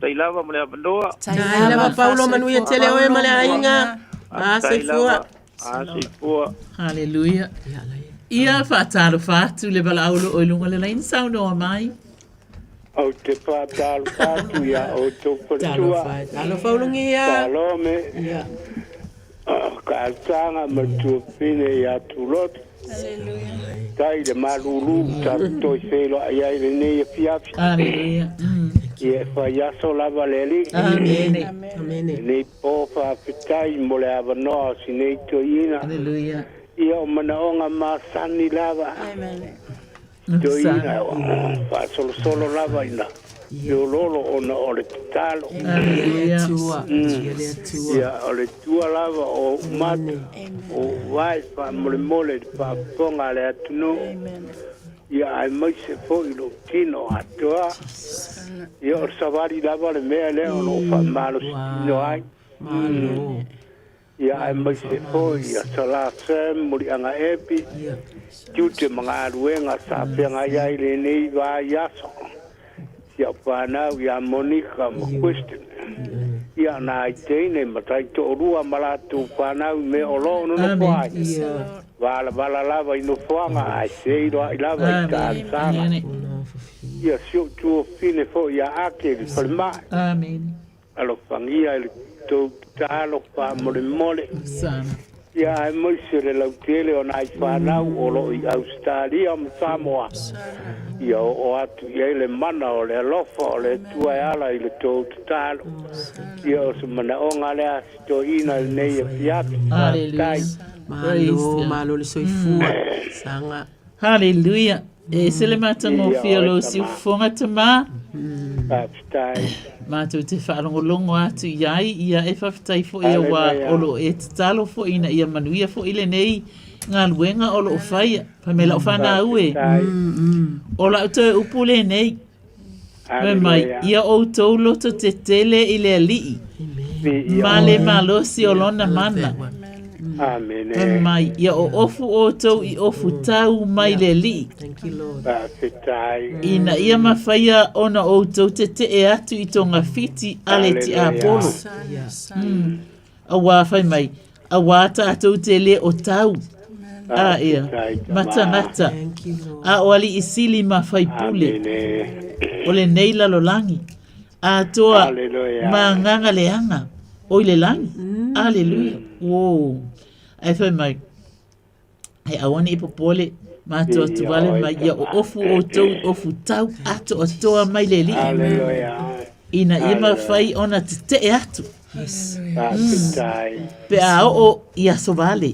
tai lava male abandoa tai lava Paulo manuia tele oe male ainga Asifua. Hallelujah. Ia whaataro whaatu le bala aulo o lunga le lain sauno a mai. O te whaataro whaatu ia o tō patua. Talo whaulungi ia. Talo me. Ia. Ka tanga ma tu pine ia tulot. Hallelujah. Tai le maruru ta toi whelo ia i le nei fiafi. Hallelujah. Ia whaiaso lava leli. Amene. Amene. Nei po whaapitai mo le avanoa si nei toina. Hallelujah. Ia o manaonga masani lava. Amene. Toina whaasolo solo lava ina. Yo lolo ona o le talo. Hallelujah. Ia o le tua lava o matu. O vai pa mole pa ponga le atunu. Ia ai mai se fo ilo tino atoa. Ia o savari lava le mea le o lo fa malo no ai. Ia ai mai se fo ia sala sem muri anga epi. Tute mga ruenga sa penga ia ile nei va yaso. Ia pana ia Monica mo question. Ia na iteine matai to rua malatu pana me olo no no pai. Vala lava ino fuanga ai sei do ai lava ta sanga. Ia sio tu fine fo ia ake di palma. Amen. Alo fangia il to talo pa mole. Sana. Ia ai mo sire la tele o nai pana o lo i Australia mo Samoa. Ia o atu ia le mana o le lofa o le tua ala i le to talo. Ia o se mana o ngale asto ina nei fiat. Hallelujah. Malo le soifua. Sanga. Hallelujah. E se le matango fialo si fonga tama. Mātou te whaalongolongo atu iai, ia e whawhitai fo ia wā olo e te talo fo ina ia manuia fo ile nei ngā luenga olo o whaia, pamela o whana ue. O la uto e upule nei. Me mai, ia o tau loto te tele ile alii. Male malosi o lona mana. Amen. Mai, ia o ofu o tau i ofu tau mai le li. Thank you, Lord. Ina ia mawhaia ona o tau te e atu i tonga fiti ale ti apolo. A wā whai mai, a wā tātou te le o tau. A ia, matangata. A oali i sili mawhai pule. O le nei lalo langi. A toa ma nganga leanga. O le langi. Hallelujah. Wow. Ai whai mai, hei awane ipo pole, mātua tuwale mai, ia o ofu o tau, ofu tau, ato o toa mai le li. Ina ima whai ona te te e atu. Pe a o ia so vale.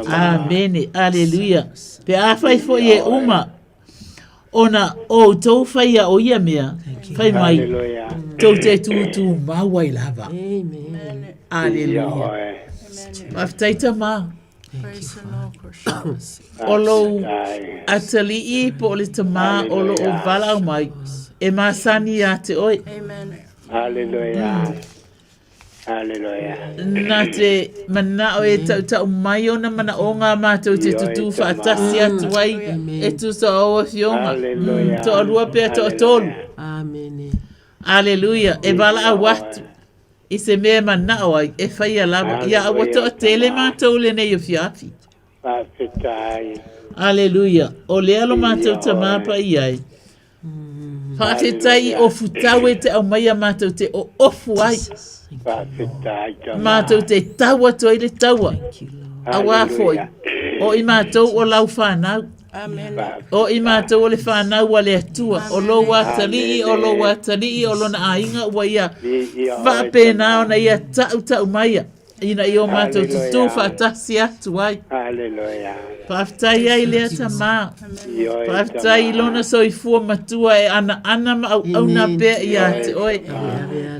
Amene, aleluia. Pe a whai fo ie uma, ona o tau whai a o ia mea, whai mai, tau te tu mawai lava. Amen. Aleluia. Maftaita ma. Olo atali I po le tama olo o vala o mai. E masani a te oi. Hallelujah. Hallelujah. Na te mana o e tau mai o na mana o ngā mātou te tutu whaatasi atu wai. E tu sa o fionga. To alua pia to tolu. Amen. Hallelujah. E vala a watu. I se mea mana o ai, e whaia lava. Ia awa to a tele mātou le nei o fiafi. Whawhitai. Aleluia. O le alo mātou ta māpa I ai. Whakawhitai o futau e te au mai a mātou te o ofu ai. Mātou te taua toi le taua. A wāfoi. O i mātou o lau whanau. O i mātou o le whanau wa le atua. O lo wātalii, o lo wātalii, o lo na ainga ua ia. Whapena o na ia tau maia. Ina i o mātou tutu whatasi atu ai. Paftai ai lea ta mā. Paftai lona soifua matua e ana ma au na pea i ate oi.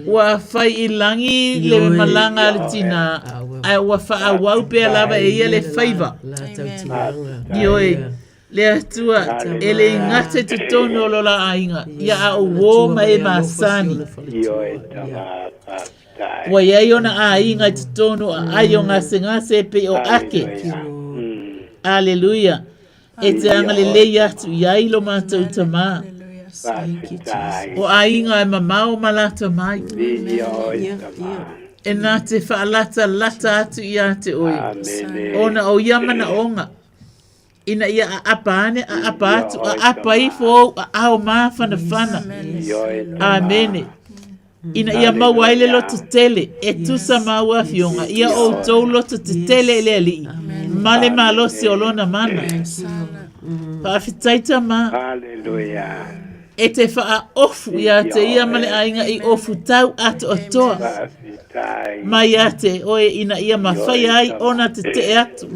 Ua whai i langi le malanga le tina. Ai ua wha wau pea lava e ia le whaiva. I oi. Le atua e le ngate tutonu o lola ainga. Ia a uo mai masani. Wa iai ona a inga tutonu a ai o ngase pe o ake. Aleluia. E te anga le lei atu iai lo mātou tamā. O a inga e mamau malata mai. E nā te whaalata lata atu i a te oi. Ona o iamana onga. Ina ia a apa ane, a apa atu, a apa ifo a ao maa whana. Amene. Ina ia mauaile lo te tele, e tusa maua fionga, ia o tau lo te tele ele ali. Male malosi o lona mana. Whaafitaita ma. E te wha ofu ia te ia male ainga i ofu tau atu o toa. Mai ate oe ina ia mawhai ai ona te atu.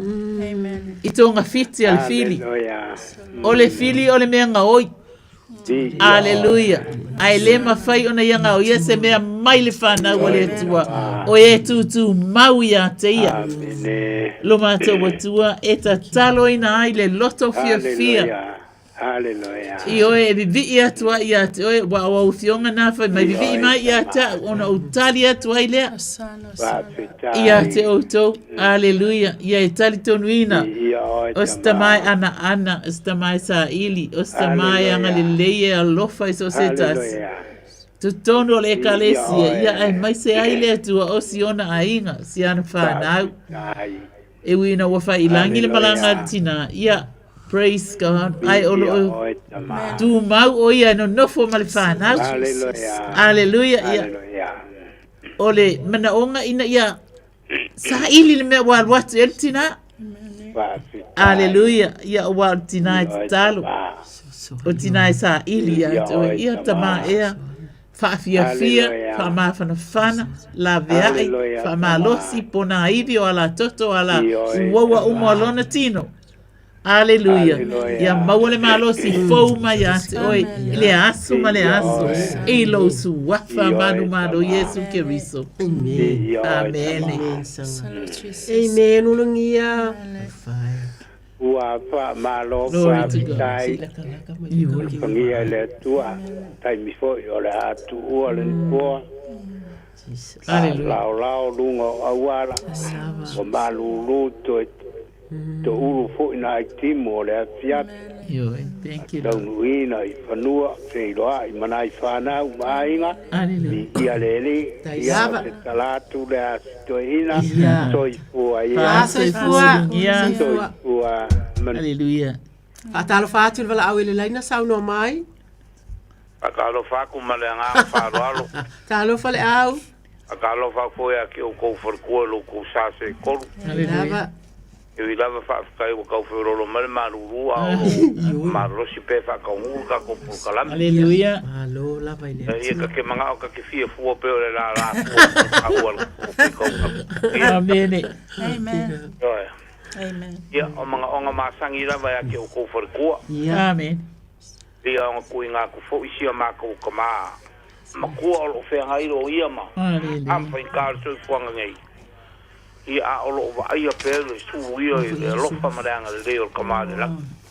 I tonga fiti al fili. Ole fili ole mea nga oi. Aleluia. Ai le mawhai ona ia nga oia se mea mai le whanau ale atua. O e tutu mau ia te ia. Lo mātou watua e ta talo ina ai le loto fia. I oe e vivi i atua i ate oe wa o fionga nā whai mai vivi i mai i ata ona utali atua i lea. I ate o tau. Aleluia. Ia e tali tonu ina. O sta mai ana, o sta mai sa ili, o sta mai anga le leie a lofa i so se tasi. Tutonu o le ekalesia, ia ai mai se aile atua o si ona a inga, si ana whanau. E wina wafa ilangi le malanga tina, ia, praise God, ai olo o tu mau o ia no nofo ma le whanau. Aleluia, ia. O le manaonga ina ia, sa ili le mea watu el tina. Aleluia, ia o wau tina e talo. O tina e sa ili ia tama ea. Whaafia, whaamawhanawhana, la veai, whaamalosi, pona iwi o ala toto, ala uaua alona tino. Aleluia. Ia maua le malosi, fau mai ate, oi, le asu ma le asu, e lo su wafa manu Yesu Keriso. Amen. Amen, ulungia. Ua pa malo pa tai pangia le tua tai mi foi o le atu o le po lao lungo awala o malulu to uru foi na timo le fiat thank you uina i fanua sei loa i manai fana umainga i alele ia se talatu le astoina soifua ia soifua Aleluia. Atalo fatu wala au ile laina sauno mai. Akalo faku malenga faralo. Talo fale au. Akalo fa foi aqui o ko for ko lo ko sa se ko. Aleluia. Eu lava fa kai o ko for lo mal maruru au. Marro si pe fa ko ka ko por kalam. Aleluia. Alo lava ile. E ka ke manga o ka ke fie fu pe la Amen. Amen. Amen. Ia o mga onga masangi la vai ki o ko for ko. Amen. Ia o ku inga ku fo isi o mako ko ma. Ma ku o fe ngai ro ia ma. Am fa ka so fu ngai. Ia o lo va ia pe su ia lo fa ma nga le o ko ma la.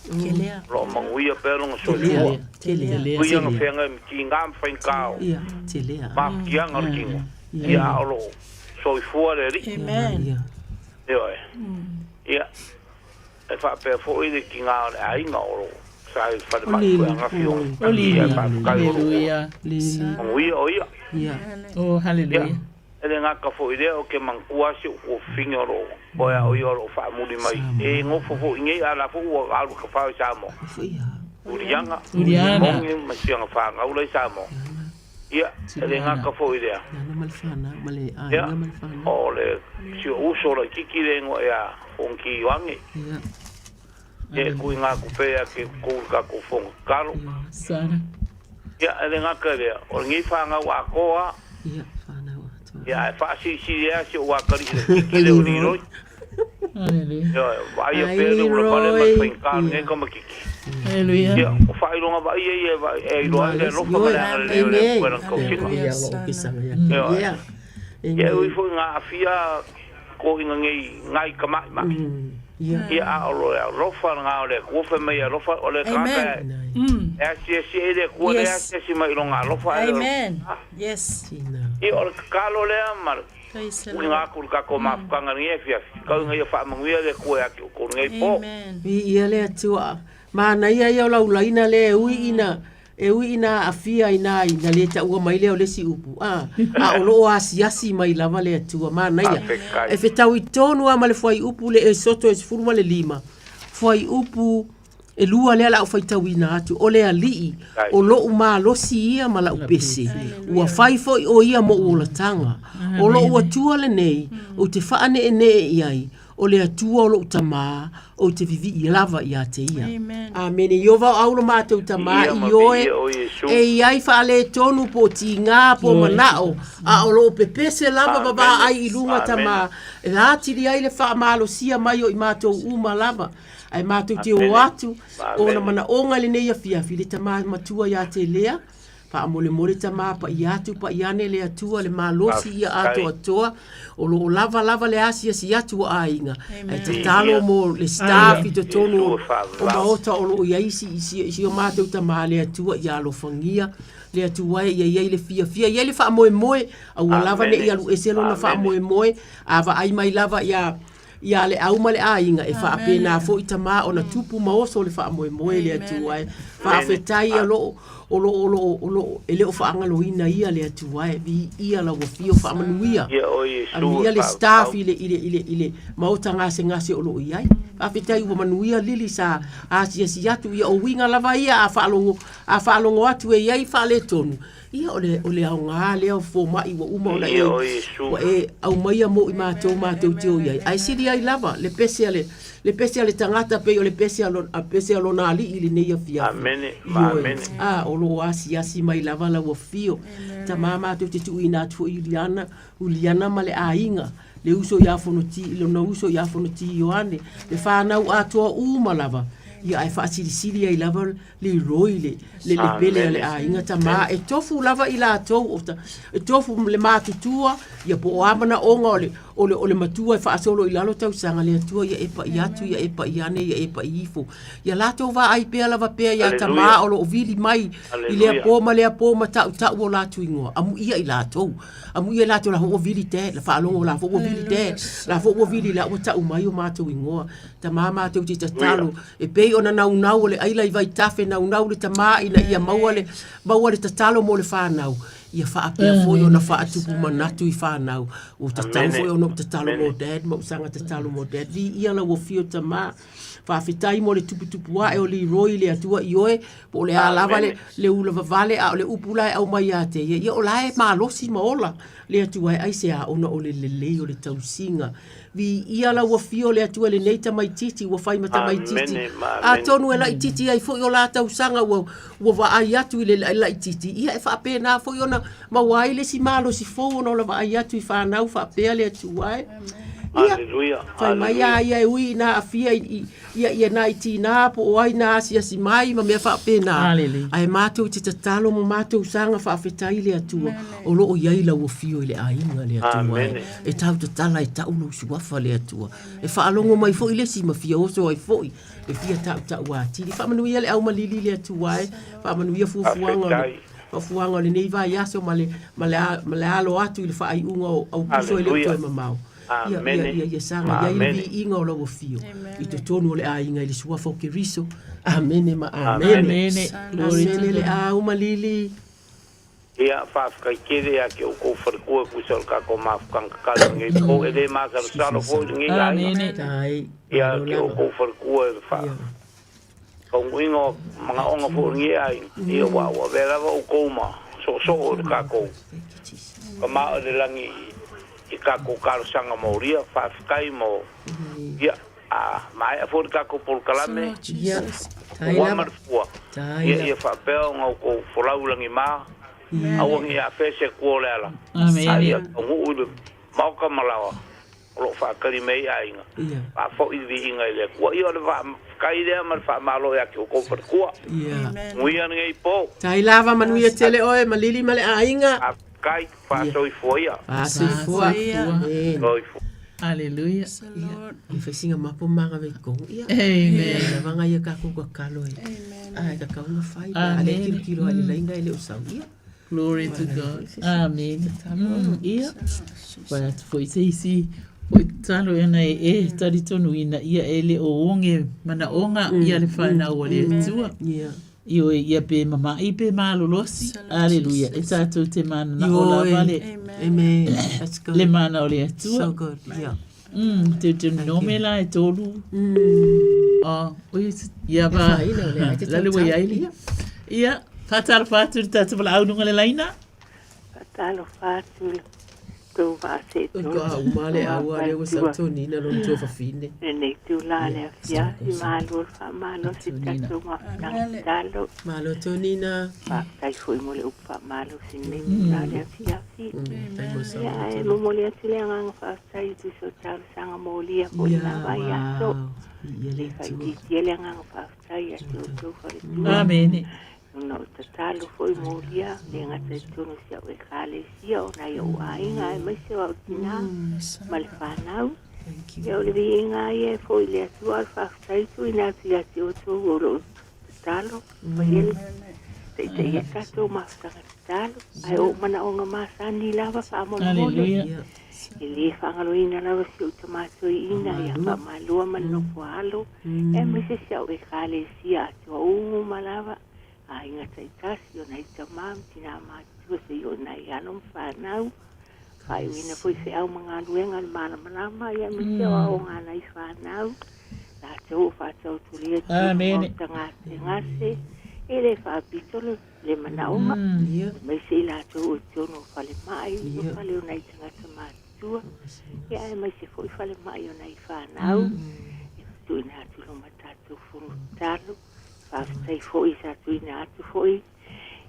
Kelea. Lo ma ia pe lo so lu. Telea. Ia no fe ngai ki ngam fa ka. Ia, telea. Ma ki nga ki. Ia o lo so fu le ri. Amen. Ia. Ia, e wha pe fo i ki ngā ai ngā oro. Sa i wha te mai kua ngā whio. Hallelujah. Ui o ia. Oh, hallelujah. E le ngā ka fo i rea o ke mangkua si o ko whinga ro. Oia o ia ro wha muri mai. E ngō fo i ngei ala fo ua alu ka whao i Samoa. Urianga. Urianga. Mongi masianga whanga ula i Samoa. Ia, ele ngaka fo idea. Nana malfana, male Ia, ainga malfana. o le sio uso la kiki le ngo ia onki wangi. Ia. E kui ngā kupea ke kūrka ku fonga karo. Sara. Ia, ele ngaka lea. O ngi whanga wa koa. Ia, whana wa. Ia, e whaasi si lea si o wakari le kiki le uni roi. Ia, vai a pere ula pale ma whainkaan ngai kama kiki. Hallelujah. Ia, o whailonga vai e iloa le loka male anga leo le puera kausinga. Ia, ia, ui fo ngā awhia ko inga ngai kamai maki. Ia a olo e rofa ngā o le kuofe mei a rofa o le kaka e asi e le kua le asi mai ilo ngā rofa e Amen. Yes. Ia o le kakalo lea mara ui ngā kuru kako mafukanga ngi e fiafi kau ngai a whaamanguia le kua e aki o kuru ngai po Ia le atua. Mana ia ia lau laina le ui ina afia ina le ta ua mai le o le si upu. A o lo asi mai lava le atua. Mana ia. E fetau i tonu ama le fuai upu le e soto e sifuruma le 5. Fuai upu e lua lea lau fai tau ina atu. O le alii o lo uma losi ia ma lau pese. Ua fai foi o ia mo o la tanga. O lo ua tua le nei o te whaane e ne e iai. O le atua o lo tama o te vivi I lava I a te ia. Amen. I ova aula mātou tama I oe e iai whaale tonu po ti ngā po manao a o lo pepese lava baba ai I lunga tama e rātiri ai le wha malo sia mai o I mātou uma lava ai mātou te o atu o na mana onga le nei a fiafi le tama matua I a te lea pa mole tama pa I atu pa I ane le atua le malosi ia ato atoa o lo lava le asia si atu a inga ai te talo mo le staff I te tonu o maota o lo iaisi si o mātou tama le atua I alo fangia le atua ia le fia ia le wha moe a ua lava ne I alu eselo na wha moe a wa ai mai lava ia le auma le ainga e wha apena fo I tama o na tupu maoso le wha moe le atua wha afetai a lo o ele o whaanga loina ia le atuae vi ia la wafio whaamanuia ia le staff ile mauta ngase o lo iai awhitai ua manuia lili sa asia si atu ia o winga lava ia a whaalongo atu e iai whaale tonu ia o le au ngā leo fo mai wa uma ona e au maia mo I mātou te o iai ai siri ai lava le pese ale tangata pe o le pese alo na ali ili nei a fia. Amene. O lo asi mai lava la wafio. Ta mama te tu ina tu uliana male ainga. Le uso ya fonoti, lo na uso ya fonoti Yohane. Le whanau atoa uma lava. Ia ai whaasiri ai lava le roi le pele ale ainga ta ma e tofu lava I la atou e tofu le mātutua ia po o amana onga o le matua e whaasolo I lalo tau sanga le atua ia epa I atu ia epa I ane ia epa I ifo ia lato wa ai pea lava pea ia ta ma o lo vili mai I lea po ma tau o latu ingoa amu ia I lato amu ia lato la ho vili te la whaalongo la ho vili te la ho vili la o tau mai o mātou ingoa ta mātou te tatalo e pei ona nau le aila I vai tafe nau le tama ina ia maua le tatalo mo le whanau ia whaapea foi ona whaatupu manatu I whanau o tatalo foi ona tatalo mo dad ma usanga tatalo mo dad vi ia la wafio tama whawhitai mo le tupu wa e o li roi le atua I oe po le alava le ula vavale a o le upula e au mai a te ia o lae malosi maola le atua e aise a ona o le lelei o le tausinga vi ia la wafio le atua le neita mai titi wa fai mata mai titi a tonu e lai titi ai foi o la tausanga wa wa ai atu I le lai titi ia e whaapena foi ona mawai le si malo si fo ona la wa ai atu I whanau whaapea le atua e Aleluia. Fai mai ia e ui na afia ia na iti na po o ai na asia si mai ma mea whaapena. Ai mātou te tatalo mo mātou sanga whaafetai le atua. O loo iai la uafio I le ainga le atua. E tau tatala e tau no suafa le atua. E whaalongo mai fo I le si ma fia oso ai fo I. E fia tau atiri. Whaamanuia le au malili le atua e. Whaamanuia fuafuanga. Fuafuanga le neiva iaso ma le alo atu I le whaai unga au puso I le utoe mamau. Ia sanga ia I inga o lawa fio I te tonu o le a inga I le suafa o ke riso amene ma amene amene le a umalili ia whaafukai kere a ke o kou wharikua kusal kako maafukanga kala ngai po e le māsara saro fo ngai ai ia ke o kou wharikua e wha Konguingo mga onga po ngi ai ia wa vera o koma so o ka ko kama o le langi i ka ko kar sanga moria fa kai mo ia a mai a for ka ko por kalame ia wa mar fua ia fa pe ngo ko folau langi ma awang ia fese ko le ala ai ngu mau ka malawa lo fa kali mei ai nga a fo i vi nga le ko io le va kai le mar fa malo ya ko per ko ngui an ngai po tai lava manuia tele oe malili male ainga kai fa so i foia so i foia Hallelujah. I facinga mapo manga ve ko ia amen vanga ia ka ko kalo ai ka ka una fai ale kilo ale lainga ele usauia glory to God amen ia para foi sei o talo ena tari tonu ina ia ele o onge mana onga ia le whaina o le tua. Io ia pe mama i pe malolosi. Alleluia. E tātou te mana na o la vale. Amen. That's good. Le mana o le tua. So good. Yeah. Te nome la e tolu. Ia ba. Lale wa iaili. Ia. Patalo fatu tātou wala aununga le laina. Patalo fatu. Tau vase tu. Ka umale awale o sa tonina no to fa fine. Ne tu la le fia i malo fa malo si tu ma dalo. Malo tonina. Pa tai foi mole u fa malo sin ne la le fia fi. Ya e mo mole tu le ang fa tai tu so tal sanga molia ko na va ya so. Le fa di le ang fa tai ya tu fa. Amen. No te talo foi molia le ngata tonu sia o khale sia o na yo ai ngai mai se o tina mal fanau yo le vi ngai e foi le tu al fa sai tu ina sia ti o tu o talo foi te ia ka to ma sta talo ai o mana o ma sani lava fa mo Hallelujah. Ele fangalo ina lava si o tomato ina ya fa malua man no fualo e mai se sia o khale sia tu o malava ai nga tai tasi o nei tamam tina ma tu se yo nei anom fanau kai wina foi se au manga luenga mana mana ya mi se o nga nei fanau la tu fa tu tu le tanga ngase ele fa pitolo le mana uma me se la tu no fale mai no fale o nei tanga tama tu ya me se foi fale mai o nei fanau tu na tu lo mata tu furutalo Fai foi sa tuina atu foi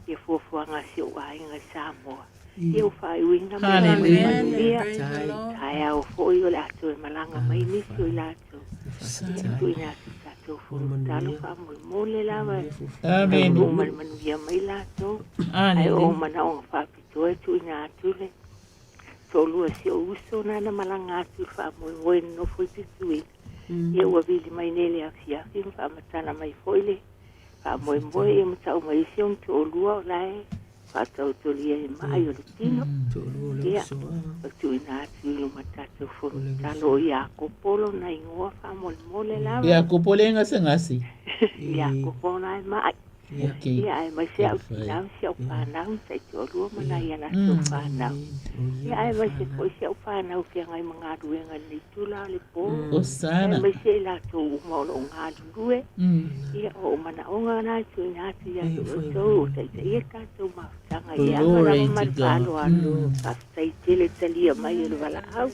e fuanga si o ai nga Samoa. Eu fai winga Hallelujah. Ai au foi o atu e malanga mai ni si o atu. Tuina atu furutalo fa mo le lava. Amen. O man via mai lato. Ai o mana o fa pito e tuina atu le. Solo si o uso na malanga atu fa mo no foi pitui. Eu a vili mai nele a fia fin fa matana mai foile. Fa mo e mtau mai si on to lua lai. Fa tau to lia e mai o tino. Ia. Tu ina tu lo matatu fo talo ia ko polo na ingoa fa mo le lava. Ia ko polenga sengasi. Ia ko pona mai. Okay. Ia mai se au tina se au pa na se to lua mana ia na to fa na. Ia mai se ko se au pa na o ke ngai manga ruenga ni tula le po. Osana. Mai se la to mo lo nga rue. Ia o mana o nga na tu na tu ia to te ia ka to ma tanga ia ma ma palo anu pa sai tele telia mai le vala au.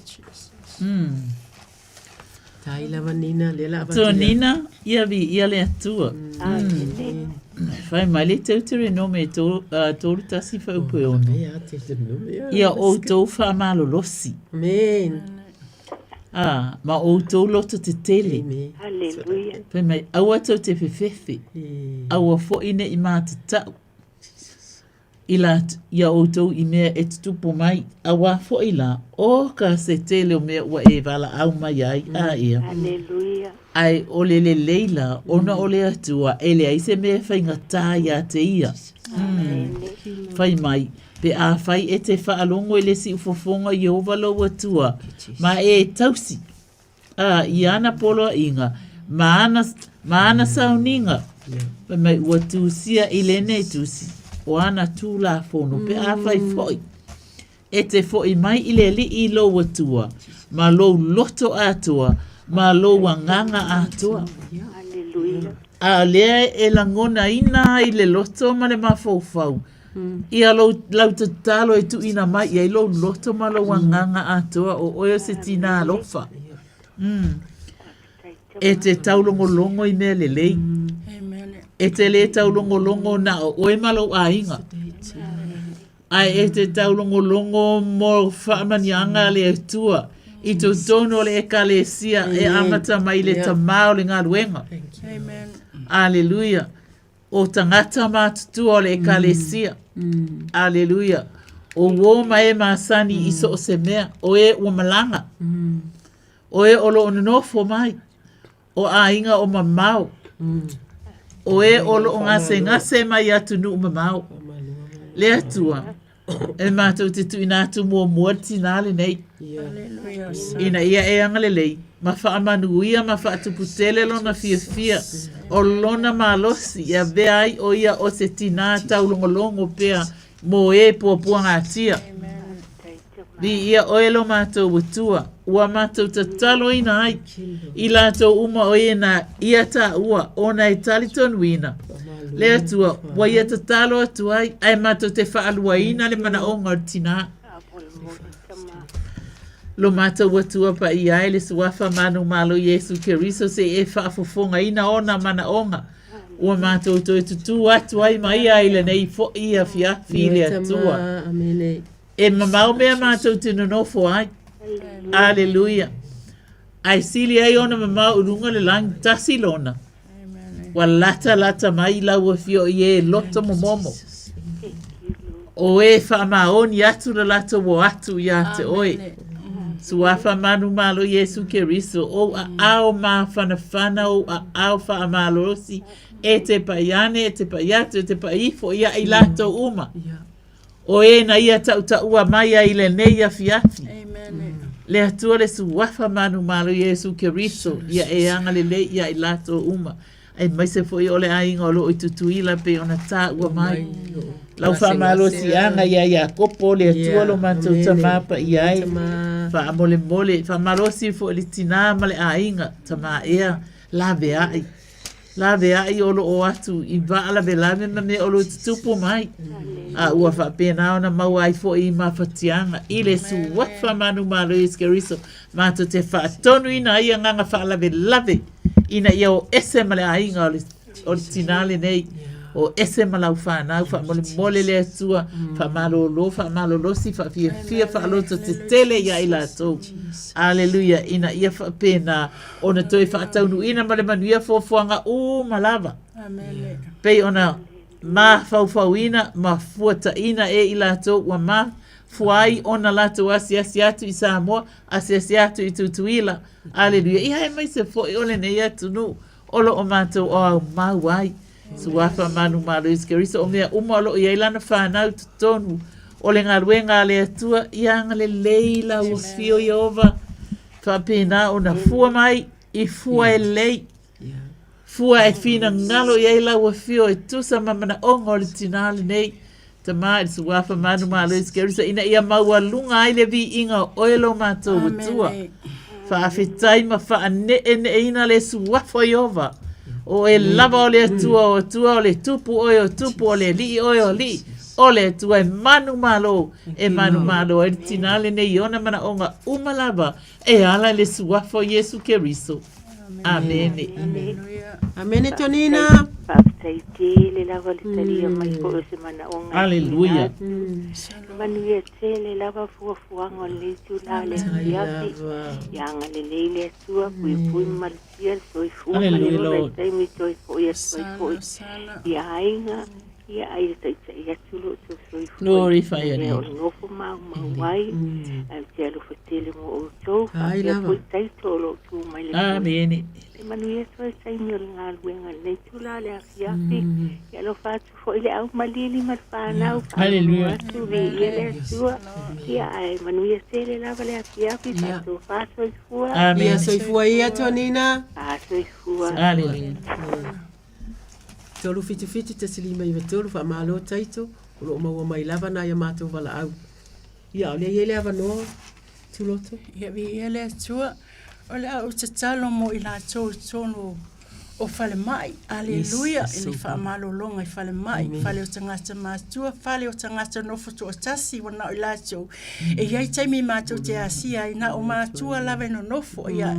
Tai la vanina le la Tonina ia vi ia le atua. Fai mai le tautere no me tōru tasi whau pui ono. Ia o tō wha malolosi. Amen. Ma o tō loto te tele. Hallelujah. Fai mai aua tau te whewhewhi. Aua fo ine i māta tau. Ia o tō i mea e tutupo mai. Aua fo i la. O ka se tele o mea ua e wala au mai ai. Ia. Hallelujah. Ai o le leila, ona o le atua, ele ai se me whai ngatā ia te ia. Whai mai, pe a whai e te whaalongo e le si ufofonga i ovalo atua, ma e tausi. I ana polo inga, ma ana sauninga, pe mai ua tūsia i lene tūsi, o ana tū la fono, pe a whai foi. E te foi mai i le li i lo atua, ma lo loto atua, ma lo wanganga atua. Hallelujah. A lea e langona ina i le loto ma le mafaufau. Ia lau te talo e tu ina mai, ia i lau loto ma lau wanganga atoa o oio se tina alofa. E te taulongolongo i mea le lei. E te le taulongolongo na o oe ma lau a inga. Ai e te taulongolongo mo whaamanianga le atua. I tu tono le eka le sia e amata mai le tamao le ngā luenga. Amen. Aleluia. O tangata mātutua o le eka le sia. Aleluia. O wōma e māsani iso o se mea. O e ua malanga. O e olo o nofo mai. O a inga o mamau. O e olo o ngase mai atu nu o mamau. Le atua. E mātou te tu inatu mua tinale nei. Ina ia e angale lei. Ma whaamanuia ma whaatuputele lona fia. O lona malosi ia veai o ia o se tina taulongolongo pea mo e puapua ngātia. Di ia oelo mātou watua. Ua mātou tatalo ina ai. I lātou uma o na ia ta ua o na e taliton wina. Le atua, wa ia tatalo atu ai. Ai mātou te whaalua ina le mana o ngā tina. Lo mātou watua pa i ai le suafa manu malo Yesu Keriso se e whaafofonga ina ona mana onga. Ua mātou toi tutu atu ai mai ai le nei fo ia fiafi le atua. E mamau mea mātou te nonofo ai. Aleluia. Ai sili ai ona mamau urunga le lang tasi lona. Wa lata mai lau a fio i e loto momomo. O e whaamaoni atu la lata wo atu ia te oe. Suafa manu malo Yesu Keriso o a ao ma whanawhana o a ao whaamalosi e te paiane, e te paiatu, e te paifo ia i lato uma. O e na ia taua mai a i le neia fiafi. Le atua le suafa manu malo Yesu Keriso ia e anga le le ia i lato uma. Ai mai se foi ole ainga o lo i tutuila pe ona ta ua mai. Lau whaamalosi anga ia kopo le atua lo mantou tamapa i ai. Whaamole, whaamalosi fo le tina ma le ainga tama ea lawe ai. Lawe ai olo o atu i vaala ve lawe ma me olo tutupu mai. A ua whaapena ona mau ai fo i mawhatianga. I le suwafa manu malo Yesu Keriso. Mato te whaatonu ina ia nganga whaalawe lawe. Ina ia o ese ma le ainga o le tinale nei. O ese malau whanau, whamole le atua, whamalolosi, whawhiawhia, whaaloto te tele ia i lātou. Aleluia, ina ia whapena, ona toi whaataunu ina male manuia fōwhuanga malawa. Pei ona ma whauwhauina, ma fuata ina e i lātou, wa ma fuai ona lātou asi atu i Samoa, asi atu i Tutuila. Aleluia, ia e mai se fo i ole nei atu nu, olo o mātou o au mauai. Suafa manu malo Yesu Keriso o mea umalo i ailana whanau tutonu o le ngaruenga le atua i anga le leila o fio Iova whapena o na fua mai i fua e lei fua e fina ngalo i aila o fio e tusa mamana ongo le tinale nei tama i suafa manu malo Yesu Keriso ina ia maua lunga ai le vi inga o oelo mato utua whaafetai ma whaane ina le suafa Iova o e lava o le atua o le tupu o le li o li o le atua e manu malo e tinale nei ona mana onga umalava e ala le suafo Yesu Keriso. Amene. Amene Tonina. Le lava le talia mai po se mana onga. Aleluia. Manu ia tele lava fuafuanga le tula le fiafi. Yanga le leile tua pui marcia soi fuanga. Aleluia. Taimi soi foi foi. Ia ainga ia ai ia tulo soi foi. Glorify your name. No fo ma wai. Ai te lo fetele mo o tau. Ai lava. Tai tolo tu mai le. Amene. Manu ia soi sai mi ringa luenga le tula le fiafi. Ia lo fatu foi le au malili mar fanau. Aleluia. Ia ai manu ia tele lava le fiafi fatu fato fua. Amen. Ia soifua ia Tonina. Fato fua. Aleluia. Tolu fiti te silima i tolu fa malo taito. Ulo maua mai lava na ia mātou wala au. Ia ole ia le avanoa. Tuloto. Ia vi ia le atua. O le au te talo mo i la tō tonu o fale mai, aleluia, ili wha malolonga i fale mai, fale o tangata mātua, fale o tangata nofo tu o tasi, wana o ilacho, e iai taimi mātou te asia, ina o mātua lava no nofo, ia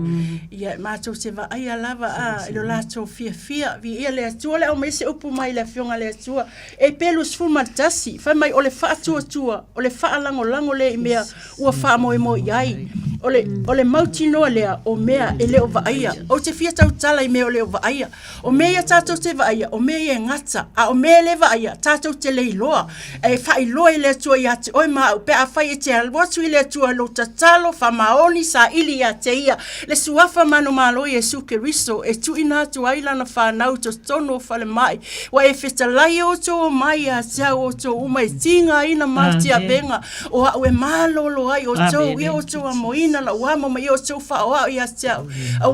mātou te va aia lava, ilo lacho fia, vi ia le atua, le o mese upu mai le fionga le atua, e pelu sfuma tasi, fai mai o le wha tua, o le wha lango le imea, ua wha mo iai, o le mautinoa lea, o mea, e leo va aia, o te fia tau tala i mea o leo va aia, o mea tātou te va aia, o mea e ngata, a o mea le va aia, tātou te leiloa, e wha iloa i le atua i ate, oi maa, pe a whai e te alwatu i le atua, lo tatalo, wha maoni sa ili a te ia, le suafa manu malo i e suke riso, e tu ina tu ailana whanau to tono whale mai, wa e whetalai o to o mai a te au o to umai tinga ina mauti a benga, o a ue malolo ai o to, i o to a moina la wamo mai o to wha o a i a te au,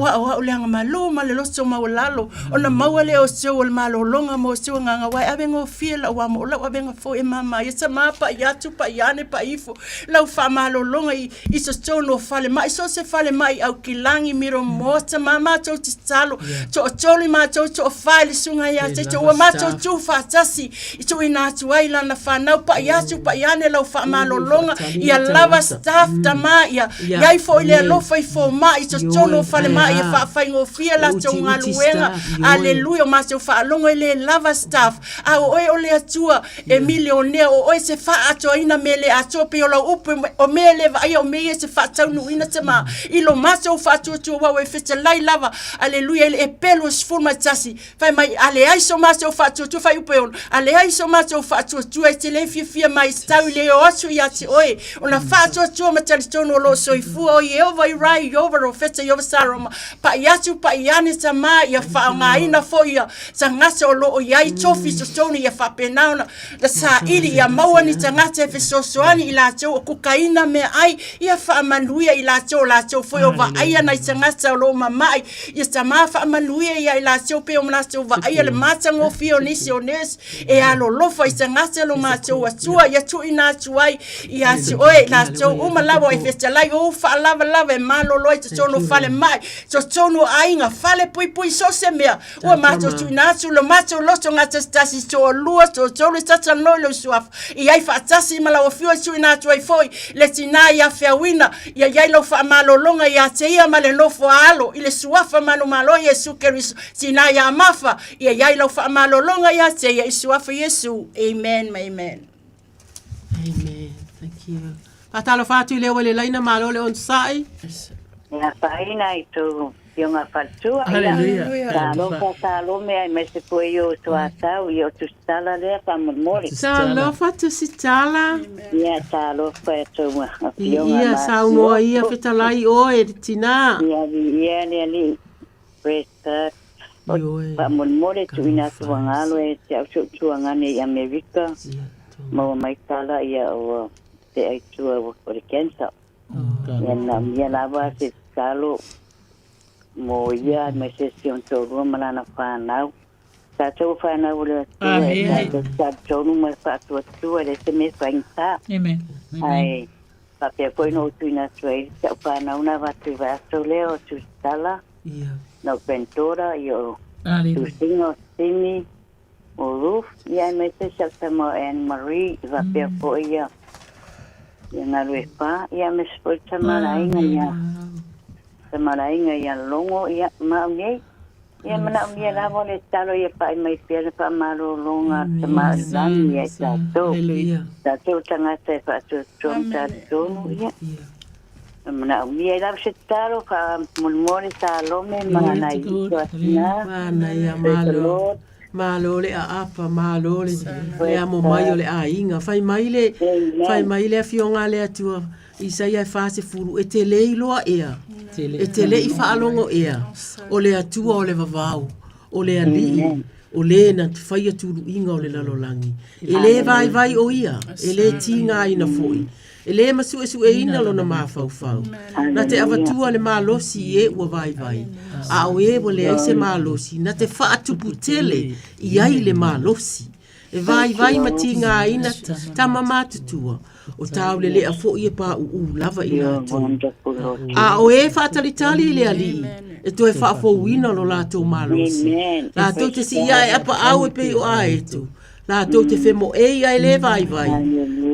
a o leanga malu, ma le loso maulalo, o na mauale o to o le malolonga mo to nganga wai, abengo fia la wamo, o la abenga fo e mama, i sa mapa i atu pa i ane pa ifo, lau wha malolonga i so tono whale mai, so se whale mai au kilangi miro mota, mama to ti talo, to o toli ma to o whale sunga i ate, to o mato tu whatasi, i to ina atu aila na whanau pa i atu pa i ane lau wha malolonga, i a lava staff ta ma, i fo i le alofa i fo ma, i to tono whale mai, i a whaingo fia la to ngā luenga, aleluia, ma to whaalonga i le lava staff, a o e o le atua, e milionea, o e se wha ato ina me le ato pe o la upu, o me le va ai o me e se wha taunu ina te ma, i lo mato wha atua tua wau e whita lai lava, aleluia, e pelo sfurma tasi, whai mai, ale ai so mato wha atua tua, whai upe on, ale ai so mato wha atua tua, e te le fia mai stau i le o atu i ati oe, o na wha atua tua matari tono o lo soifua, o i ova i rai, i ova ro feta i ova saroma, pa i atu, pa i ane ta ma, i a wha o ngā ina fo ia, sa ngasa o lo o iai tofi so tonu i a wha penauna, da sa ili i a maua ni ta ngata e fesosoani i la tau o kukaina me ai, i a wha manuia i la tau fo i o va aia na i ta ngata o lo mamai, i a ta maa wha manuia i a i la tau pe o mna tau va aia le matang o fio nisi o nes, e a lo lofa i ta ngata lo ma tau atua, i a tu ina atu ai, i a tu oe la tau uma lawa i festalai o wha lava e malo loi ta tono fale mai, to tono ainga fale pui so se mea, ua mato tu ina atu lo mato loto ngata stasi to o lua to tolu tata noi lo suaf, i ai wha atasi ma lawa fio tu ina atu ai foi, le tina i a whiawina, i a iai lo wha malolonga i a te ia ma le lofo alo, i le suafa manu malo Yesu keriso, tina i a mafa, i a iai lo wha malolonga i a te ia, i suafa Yesu, amen, amen. Amen, thank you. Patalo fatu i leo le laina malo le on sai. Nga whaina i tō pionga whatua. Hallelujah. Talo mea i mese koe i o tō atau i o tu stala lea whamamori. Talo fatu si tala. Ia talo whae tō pionga. Ia sau moa ia whetalai o e tina. Ia lea li. Presta. Whamamori tu ina tuangalo e te au tuangane i Amerika. Maua mai tala ia o te aitua o le cancer. Ia na wa se talo mo ia me se sion tōrua malana whanau. Sa tau whanau le atua, sa tōnu mai whaatua tua le se me whaingta. Ai, papea koe no tu ina tuai, sa whanau na watu vaso leo tu stala, no pentora i o tu singo sini, o roof, ia me se Samoa and Marie, papea koe ia. Ia ngā rue pā, ia me spoi tamarainga ia. Tamarainga ia longo, ia maunei. Ia mana umia lawa le talo ia pai mai pia pa maro longa tamarangi ia tātou. Tātou tangata e whātua tōm tātou ia. Mana umia lawa se talo ka mulmore tā lome mana nai ito atina. Mana ia malo. Malo le a apa, malo le amo mai o le a inga. Fai mai le a fionga le atua. Isa ia fase furu. E te lei loa ea. E te lei whaalongo ea. O le atua o le vavau. O le ali. O le na whai aturu inga o le lalolangi. E le vai o ia. E le tinga ina foi. E le masu e ina lo na mawhau. Na te avatua le malosi e ua vai. A o e wo le aise malosi. Na te whaatupu tele i ai le malosi. E vai ma tinga ina tama matutua. O tau le lea fo i e pa lava i la tu. A o e whaatalitali le ali. E to e whaafo wina lo la tau malosi. La tau te si ia e apa au e pe o a e tu. La tau te whemo e ia e le vai.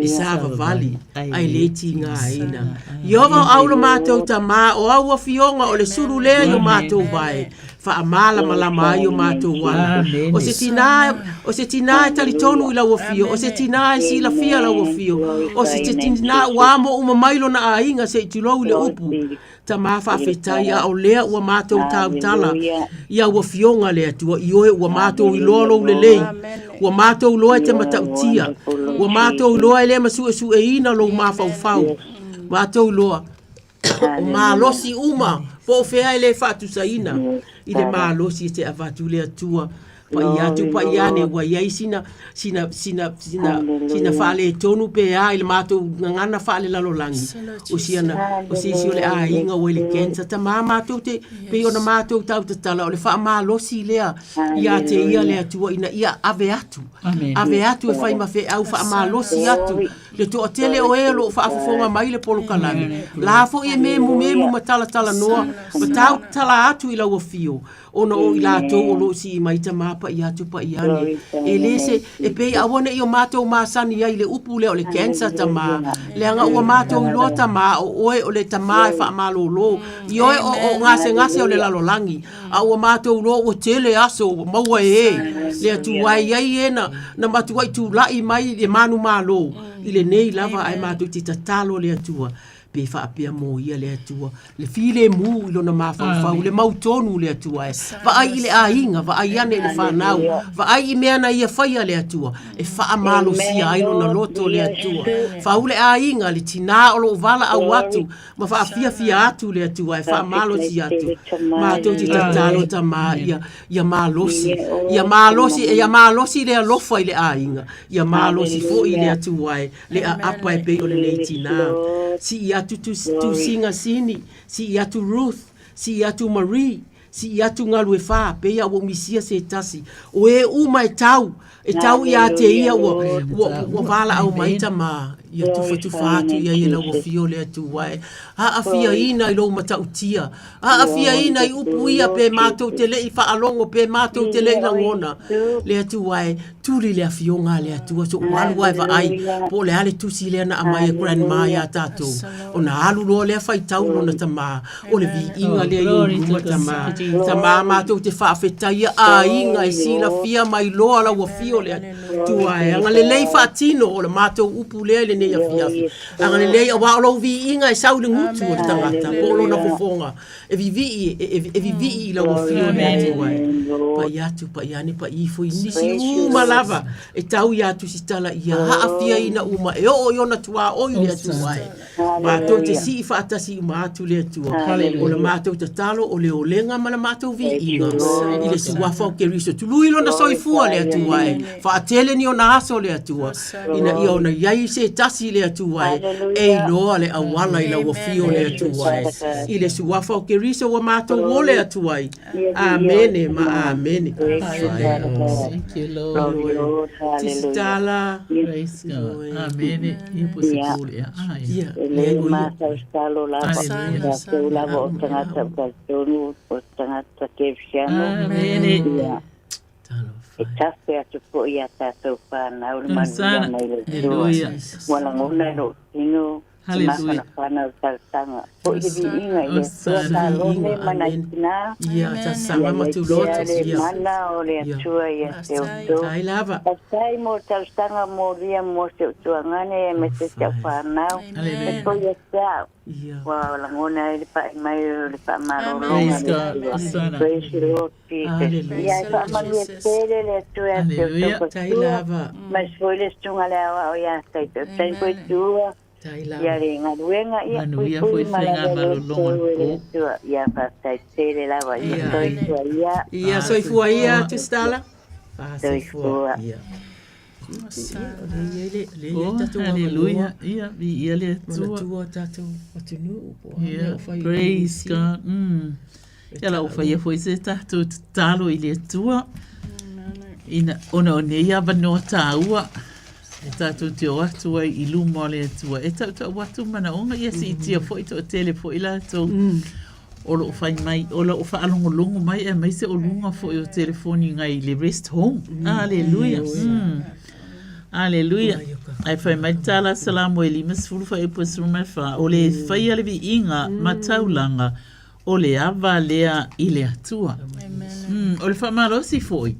I sava vali. Ai le tinga ina. Iova au lo mātou ta mā o au a fionga o le suru lea yo mātou vai. Whaamala malama ai o mātou wana. O se tina e talitonu i lau fio. O se tina e sila fia lau fio. O se tina wamo uma mailo na ainga se itilou le upu. Ta mā whawhetai a o lea ua mātou tautala. Ia ua fionga lea tua. I oe ua mātou i loa lou le lei. Ua mātou loa e te matautia. Ua mātou loa e lea masu e ina lou mā fau. Mātou loa. O mā losi uma. Po fea ele fatu saina i le mālosi e te avatu le atua pa i atu pa i ane ua iai sina whaale tonu pe a i le mātou ngana whaale lalolangi o si o le a inga o le kensa ta mā mātou te pe o na mātou tau te tala o le wha mālosi lea i a te ia le atua ina ia ave atu e whai mawhe au wha mālosi atu le to o tele o e lo wha afafonga mai le polo kalani la fo i memu ma tala noa ma tau tala atu i lau o fio ona o i lātou o lo si i mai ta mapa i atu pa i ane. E lese, e pei awane i o mātou māsani ai le upu le o le kensa ta mā. Le anga ua mātou i loa ta mā o oe o le ta mā e wha amalo lo. I oe o ngase o le lalolangi. A ua mātou lo o tele aso o maua e. Le atu wai ai e na matu wai tu lai mai le manu mālo. I le nei lava ai mātou ti tatalo le atua. Pe fa apia mo ia le atua le file mu i lona mafau le mautonu le atua va ai le ainga va ai ane le fanau va ai me ana ia faia le atua e fa amalo sia ai lona loto le atua fa ule ainga le tina o lo vala au atu ma fa fia atu le atua e fa amalo sia atu ma to ti tatalo ta ma ia malosi le alofa i le ainga ia malosi fo i le atua le apa e pe o le tina si ia tu singa sini, si ia tu Ruth, si ia tu Marie, si ia tu ngalu e wha, pe ia o misia se tasi. O e uma e tau ia te ia o wala au maita ma, ia tu whatu ia ia lau o fio le atu wae. A fia ina i lou mata utia. A fia ina i upu ia pe mātou te lei wha alongo, pe mātou te lei langona. Le atu wae, turi le a fionga le atu, so walu wae wa ai, po le ale tusi le ana amai e grandma ia tātou. O na alu loa le a whai taulo na tamā, o le vi inga le i uruma tamā. Tamā mātou te whaafetai a inga e sila fia mai loa lau a fio le atu wae. Anga le lei whaatino o le mātou upu le le nei a fiafi. Anga le lei a wao vi inga e sau le ngutu o le tangata, po lo na fofonga. E vivi i lau a fio le atu wae. Pa i atu, pa i ane, pa i fo i nisi uma lava. E tau i atu si tala i a haafia ina uma e o iona tua o i le atu wae. Mātou te si i whaatasi i mātou le atua. O le mātou te talo o le olenga ma le mātou vi inga. I le suwafa o ke riso. Tulu ilo na soifua le atua e. Whaatele ni o na aso le atua. Ina i ona iai se tasi le atua e. E loa le awala i la wafio le atua e. I le suwafa o ke riso wa mātou o le atua e. Amene ma amene. Thank you, Lord. Tisitala. Praise God. Amene. Ipo se kule. Yeah. Le masa stalo la se la votana tapatonu postana takefsiano amene tafe atupo ya tato pana ulmana mai wala ngona no tino Hallelujah. Pana tanga. Po ibi inga ye. Ta lome manakina. Ya ta sama matuloto. Ya mana ole atua ya se oto. Ai lava. Sai mo tanga mo ria mo se oto ngane me se pana. Hallelujah. Po ya sa. Wa la ngona ile pa mai ile pa maro. Praise God. Praise the Lord. Ya pa manu tere le tua se oto. Tai lava. Mas foi le stunga la ya sai to. Sai ko tua. Ya ringa luenga ya foi fenga malolonga po ya pasta tere la va ya ya soy fuaia tu stala soy fua ya hallelujah ya vi ele tu tatu atunu praise God ela o foi se tatu talo ele tua Ina, ona o neia vanoa tā ua. E tātou te o atu ai I luma le atua. E tātou watu mana onga ia si itia fo I to tele fo I lātou. Ola o whai mai, ola o whaalongolongo mai e mai se o lunga fo I o telefoni ngai le rest home. Aleluia. Aleluia. Ai whai mai tala salamu e limas furu whai po surumai wha. O le whai ale vi inga mataulanga o le ava lea I le atua. O le whamarosi foi.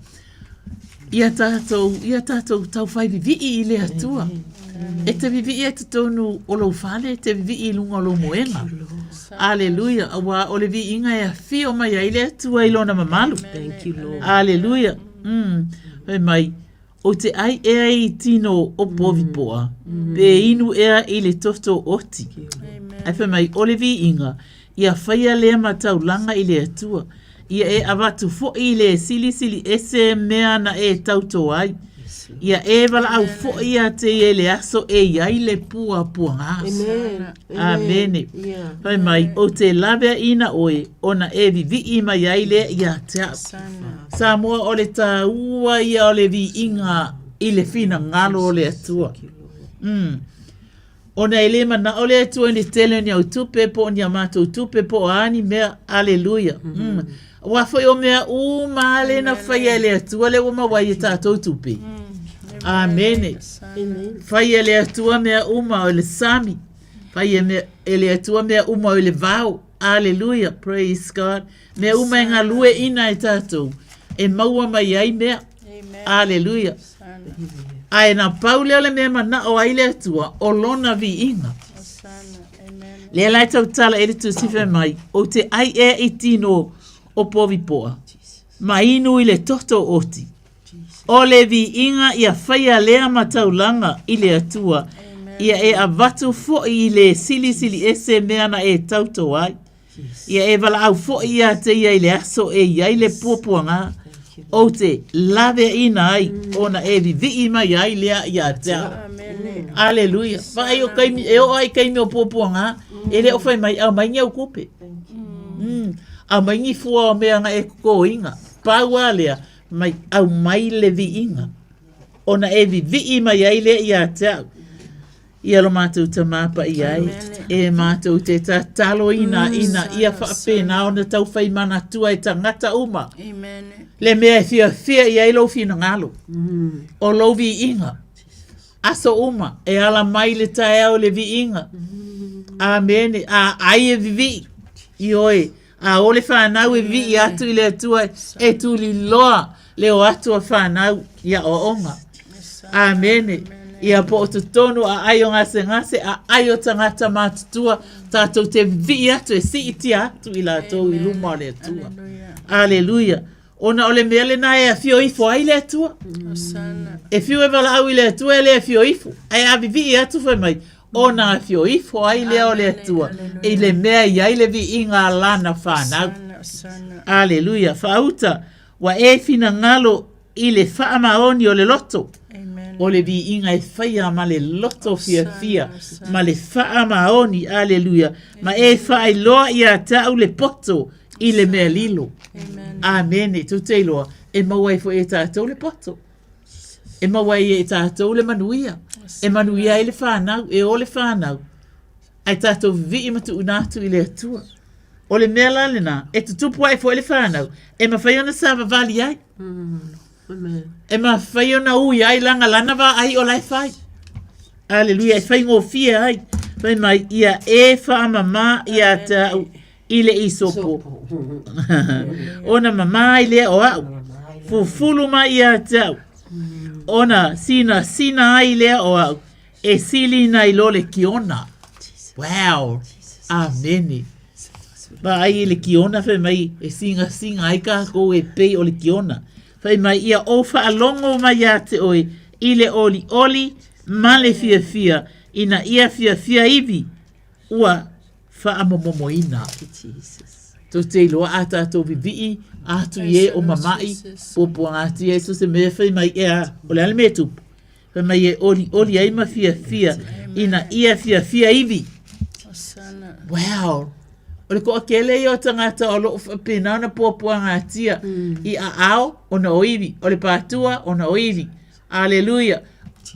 Ia tātou tau whai vivi I le atua. E te vivi e te tonu o lau whale, te vivi I lunga o lau moenga. Aleluia. Awa o le vi inga e a fio mai a ile atua I lona mamalu. Thank you, Lord. Aleluia. Hei mai, o te ai ea I tino o povi poa. Pe inu ea I le toto oti. Ai whai mai, o le vi inga, ia whaia lea matau langa I le atua. Ia e avatu fo I le sili ese mea na e tauto ai. Ia e wala au fo ia te e le aso e iai le pua ngā. Amene. Pai mai, o te lawe ina oe, ona e vivi I mai ai le ia te au. Samoa o le tā ua ia o le vi inga I le fina ngalo o le atua. Ona ele mana o le atua ni tele ni au tupe po ni amato tupe po ani mea. Aleluia. Wafai o mea umale na whai ele atua le uma wai e tātou tupe. Amene. Whai ele atua mea uma o le sami. Whai ele atua mea uma o le vau. Aleluia. Praise God. Mea uma e ngā lue ina e tātou. E maua mai ai mea. Aleluia. Ai na paule ole mea mana o aile atua o lona vi inga. Le lai tau tala e tu sife mai. O te ai e I tino o povi poa. Ma inu I le toto oti. O le vi inga ia whaia lea mataulanga I le atua. Ia e avatu fo I le sili ese meana e tauto ai. Ia e wala au fo ia te ia I le aso e ia I le puapuanga. O te lawe ina ai. Ona e vi mai ai lea ia te au. Aleluia. Vai o kaimi, e o ai kaimi o puapuanga. E le o whai mai au mai ngau kupe. A mai ngi fua o mea nga e ko inga. Paua lea. Mai au mai le vi inga. Ona e vi mai ai le ia te au. Ia lo mātou ta māpa I ai. E mātou te talo ina ia whaapena ona tau whai mana tua e tangata uma. Le mea e fia I ai lo fina ngalo. O lo vi inga. Aso uma. E ala mai le tae au le vi inga. Amene. A ai e vivi. I oe. A ole whanau e vi atu I le atua e tuli loa le o atu a whanau ia o onga. Amene. Ia po o tonu a aio ngase a aio tangata mātutua tātou te vi atu e si iti atu I lātou I luma o le atua. Aleluia. Ona ole mele na e a fio ifo ai le atua. E fio e wala au I le atua e le a fio ifo. Ai a vivi atu whai mai. Ona a fio ifo ai le o le atua. E le mea I ai le vi inga lana whanau. Aleluia. Whauta. Wa e fina ngalo I le whaamaoni o le loto. O le vi inga e whaia ma le loto fia. Ma le whaamaoni. Aleluia. Ma e whai loa I a tau le poto I le mea lilo. Amene. Tu te loa. E maua e fo e tātou le poto. E maua e tātou le manuia. E manuia I le whanau. E o le whanau. Ai tātou vi I matu unatu I le atua. O le mea lalena. E tutupua e fo e le whanau. E ma whai ona sa vavali ai. E ma whai ona ui ai langa lana wa ai o lai whai. Aleluia. E whai ngō fia ai. Whai mai ia e whaamama ia tau I le isopo. Ona mama I le o au. Fufulu mai ia tau. Ona sina ai le o au. E sili na I lo le kiona. Wow. Amene. Ba ai le kiona whai mai e singa ai ka ko e pei o le kiona. Whai mai ia o whaalongo mai a te oi I le oli ma le fia ina ia fia iwi ua whaamomomoina. To te loa a tātou vivi atu ie o mamai popo atu ie so se mea whai mai ea o le alme tupu. Whai mai e oli ai ma fia ina ia fia iwi. Wow. O le ko akele o tangata o lo pina na popua ngatia I a ao o na oivi o le patua o na oivi. Aleluia.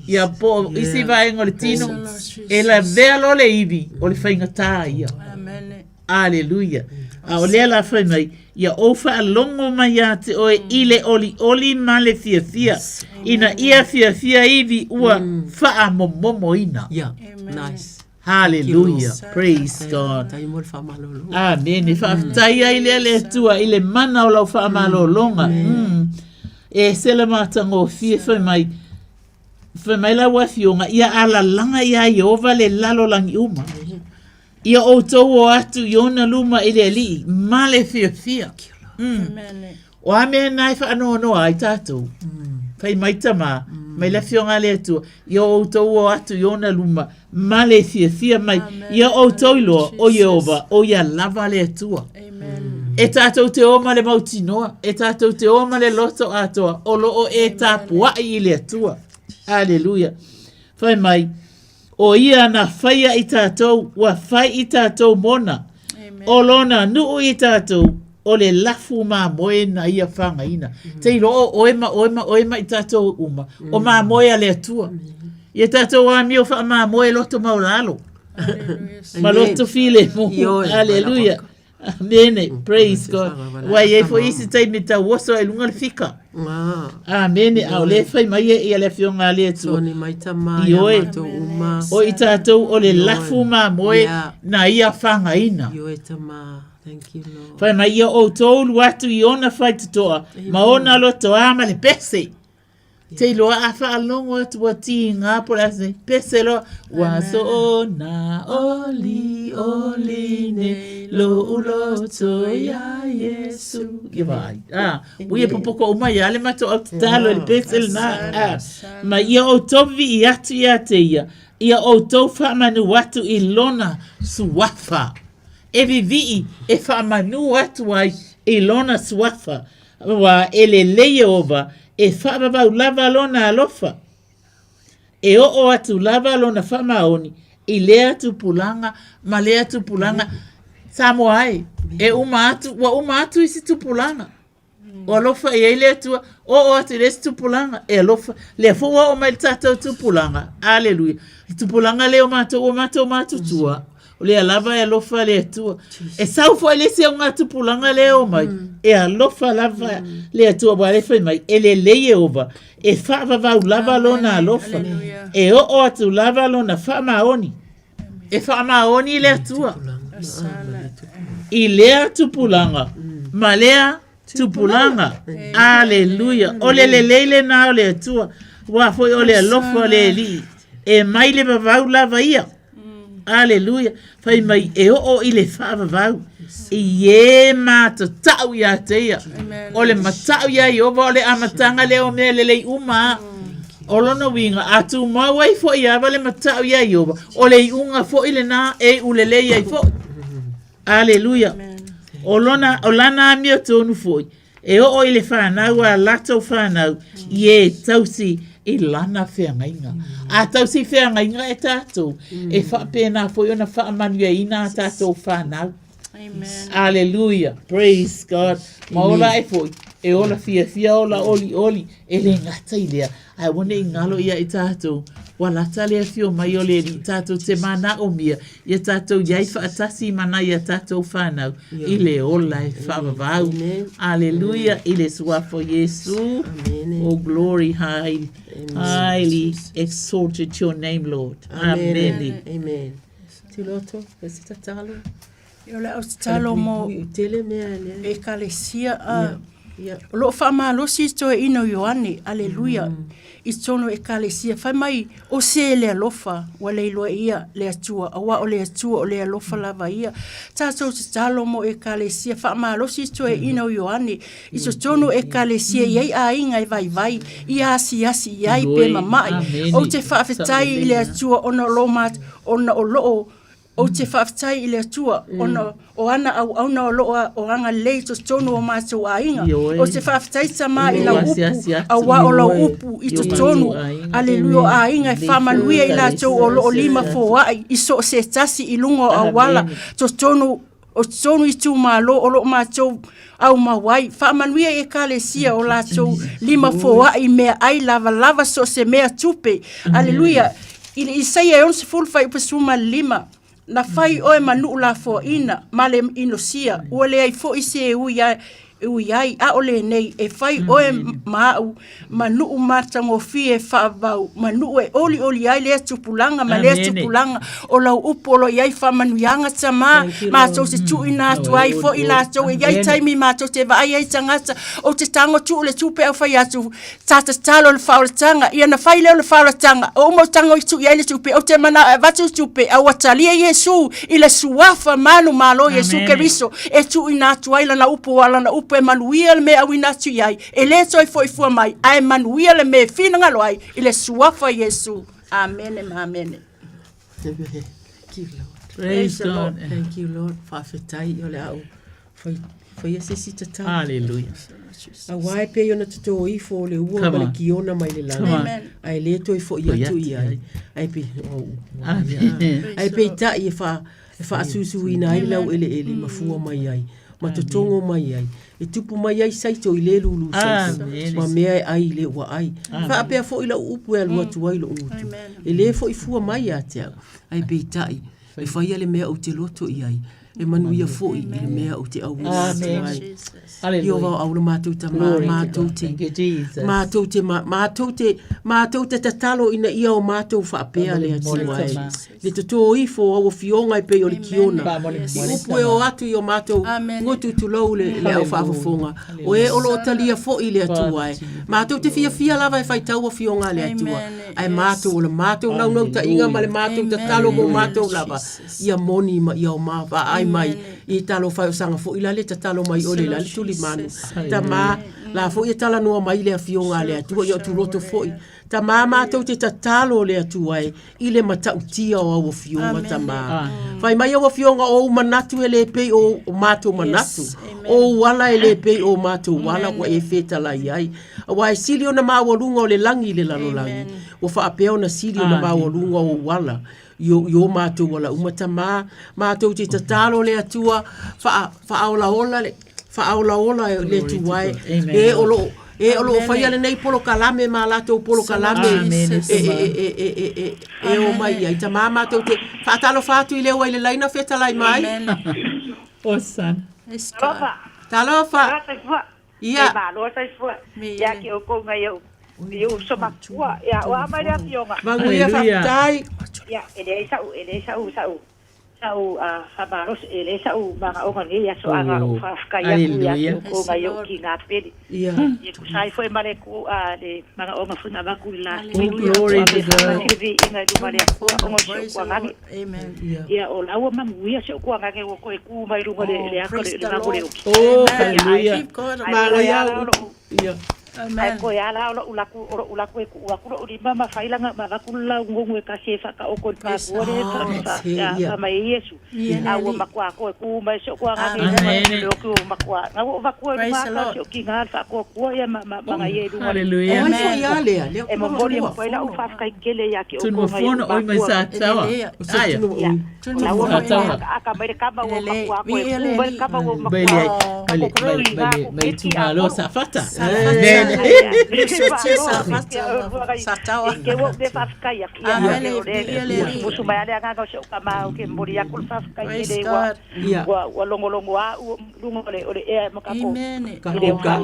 Ia po isi vai ngole tino e la vea lo le ivi o le whainga tā ia. Amen. Aleluia. A o lea la whai mai ia ofa alongo mai a te oe ile oli ma le fia fia. Ina ia fia ivi ua wha momo ina. Yeah, nice. Hallelujah. Praise God. Amen. E whaftaia ile le tua, ile mana o lau whaamalolonga. E sele mātango fie whai mai la wafionga, ia ala langa ia Iova le lalo langi uma. Ia o tau o atu Iona luma ile li, ma le fia. O ame nai whaanoa ai tātou. Whai mai tama. Mai la fionga le atua, ia o tau o atu Iona luma, ma le fia mai, ia o tau iloa o Iova, o ia lava le atua. E tātou te oma le mautinoa, e tātou te oma le loto atoa, o loo e tāpua I le atua. Aleluia. Whai mai, o ia na whaia I tātou, wa whai I tātou mona, o lona nuu I tātou, o le lafu ma moe na ia whanga ina. Te ilo oema I tātou uma. O ma moe a le atua. Ia tātou a mio wha ma moe loto mauralo. Ma loto file mo. Aleluia. Amen. Praise God. Wai e fo isi tai me ta woso e lunga le fika. Amen. Au le whai mai e ia le fionga le atua. Toni mai tamai amato uma. O I tātou o le lafu ma moe na ia whanga ina. Ioe tama. Thank you, Lord. Whai mai ia o tōlu atu I ona whai tutoa. Ma ona loto ama le pese. Te loa a whaalongo atu wa ti ngā porase. Pese lo. Waso ona oli ne lo uloto ya Yesu. Ia vai. Uia popoko uma ia le mato au talo le pese le na. Ma ia o tovi I atu ia te ia. Ia o tau whamanu watu I lona suwafa. E vivii e whamanu atu ai I lona suwafa. Wa ele leie ova. E whaababau lava lona alofa. E o atu lava lona whamaoni. I lea tu pulanga, ma lea tu pulanga. Samoa ai. E uma atu isi tu pulanga. O alofa e lea tua. O atu lesi tu pulanga. E alofa. Lea fua o mai tatou tu pulanga. Aleluia. Tu pulanga leo mato tua. O lea lava e alofa lea tua. E saufo e lesi au ngā tu pulanga leo mai. E alofa lava lea tua wale whai mai. E le leie ova. E whaavavau lava lona alofa. E o atu lava lona whaamaoni. E whaamaoni lea tua. I lea tupulanga. Ma lea tupulanga. Aleluia. O le leile na o lea tua. Wafoi o le alofa le li. E mai le vavau lava ia. Aleluia. Fai mai e o I le whaavavau. I e mātou tau ia teia. O le matau ia I ova o le amatanga leo mea lelei uma. O lono winga atu mawai fo I ava le matau ia I ova. O le unga fo I le na e ulele ia I fo. Aleluia. O lana amia tonu fo. E o I le whanau a lato whanau. I e tausi I lana whengainga. A tausi whengainga e tātou. E whapena fo I ona whaamanu ia ina tātou whanau. Amen. Hallelujah. Praise God. Maola e foi. E ola fia ola oli. E le ngata I lea. Ai wane I ngalo ia I tātou. Wala tale fio mai ole I tātou te mana o mia. Ia tātou iai whaatasi mana ia tātou whanau. I le ola e whaavavau. Hallelujah. I le suafo Yesu. Oh glory highly exalted your name, Lord. Amen. Amen. Tiloto, pesita talo. Yo le au talo mo tele mea e kalesia lo fa malo si to ino Ioane aleluia I tono e kalesia fa mai o se le alofa wale lo ia le atua awa o le atua o le alofa lava ia tato talo mo e kalesia fa malo si to ino Ioane I tono e kalesia ia a inga I vai ia asi ia pe mamai o te fa fetai le atua ona lo mat ona o lo o te whaftai I le atua, o ana au na o loa o anga lei to tono o mātou a inga. O te whaftai sama I la upu, a wa o la upu I to tono. Aleluia a inga I whamanuia I la tau o loo lima fo ai, I so se tasi I lungo a wala, to tono o tsonu i tu malo o lo mātou au mawai. Whaamanuia e kalesia o lātou lima foa i mea ai lava so se mea tupe. Aleluia. I Isaia e onse fulu fai upasuma lima. Na fai oe manu la fo ina, male inosia, ua le ai fo ise e ui ai, a ole nei, e fai oe maau, manu matango fie whaavau, manu e oli ai lea tupulanga, ma lea tupulanga, o lau upolo iai whamanuianga tama, mātou se tu ina atu ai, fo i lātou, e iai taimi mātou te vai ai tangata, o te tango tu le tupe au fai atu, tata talo le whaulatanga, ia na fai leo le whaulatanga, o mo tango i tu iai le tupe, o te mana vatu tupe, au atalia Yesu, i le suafa manu malo Yesu Keriso, e tu ina atu ai lana upo wala na upo e manuia le me au ina atu iai, e le toi foi fua mai, ai manuia le me fina ngalo ai, i le suafa Yesu. Amen and amen. Thank you, Lord. Praise God. Thank you, Lord. Whawhetai o le au. Whai asesi tatau. Hallelujah. A wai pe ona tato i fo le ua ma le kiona mai le lana. Ai le toi fo i atu i ai. Ai pe, ai pe ta i e wha asusu i na i lau ele mafua mai ai. Ma totongo mai ai. E tupu mai ai saito i le lulu saito. Ma mea ai le ua ai. Wha apea fo i lau upu e alua tuai lo utu. E le fo i fua mai a te au. Ai pe ta i. E whaia le mea o te loto i ai. E manuia fo i le mea o te au. Amen. Io va a una matuta matuta tatalo ina ia o matu fa pea le atiwai le to i fo o fionga pe o kiona upu e o atu i o matu ngotu tu lo le au fa fonga o e o lo talia fo i le atuai matu te fia lava e fai tau o fionga le atua ai matu o le matu na no ta inga ma le matu tatalo mo matu lava ia moni ma ia o ma va ai mai i talo fa sanga fo ila le tatalo mai o le la tuli manu tama la fo i tala no mai le fionga le atu yo tu roto fo tama ma to te tatalo le atu ai ile mata utia o fionga tama fai mai o fionga o manatu ele pe o mato manatu o wala ele pe o mato wala wa e feta la ai wa silio na ma wolunga o le langi le lalo langi o fa apeo na silio na ma wolunga o wala yo mato wala umata ma to te tatalo le atua fa ola le tuai e olo fai ale nei polo kalame ma lato polo kalame e o mai ai ta mama to te fatalo fatu ile wa ile laina feta lai mai osan talofa ia ma lo sai fu ya ki o ko ngai eu so makua ya wa mai ya fionga manguia fatai ya ele sau habaros ele sau manga o ngi ya so anga o fa ya ya ko ngai o ki na peli ia e ku sai foi male ku de manga o mafuna ba ku la glory to God inga du male ko o mo so ngai amen ya o la o manguia so ku ngai ko ku mai ru le ya ko le na ko le oh hallelujah manga ya ia ai ko ya la ulaku ku ri mama failanga ma ku la ngongu ka se fa ka o ko pa bore ya ma yesu a wo ma ko ku ma so ko nga ni lo ku ma ko na wo va ko ma ka so ki nga fa ko ya ma ye du hallelujah o fo ya le e mo bori mo fa la u fa ka kele ya ki o ko ma oi mai sa tawa ai la wo ma ka ba ka ba wo ma ko ba ka ba wo ma ko bele tu malo sa fata Satawa ke wo de fafka ya kia musu mai ale nga so kama ke mbori ya kul fafka ile wa longo wa lungo ole e makako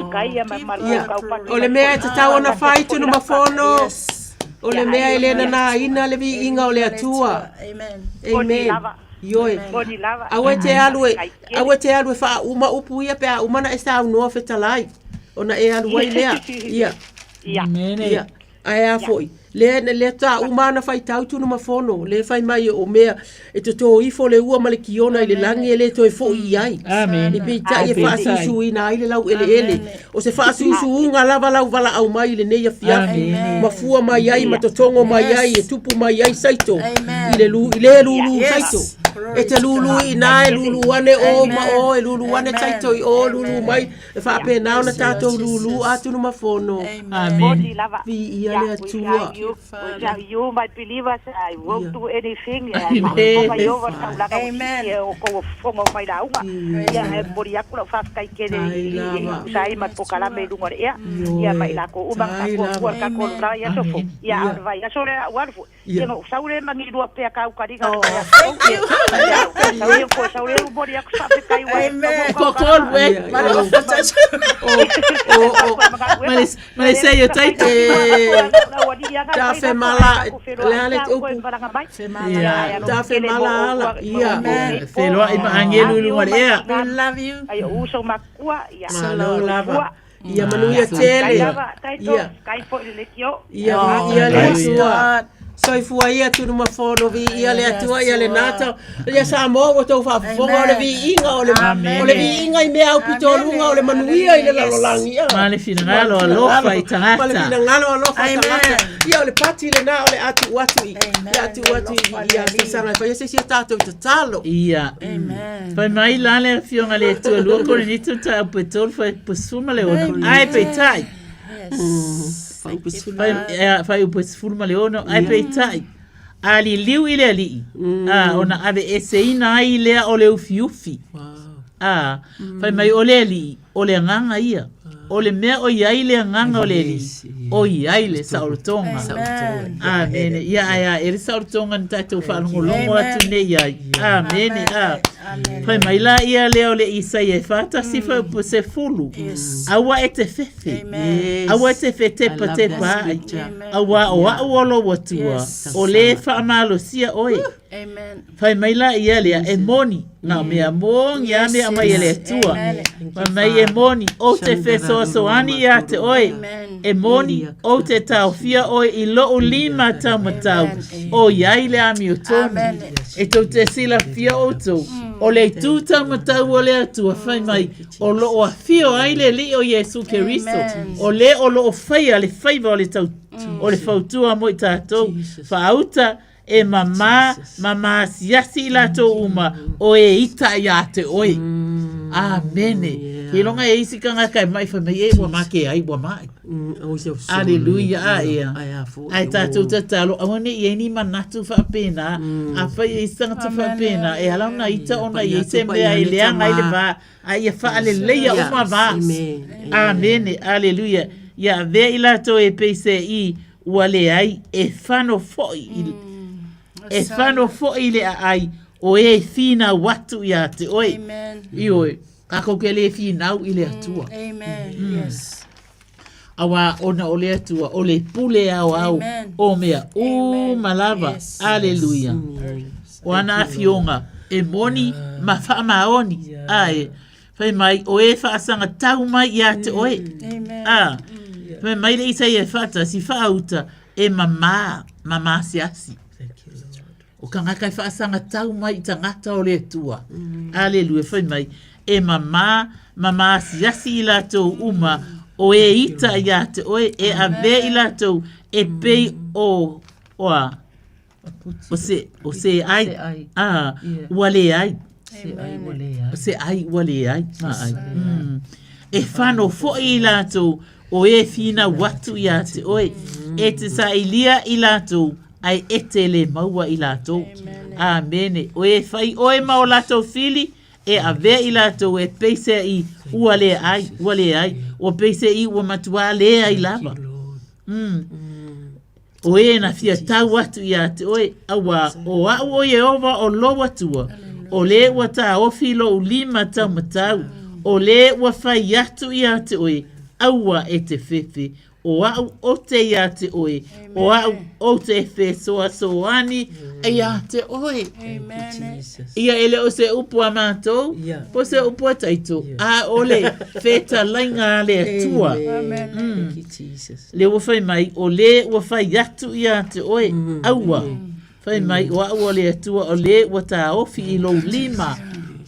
ka ya marko ole me tatawa na fight no mafono ole me elena na ina le vi inga ole atua amen Yoe. Awete alwe fa uma upu ia pe uma na esta no fetalai. Ona e alu wai lea. Ia. Ia. Ai foi. Le ta uma na fai tau tu no mafono. Le fai mai o mea e to ifo le ua male kiona ile langi ele to fo iai. Amen. E pe ta e fa su ina ile lau ele. O se fa su unga lava lau vala au mai le nei afia. Mafua mai ai matotongo mai ai e tupu mai ai saito. Ile lu saito. E te lulu ina e lulu ane o ma o e lulu ane taito i o lulu mai e wha pe nao na tato lulu atu numa fono. Amen. Vi ia le atua. You might believe us. I won't do anything. Amen. O ko fongo mai la unga. Ia he mori aku la fa kai kere i sai ma po kala me lunga ia. Ia mai la ko uma ka ko la ia sofo. Ia vai ia sore warfu. Ia no saure mangi dua pe ka ka ringa. Saure ko saure mori aku sa pe kai wa. Kokol we. Mas sei eu tai Ta fe mala le ale upu. Ta fe mala ala. Ia. Fe lo ai angelu lu ngore ia. We love you. Ai uso makua ia. Salo lava. Ia manuia tele. Ia. Kai po le kio. Ia le sua. Soi fua ia tu numa fono vi ia le atua ia le nata. Ia Samoa o tau whafonga o le vi inga o le vi inga i mea au pitolunga o le manuia i le lalolangi. Ma le fina ngalo alofa i tangata. Ma le fina ngalo alofa i tangata. Ia o le pati le na o le atu watu i. Ia atu watu i ia se sanga. Fa ia se sia tātou i tatalo. Ia. Fai mai la le fionga le tua lua kone nitu ta upetol fai pusuma le ono. Ai peitai. Fai upesfulma le ono. Ai peitai. Ali liu ile ali. Ona ave eseina ai lea o le ufi ufi. Fai mai o le ali. O le nganga ia. O le mea o iai le nganga o le li. O iai le sauratonga. Amen. Ia aia ere sauratonga ni tatou whanongo longo atu ne iai. Amen. Fai mai la ia leo le isai e whata si fai po se fulu. Awa e te fefe. Awa e te fe tepa tepa ai. Awa o au olo watua. O le whaamalo sia oe. Fai mai la ia lea e moni. Nga mea mongi a mea mai ele tua. Fai mai e moni o te fe soani ia te oe. E moni o te tau fia oe i loo lima tau matau. O iai le ami o tonu. E tau te sila fia o tau. O le tu tau matau o le atua fai mai. O loo a fio ai le li o Yesu Keriso. O le o loo fai a le faiva o le tau. O le fautua mo i tātou. Fauta e mama siasi la to uma o e ita ia te oi. Amene. Ke longa e isi kanga kai mai fa mai e wa make ai wa mai. Aleluia aia. Ai tātou tatalo. Awane i eni manatu fa pena. A fai e isanga ta fa pena. E halau na ita ona i se mea e leanga i le va. Ai e fa ale leia uma va. Amene. Aleluia. Ia ve ila to e peise i wale ai e fano foi. E whano fo'i le ai o e whina watu ia te oi. Ioi, ako ke le whinau i le atua. Yes. Awa ona o le atua, o le pule au o mea malava. Aleluia. O ana fionga e moni ma wha maoni. Ai, whai mai o e whaasanga tau mai ia te oi. Whai mai le isa i e whata si whauta e mama siasi. O ka ngaka i whaasanga tau mai i tangata o le tua. Aleluia, whai mai. E mama siasi i lātou uma o e ita i ate oe e ave i lātou e pei o se ai. Wale ai. Se ai, wale ai. E whano fo'i i lātou o e whina watu i ate oe. E te sa ilia i lātou ai etele maua i lātou. Amene. O e whai oe mao lātou fili, e ave i lātou e peise i wale ai. O peise i ua matua lea i lava. O e na fia tau atu i ate oe, awa o au o Yehova o lo watua. O le ua ta ofilo u lima tau matau. O le ua whai atu i ate oe, aua e te fefe. O au o te ia te oe. O au o te fe soani ia te oe. Ia ele o se upu a mātou. Po se upu a taito. A ole feta lainga le atua. Le ua whai mai o le ua whai atu ia te oe. Aua. Whai mai o au o le atua o le ua ta ofi i lo lima.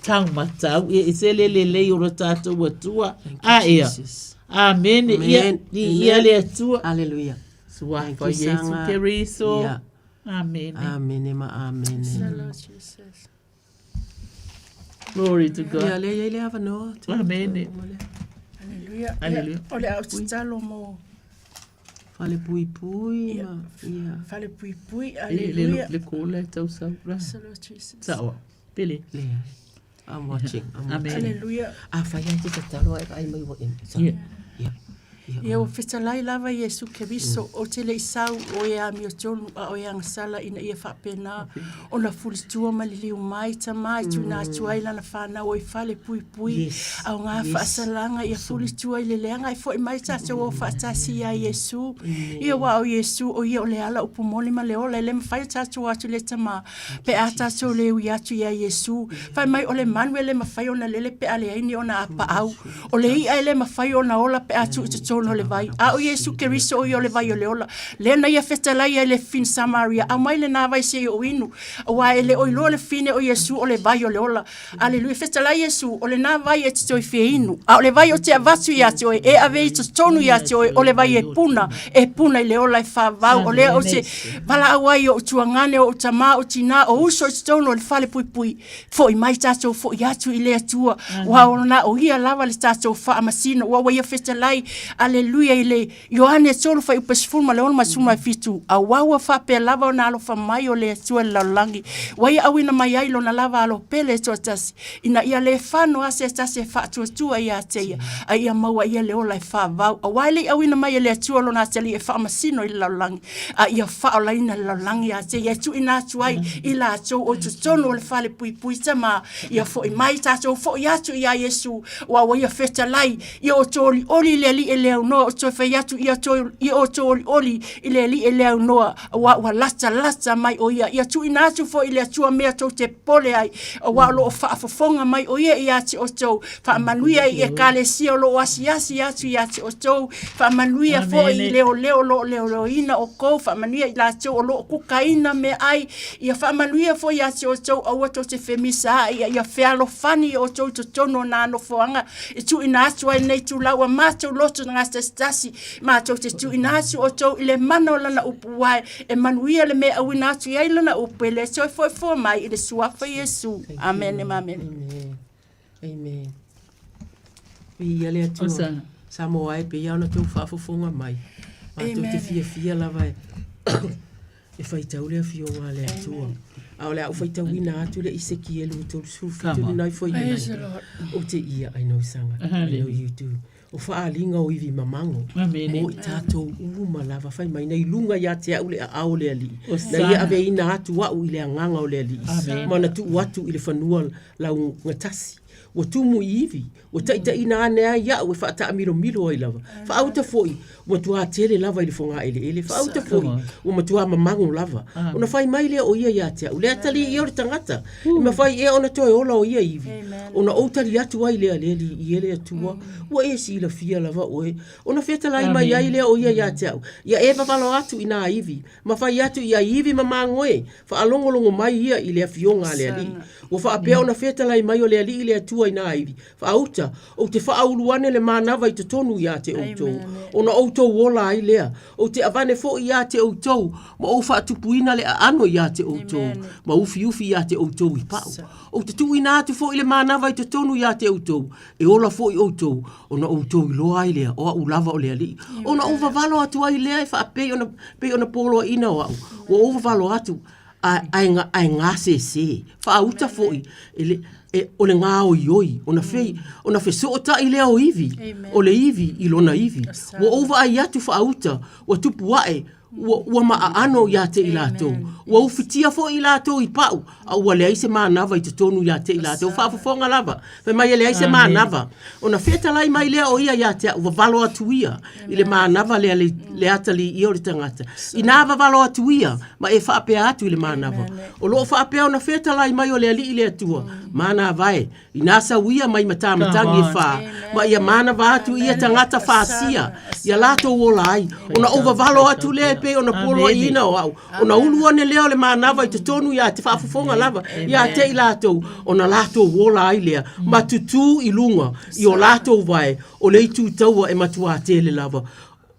Tau matau. E se le lei o lo tātou atua. A ea. Amen. Ia le atua. Aleluia. Sua ko Yesu Keriso. Amen. Amen. Amen. Glory to God. Ia le ava no. Amen. Hallelujah. Hallelujah. Ole au talo mo. Fale pui pui. Ia. Fale pui pui. Le Hallelujah. le kole tau sa. Lord Jesus. Sawa. Pili. Le. I'm watching. Amen. Hallelujah. Fai ai te talo ai mai wo in. Ia o fetalai lava Yesu Keriso o te le isau o e a mio tonu a o e angasala ina ia whapena o na fulitua maliliu mai ta mai tu na tuaila na whana o i whale pui pui au ngā whaasalanga ia fulitua i le leanga i fo i mai tato o whaatasi a Yesu ia wa o Yesu o ia o le ala upu moli ma le ola le mawhai tato atu le tama pe a tato le ui atu ia Yesu whai mai o le manwe le mawhai o na lele pe ale aini o na apa au o le i ai le mawhai o na ola pe atu i tono le vai a o Yesu Keriso o le vai o le ola le na ia fetalai ai le fin Samaria a mai le na vai se o inu wa ele o lo le fine o Yesu o le vai o le ola aleluia fetalai Yesu o le na vai e to fe inu a o le vai o te avatu ia te e ave to tonu ia te o le vai e puna i le ola e fa vau o le o te vala awai o tuangane o tama o tina o uso i tono o le fale pui pui fo i mai tato fo i atu i le atua wa o na o ia lava le tato fa amasino wa ia fetalai Aleluia ile Yohane solo fa upesfuma le ona suma fitu a wawa fa pe lava na lo fa mai o le tua la langi wai awina mai ai lo na lava lo pele to tas ina ia le fano ase tase fa tu ia te ia maua ia le ola fa va a wai awina mai le tua lo na tele fa masino ila langi a ia fa ola ina la langi a te ia tu ina tuai ila to o tu tono le fa le pui pui tama ia fo i mai tato fo ia tu ia Yesu wa ia feta lai ia o toli oli le li no to fe yatu ia o to oli ile li ele no wa lata mai o ia tu ina tu fo ile tu me to te pole ai wa lo fa fonga mai o ia ti o to fa manuia e kale si o lo asiasi ia ti o to fa manuia fo ile o leo ina o ko fa manuia ila to o lo kukaina me ai ia fa manuia fo ia ti o to o to te femisa ia fe alo fani o to no na no foanga tu ina tu ai nei tu lawa mato loto nga stasi ma to te tu inasu o to ile mano lana upuai e manuia le me awina tu ia lana upele so fo mai ile suafa Yesu amen amen ia le tu Samoa e pe ia na tu fa fonga mai ma to te fia la vai e fai tau le fio wa le tu au le au fai tau ina atu le Ezekiel to su fitu nai foi o te ia I know sanga I know you do o faalinga o iwi mamango mo i tātou uma lava fai mai nei lunga ia te au le au le ali na ia ave ina atu wau i le anganga o le ali mana tu watu i le whanua lau ngatasi o tumu iwi o taita ina anea ia o whaata amiro i lava whaauta foi o matua tele lava i le fonga ele whaauta foi o matua mamango lava o na fai mai lea o ia te au lea tali i ore tangata i ma fai e ona toe ola o ia iwi o na outari atu ai lea leli i ele atua o e si la fia lava oe o na feta lai mai ai lea o ia te au ia e vavalo atu ina iwi ma fai atu ia iwi mamango e fa alongolongo mai ia i lea fionga lea li o fa apea o na feta lai mai o lea li i lea tua ina iwi fa auta o te whaauruane le manava i te tonu ia te outou. O na outou wola ai lea. O te avane fo ia te outou. Ma o whaatupuina le ano ia te outou. Ma ufi ia te outou i pau. O te tu ina atu fo i le manava i te tonu ia te outou. E ola fo i outou. O na outou i loa ai lea. O a ulava o lea li. O na uvavalo atu ai lea i wha pe ona polo ina o au. O uvavalo atu ai ngā se. Wha auta fo i. O le ngā o ioi, o na fe so o ta i lea o iwi, o le iwi i lona iwi. Wa ova ai atu whaauta, wa tupu wae, wa maa ano ia te i lātou. Wa ufitia fo i lātou i pau, a ua le aise maa nava i te tonu ia te i lātou. Whaafafonga lava, pe mai le aise maa nava. O na feta lai mai lea o ia ia te, wa valo atu ia, i le maa nava lea le atali i ori tangata. I nava valo atu ia, ma e whaapea atu i le maa nava. O loo whaapea o na feta lai mai o lea li i lea tua. Mana vai, i nasa uia mai matamatangi e wha. Ma ia mana va atu ia tangata whaasia. Ia lato wola ai. O na ovavalo atu lea pe o na polo ina o au. O na uluane leo le manava i te tonu ia te whaafafonga lava. Ia te i lato. O na lato wola ai lea. Ma tutu i lunga. I o lato vai. O le itu taua e matua tele lava.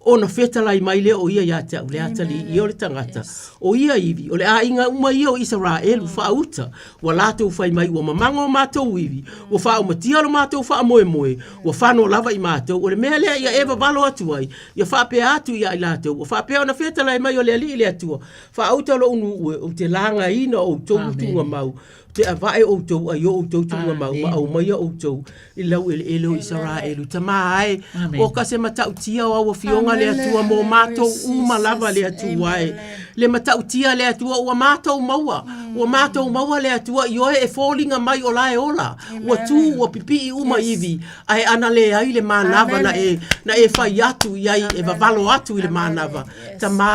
ona fetalai mai le o ia ia te au le atali i o le tangata. O ia iwi, o le a inga uma ia o Israelu whauta, wa lātou whai mai ua mamanga o mātou iwi, ua whao matia lo mātou wha moe moe, ua whano lava i mātou, o le mea lea ia ewa valo atu ai, ia whape atu ia i lātou, ua whape ona fetalai mai o le ali i le atua, whauta lo unu ue, o te langa ina o tau tunga mau, te avae o tau ai o tau tunga mau, ma au mai o tau, i lau ele o Israelu, ta mai, o ka se matau tia o awa fionga le atua mo mātou uma lava le atua ai. Le matau tia le atua ua mātou maua. Ua mātou maua le atua i oe e fōlinga mai o lae ola. Ua tū ua pipi i uma iwi. Ai ana le ai le mānava na e whai atu i ai e vavalo atu i le mānava. Ta mā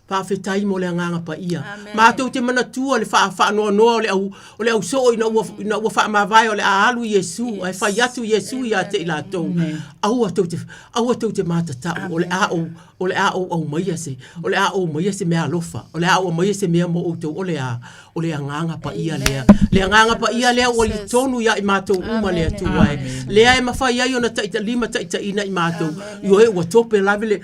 whawhetai mo le anganga pa ia. Mātou te mana tua le whaanoa noa o le au so ina ua whaamawai o le aalu Yesu. Ai whai atu Yesu i a te ilatou. Aua tau te mātatau o le a au maia se. O le a au maia se mea alofa. O le a au maia se mea mo outou o le anganga pa ia lea. Le anganga pa ia lea o li tonu ia i mātou uma lea tuai. Lea e mawhai ai o na taita lima taita ina i mātou. Io e ua tope lave le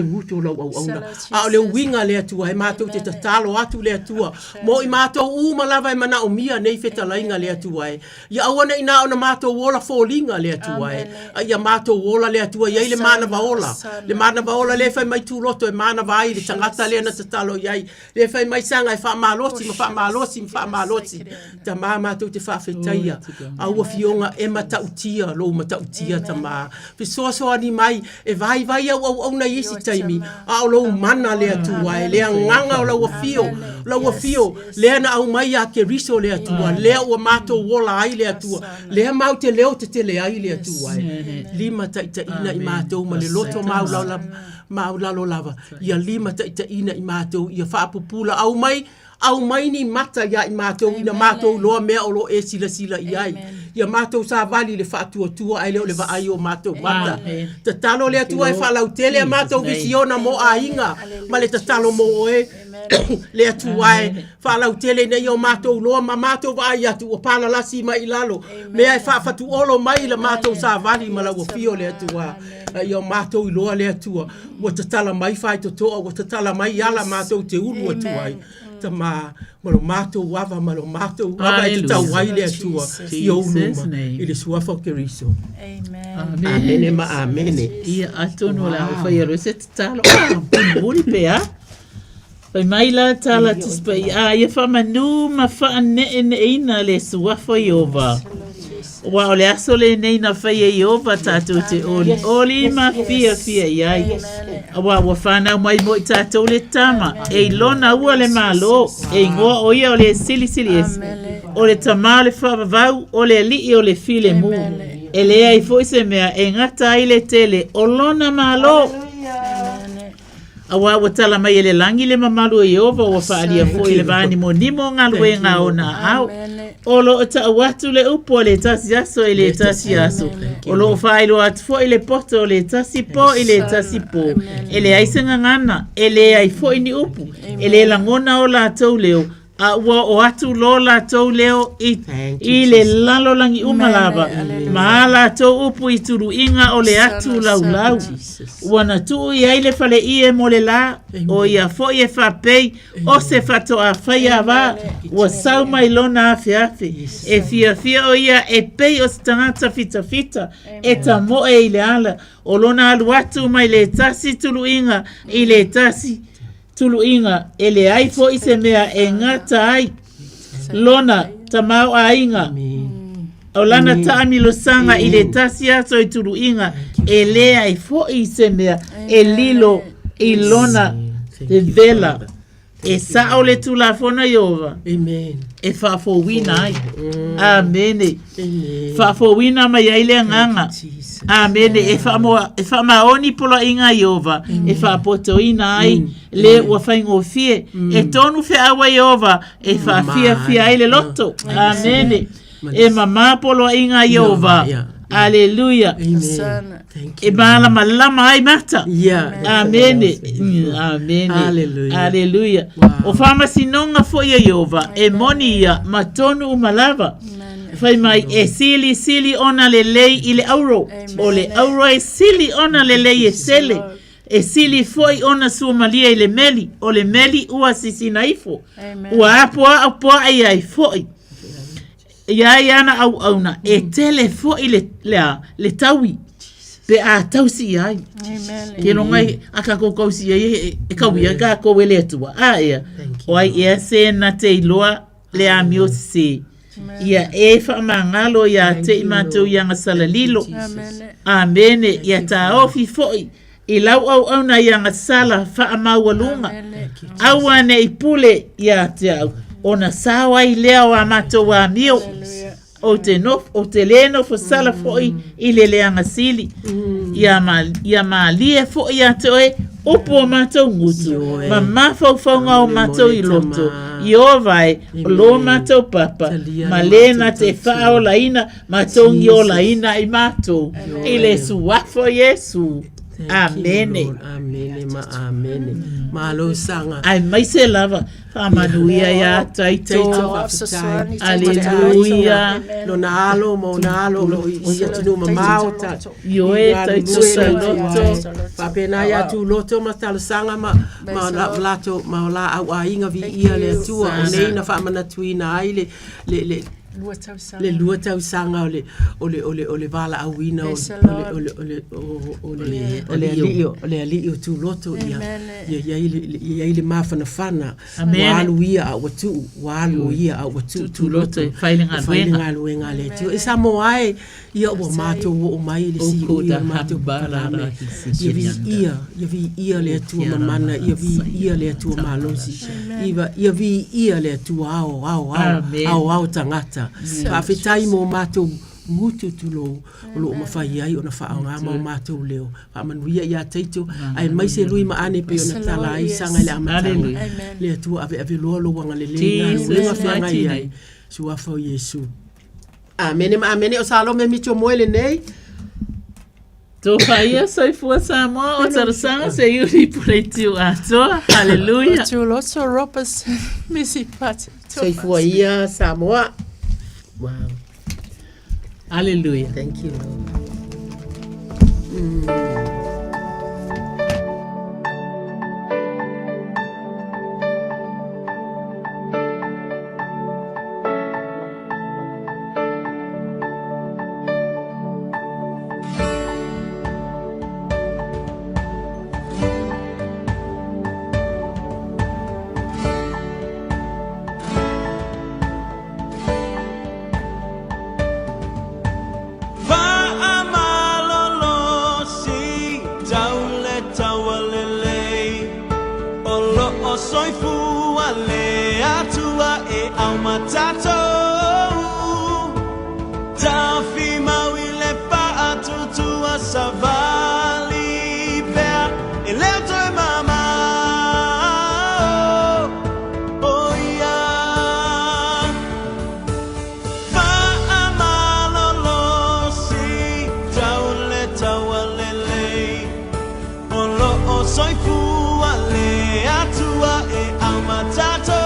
nguto lau au auna. A o le winga lea tua, e mātou te tatalo atu lea tua. Mo i mātou uma lava e mana o mia nei whetalainga lea tua e. Ia awana ina o na mātou wola fōlinga lea tua e. Ia mātou wola lea tua, ia le mana vaola. Le mana vaola le fai mai tūroto e mana vai, le tangata lea na tatalo iai. Le fai mai sanga e whaamalosi, ma whaamalosi. Ta mā mātou te whawhetaia. Aua fionga e matautia, lo matautia ta mā. Fisoasoa ni mai, e vai au na isi taimi. A o lo mana lea tua e lea nganga o laua fio lea na au mai a ke riso lea tua lea ua mātou wola ai lea tua lea mau te leo te tele ai lea tua e lima taita ina i mātou ma le loto mau lalo lava ia lima taita ina i mātou ia whaapupula au mai ni mata ia i mātou ina mātou loa mea o lo e sila i ai ia mātou sa vali le whaatua ai leo le vaai o mātou mata ta talo lea tua e whalau tele a mātou visiona mo a inga ma le ta talo mo oe lea tua e whalau tele nei o mātou loa ma mātou vaai atu o pala lasi mai i lalo mea e whaafatu olo mai la mātou sa vali ma lau o fio lea tua ia mātou i loa lea tua ua ta tala mai whai totoa ua ta tala mai ala mātou te ulu atu ai ta malo mātou wava e te tau wai lea tua i o unuma i le suafa o keriso. Amene ma amene. Ia atono la whai aro se te talo puni pea. Pai mai la tala tispai ia whamanu ma whaane ina le suafa i ova. Wa o le aso le nei na whai e ova tātou te oli ma fia iai. Wa whanau mai mo i tātou le tama. E lona ua le malo. E ngoa o ia o le sili es. O le tama le whavavau. O le li o le file mu. E lea i fo se mea e ngata ai le tele. O lona malo. Awa tala mai le langi le mamalu e ova wa whaalia fo i le vani mo nimo ngalu e ngā o nā au. Olo o ta watu le upo le tasi aso e le tasi aso. Olo o whailo atu fo i le poto le tasi po i le tasi po. E le aisenga ngana, e le ai fo i ni upu. E le langona o la tau leo. A ua o atu lo la tau leo i le lalo langi umalava. Ma la tau upu i turu inga o le atu lau. Ua na tuu i aile fale i e mo le la. O ia fo i e whapei. O se fato a whaia wa. Ua sau mai lona afe. E fia o ia e pei o stangata fita. E ta mo e i le ala. O lona alu atu mai le tasi tulu inga i le tasi. Tulu inga, ele ai fo i se mea e ngata ai. Lona, tamau a inga. O lana taami lo sanga i le tasi aso i tulu inga. Ele ai fo i se mea e lilo i lona de vela. E sa o le tula fona iova. Amen. E fafo wina ai. Amene. Fafo wina mai ai le nganga. Amene. E fa maoni pola inga iova. E fa poto ina ai. Le ua whaingo fie. E tonu fe awa iova. E fa fia ai le loto. Amene. E mama polo inga iova. Aleluia. E mala malama ai mata. Amene. Amene. Aleluia. O fama sinonga fo ia Jehova. E moni ia matonu umalava. Fai mai e sili ona le lei i le auro. O le auro e sili ona le lei e sele. e sili foi ona sua malia i le meli, o le meli ua sisina ifo. Amen. Ua apoa ai ai foi. Ia ana au na e tele foi le taui. Pe a tausi ai. Amen. Ke no ngai aka ko kausi ai e kauia ka ko wele atua. Ia. O ai e se na te iloa le amio se. Ia e fa mangalo ia te imatou ia ngasalalilo. Amene ia ta ofi foi. I lau au na ia ngasala fa amaualunga. Au ane i pule ia te au. Ona sawa i lea wa matou wa mio. O te leno fo sala foi i le leanga sili. Ia ma lie foi ia te oe upo matou ngutu. Ma mafaufaunga o matou i loto. I o vai o lo matou papa. Ma lena te whao laina matou ngi o laina i matou. I le suafo Yesu. Amene. Amene, ma amene. Ma lo sanga. Ai mai se lava. Hamanuia ya taito. Aleluia. Lo nalo, mo nalo, lo ia tunu mamauta. Yoe taito sa loto. Papena ya tu loto ma talo sanga ma lato ma la au ainga vi ia le tua. Nei na fa mana tuina ai le lua tau sanga o le vala auina o le alio tu loto ia ile mafana walu ia a watu tu loto failinga luenga le tu e Samoa ia o mato o mai le si ia mato barame ia vi ia le tu mamana ia vi ia le tu malosi ia vi ia le tu au tangata pa fitai mo mato mutu tulo lo mafai ai ona fa nga mo mato leo pa manuia ia taito ai mai se lui ma ane pe ona tala ai sanga le amata le tu ave lo wanga le le fa ngai ai sua fa Yesu amene o salo me micho moele nei to faia sai fua Samoa o tsarasanga se yuri pureitiu ato hallelujah tu lots of robbers misi pat sai fua ia Samoa. Wow. Hallelujah. Thank you, Lord. Soy fu ale atua e au matato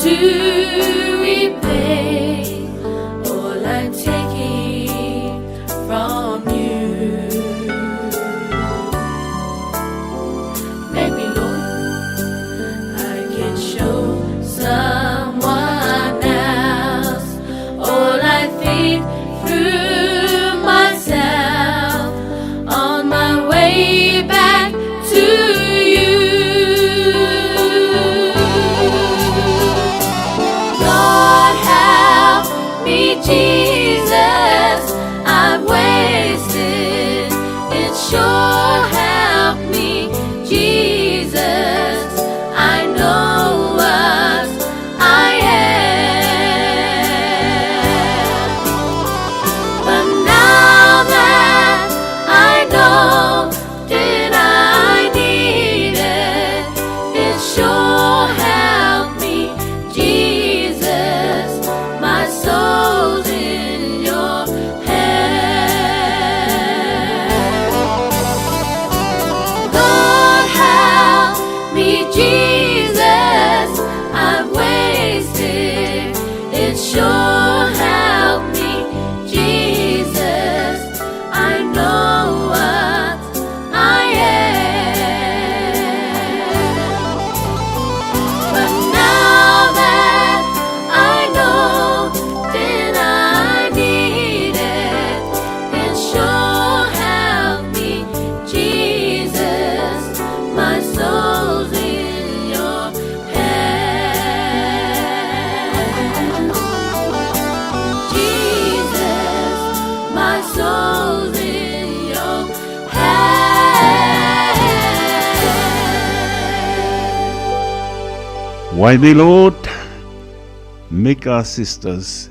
to repay all I'm taking from you. Maybe, Lord, I can show someone else all I think through myself on my way back to you. Lord, help me, Jesus, I've wasted it. Sure, help me, Jesus, I know what I am. But now that I know that I need it, it sure help me, Jesus, my soul's in your hand. Lord, help me, Jesus, I've wasted it. Sure help me, Jesus, I know what I am. But now that I know that I need it, it sure help me, Jesus, my soul's in your hand. Jesus, my soul's in your hand. Why the Lord make our sisters.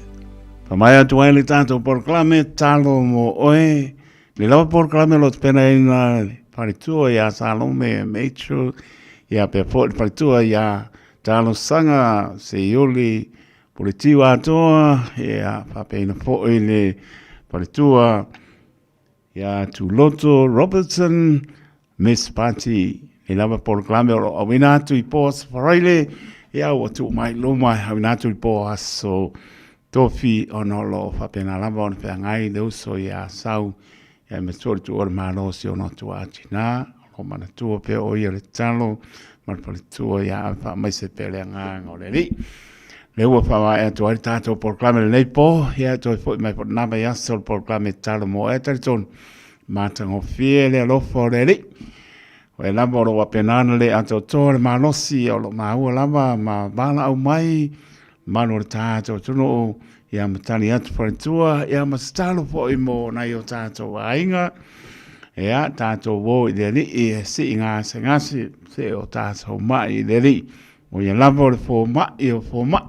Pamaya tuaili tanto proclame talo mo oe. Le lava proclame lot pena ina paritua ya salome meitro ya pepo paritua ya talo sanga se yoli politiwa atoa ya papena po ile paritua ya Tuloto Robertson Miss Party e lava proclame o winatu I pos fraile ya watu mai loma winatu I po aso tofi onolo papena lava on pe ngai de uso ya sau ya mesor tu or malo si ono tu atina o mana tu pe o ia le talo mar tu ya fa mai se pele nga ngoreli le wa fa e tu ar tato proclame le po ya to fo mai por naba ya sol proclame talo mo eterton mata ngo fiele lo foreli o e lava o apenana le ato tore malosi o lo mau lava ma bala au mai manu tato tuno ia matani atu paritua ia mastalo po imo na io tato ainga ia tato wo ideli i si inga sengasi se o tato mai ideli o ia lava o le fo mai o fo mai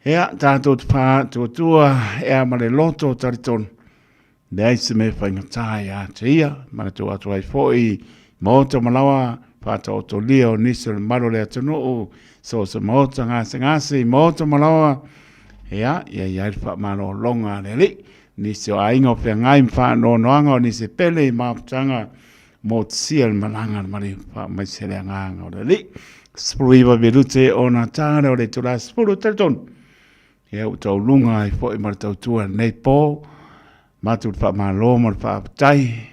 ia tato pa tua ia male loto tariton le aise me whaingatai a te ia mana tu atu ai fo I maota malawa pata o to lio niso le maro le atano o so se maota ngase maota malawa ia ia fa malo longa le li niso ainga pe ngai fa no noanga ni se pele ma tanga mo tsiel malanga mari fa mai se le nganga o le li spruiva velute ona tare o le tura spuru terton ia o to lunga I fo I martau tua nei po matu fa malo mo fa tai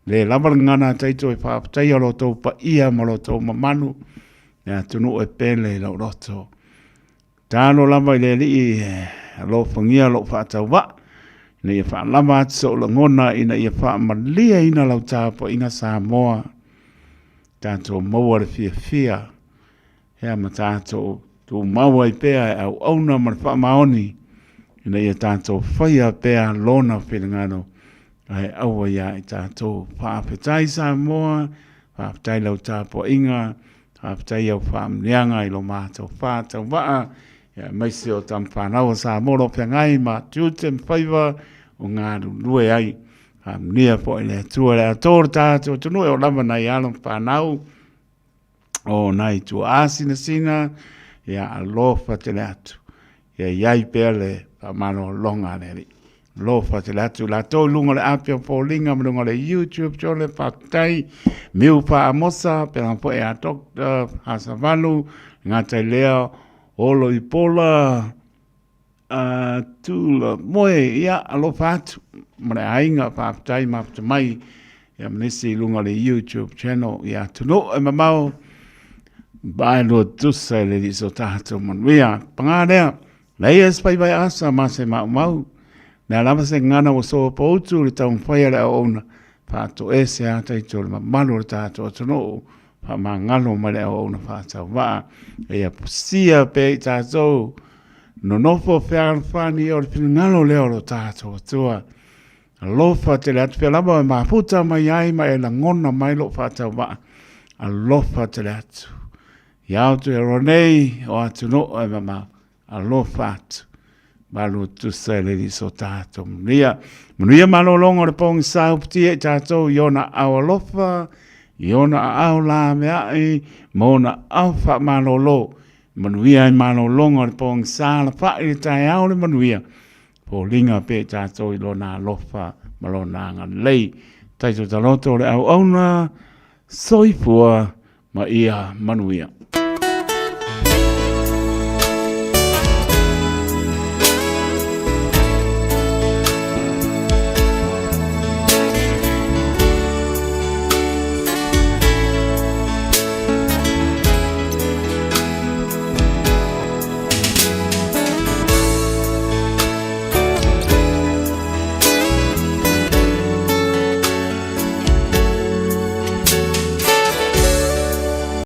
le lava ngana taito e whaapatai o loto pa ia ma loto mamanu na tunu e pele lo roto tano lava I le li lo whangia lo whaatau wa na ia wha lava atso lo ngona ina ia wha malia ina lau tāpo ina Samoa tātou maua le fia hea ma tātou tu maua I pēa au auna ma wha maoni ina ia tātou whaia pēa lona whiringano ai aua ia I tātou whaapetai Samoa, whaapetai lau tāpo inga, whaapetai au whaamnianga I lo mātou whātau waa, ia maise o tam whānaua Samoa pia ngai ma tūte mwhaiva o ngā rue ai, whaamnia po I le atua le ator tātou tunu e o lama nei alon whanau, o nai tu asina sina, ia alofa te le atu, ia iai pia le whamano longa neri. Lofa te latu la tau lunga le apia polinga mlunga le YouTube chole patai miu pa amosa pe po e a doctor hasavalu ngata leo olo i pola, tula, moe, ia, alo fatu, mare ainga, whaapatai, mapta mai, ia manisi lunga le YouTube channel, ia tuno, e mamau, bai lo tusa le di so tato manuia, pangarea, leia spai vai asa, ma se mau, na lava se ngana o so poutu, le tau mwhaia le aona, whaato e se ata i tole, ma malo le tato atuno, pa ma ngalo ma le aona whaatau waa, e a pusia pe i tato, no nofo whian whani o le pinu ngalo leo lo tato atua, alofa te le atu whialama e maputa mai ai ma e la ngona mai lo whaatau waa, alofa te le atu. Iau tu e ronei o atu no e mama, alofa atu. Malu tu sai le di so tato. Munia malolongo le pong sa upti e tato, iona au alofa, iona au la mea e, mona au fa malolo. Manuia e malolongo le pong sa la fa i tai au le manuia. Po linga pe tato i lona alofa, malona anga lei. Taito taloto le au auna, soifua ma ia manuia.